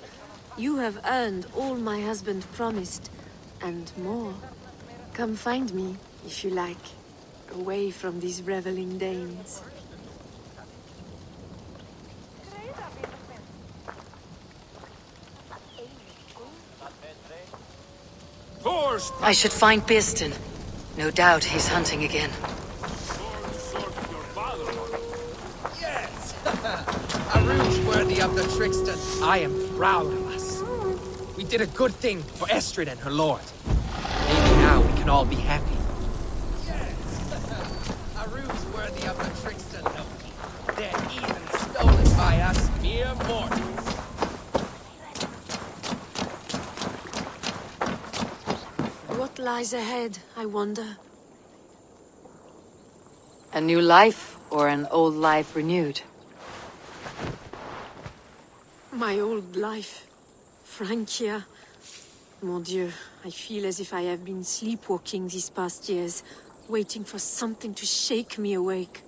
You have earned all my husband promised, and more. Come find me, if you like, away from these reveling Danes. I should find Bierstan. No doubt he's hunting again. Yes! A ruse worthy of the trickster. I am proud of us. We did a good thing for Estrid and her lord. Maybe now we can all be happy. Yes! A ruse worthy of the trickster, Loki. They're even stolen by us mere mortals. What lies ahead, I wonder? A new life, or an old life renewed? My old life. Francia. Mon Dieu, I feel as if I have been sleepwalking these past years, waiting for something to shake me awake.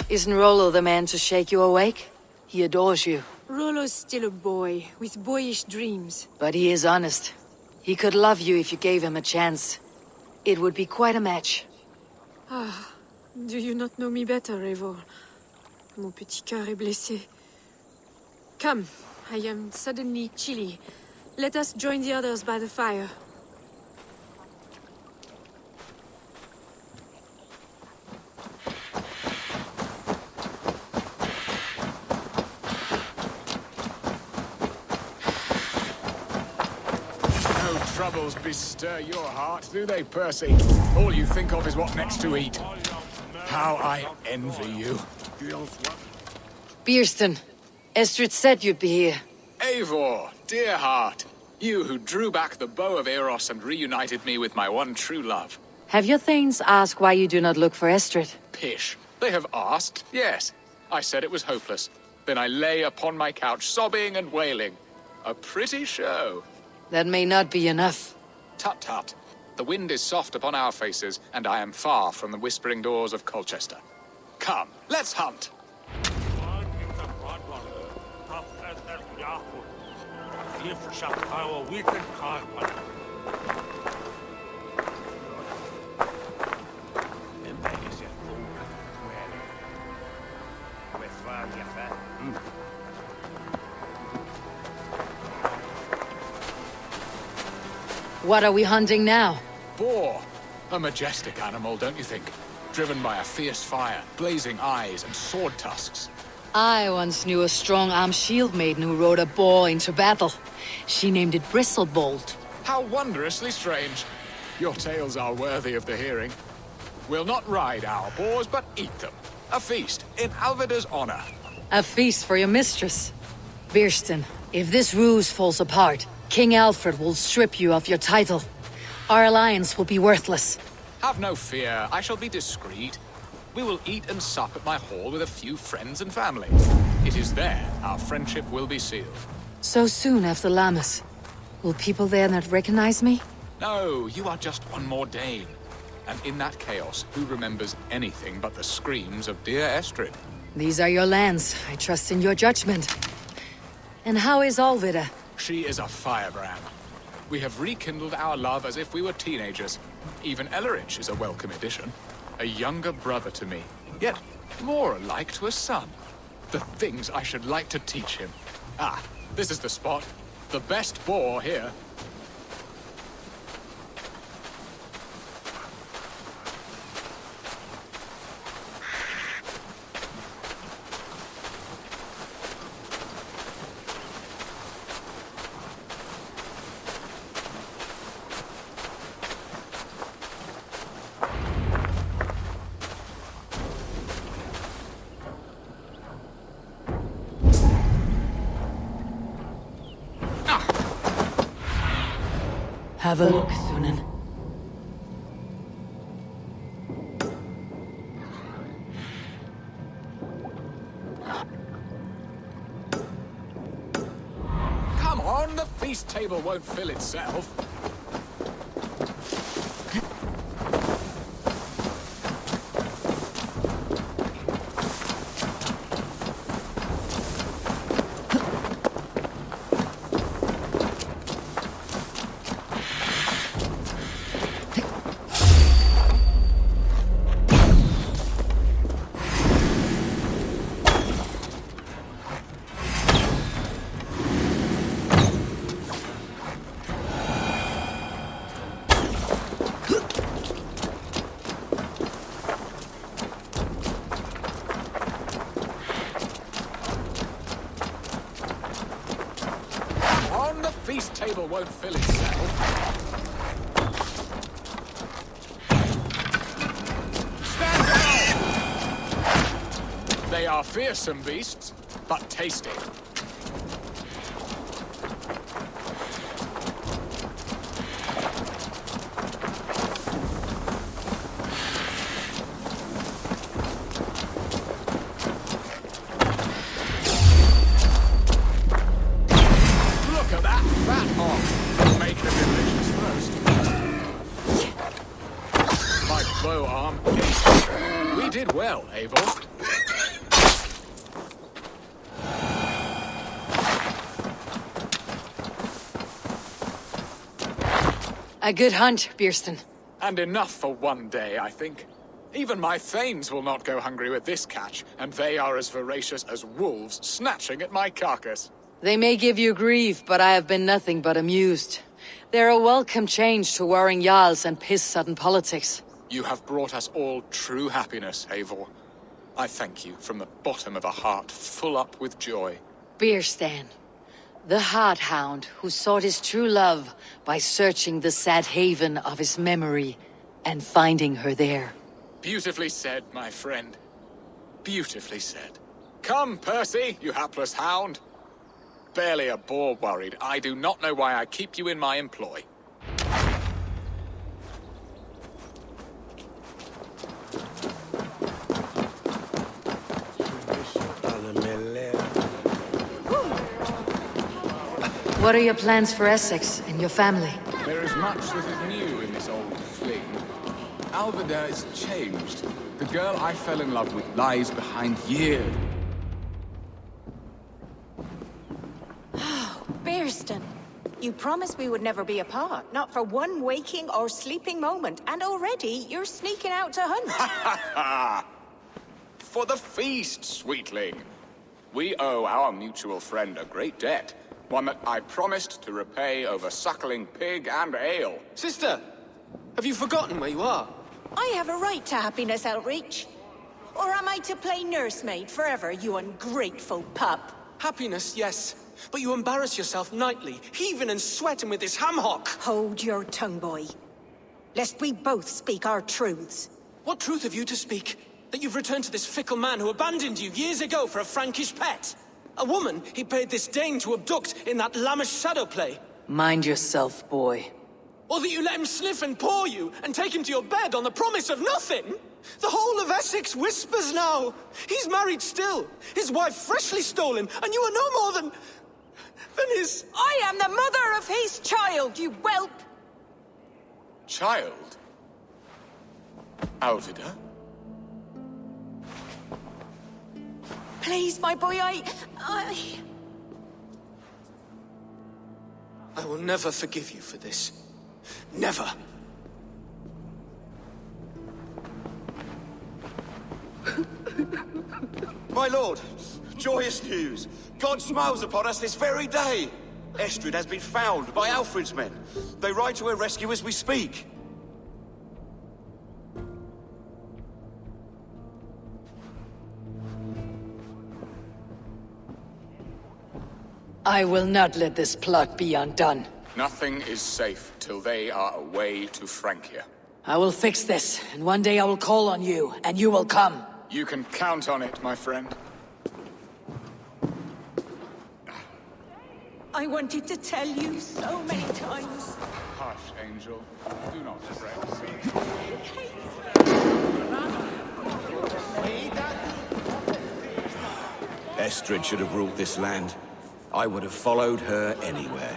Isn't Rollo the man to shake you awake? He adores you. Rollo's still a boy, with boyish dreams. But he is honest. He could love you if you gave him a chance. It would be quite a match. Ah, do you not know me better, Eivor? Mon petit cœur est blessé. Come, I am suddenly chilly. Let us join the others by the fire. troubles bestir your heart, do they, Percy? All you think of is what next to eat. How I envy you. Bierston, Estrid said you'd be here. Eivor, dear heart. You who drew back the bow of Eros and reunited me with my one true love. Have your thanes asked why you do not look for Estrid? Pish. They have asked, yes. I said it was hopeless. Then I lay upon my couch, sobbing and wailing. A pretty show. That may not be enough. Tut-tut. The wind is soft upon our faces, and I am far from the whispering doors of Colchester. Come, let's hunt! What are we hunting now? Boar. A majestic animal, don't you think? Driven by a fierce fire, blazing eyes, and sword tusks. I once knew a strong-armed shield maiden who rode a boar into battle. She named it Bristlebolt. How wondrously strange. Your tales are worthy of the hearing. We'll not ride our boars, but eat them. A feast, in Alvida's honor. A feast for your mistress. Bierston, if this ruse falls apart, King Alfred will strip you of your title. Our alliance will be worthless. Have no fear, I shall be discreet. We will eat and sup at my hall with a few friends and family. It is there our friendship will be sealed. So soon after Lammas. Will people there not recognize me? No, you are just one more Dane. And in that chaos, who remembers anything but the screams of dear Estrid? These are your lands. I trust in your judgment. And how is Alvida? She is a firebrand. We have rekindled our love as if we were teenagers. Even Ellerich is a welcome addition. A younger brother to me, yet more alike to a son. The things I should like to teach him. Ah, this is the spot. The best boar here. Have a look, Sunan. Come on, the feast table won't fill itself. Feast table won't fill itself. Stand down! They are fearsome beasts, but tasty. Well, Eivor. A good hunt, Bierston. And enough for one day, I think. Even my thanes will not go hungry with this catch, and they are as voracious as wolves snatching at my carcass. They may give you grief, but I have been nothing but amused. They're a welcome change to warring jarls and piss-sudden politics. You have brought us all true happiness, Eivor. I thank you from the bottom of a heart full up with joy. Bierstan, The hard hound who sought his true love by searching the sad haven of his memory and finding her there. Beautifully said, my friend. Beautifully said. Come, Percy, you hapless hound. Barely a boar worried. I do not know why I keep you in my employ. What are your plans for Essex and your family? There is much that is new in this old fling. Alvida is changed. The girl I fell in love with lies behind years. Bearston, you promised we would never be apart, not for one waking or sleeping moment, and already you're sneaking out to hunt. For the feast, sweetling. We owe our mutual friend a great debt. One that I promised to repay over suckling pig and ale. Sister, have you forgotten where you are? I have a right to happiness, Outreach. Or am I to play nursemaid forever, you ungrateful pup? Happiness, yes. But you embarrass yourself nightly, heaving and sweating with this ham-hock. Hold your tongue, boy. Lest we both speak our truths. What truth have you to speak? That you've returned to this fickle man who abandoned you years ago for a Frankish pet? A woman he paid this Dane to abduct in that lammish shadow play? Mind yourself, boy. Or that you let him sniff and paw you, and take him to your bed on the promise of nothing? The whole of Essex whispers now. He's married still, his wife freshly stolen, and you are no more than his... I am the mother of his child, you whelp! Child? Alvida? Please, my boy, I will never forgive you for this. Never. My lord, joyous news. God smiles upon us this very day. Estrid has been found by Alfred's men. They ride to her rescue as we speak. I will not let this plot be undone. Nothing is safe till they are away to Francia. I will fix this, and one day I will call on you, and you will come. You can count on it, my friend. I wanted to tell you so many times. Hush, Angel. Do not fret. Estrid should have ruled this land. I would have followed her anywhere.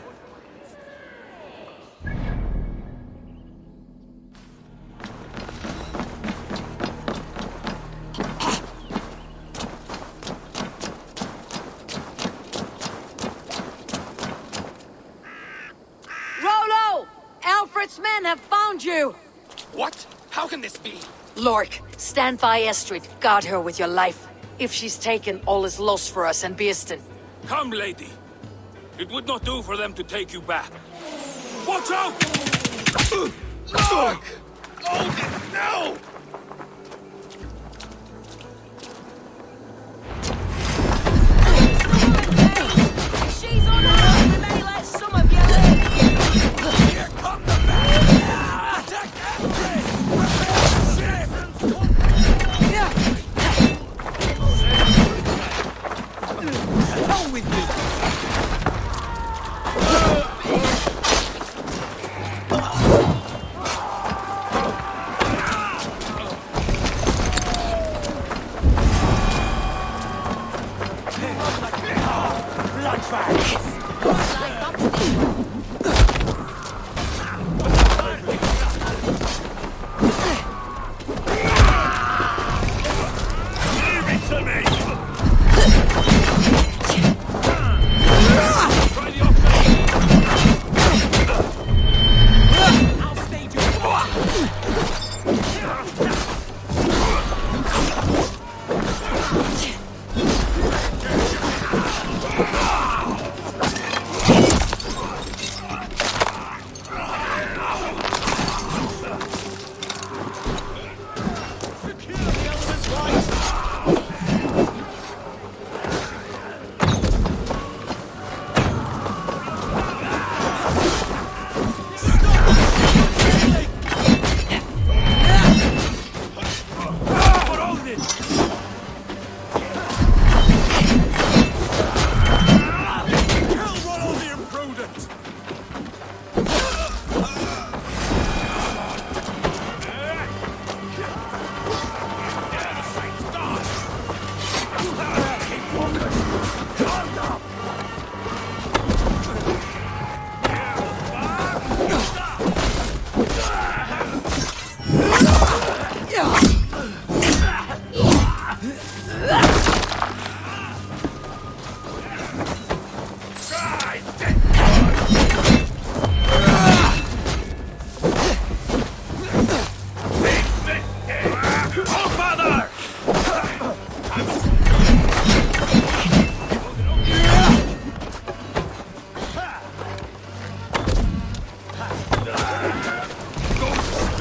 Rollo! Alfred's men have found you! What? How can this be? Lork, stand by Estrid. Guard her with your life. If she's taken, all is lost for us and Bearston. Come, lady. It would not do for them to take you back. Watch out! Look! Hold it now! She's on her own, may let some of you live. Here come the men! Attack Go with me!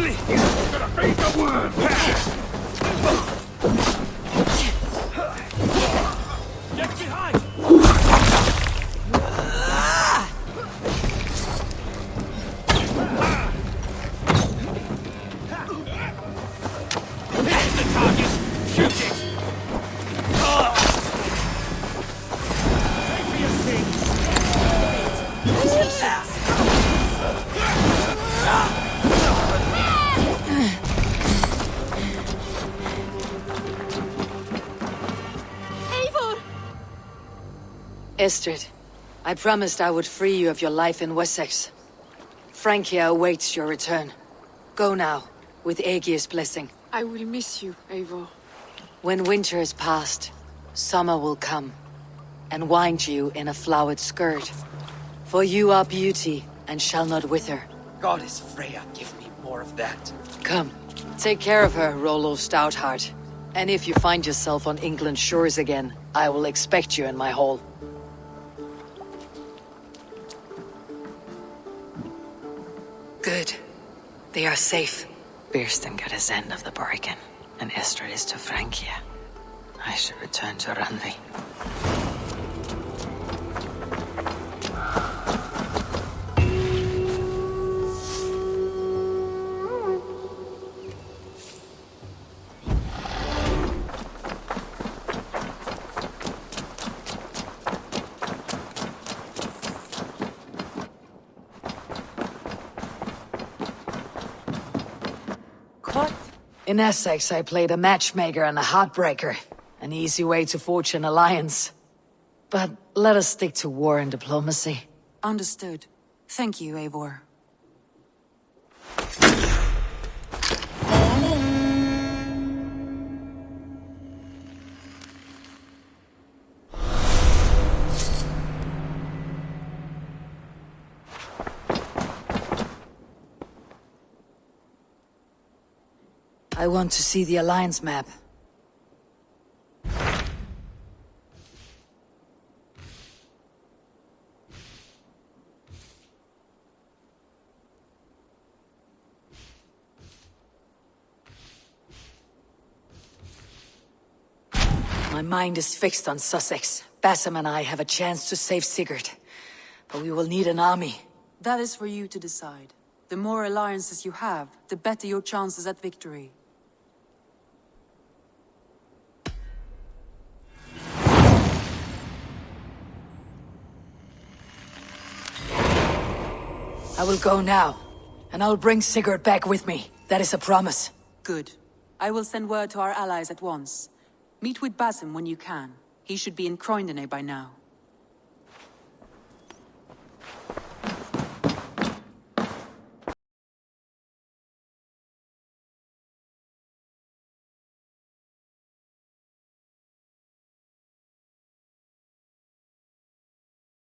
quickly! Gonna feed the worm! Get behind! Hit the target! Shoot it! Estrid, I promised I would free you of your life in Wessex. Francia awaits your return. Go now, with Aegir's blessing. I will miss you, Eivor. When winter is past, summer will come, and wind you in a flowered skirt. For you are beauty, and shall not wither. Goddess Freya, give me more of that. Come, take care of her, Rollo Stoutheart. And if you find yourself on England's shores again, I will expect you in my hall. Good. They are safe. Birsten got his end of the bargain, and Estrid is to Francia. I should return to Randvi. In Essex, I played a matchmaker and a heartbreaker. An easy way to forge an alliance. But let us stick to war and diplomacy. Understood. Thank you, Eivor. I want to see the Alliance map. My mind is fixed on Sussex. Bassam and I have a chance to save Sigurd. But we will need an army. That is for you to decide. The more alliances you have, the better your chances at victory. I will go now, and I'll bring Sigurd back with me. That is a promise. Good. I will send word to our allies at once. Meet with Basim when you can. He should be in Croydon by now.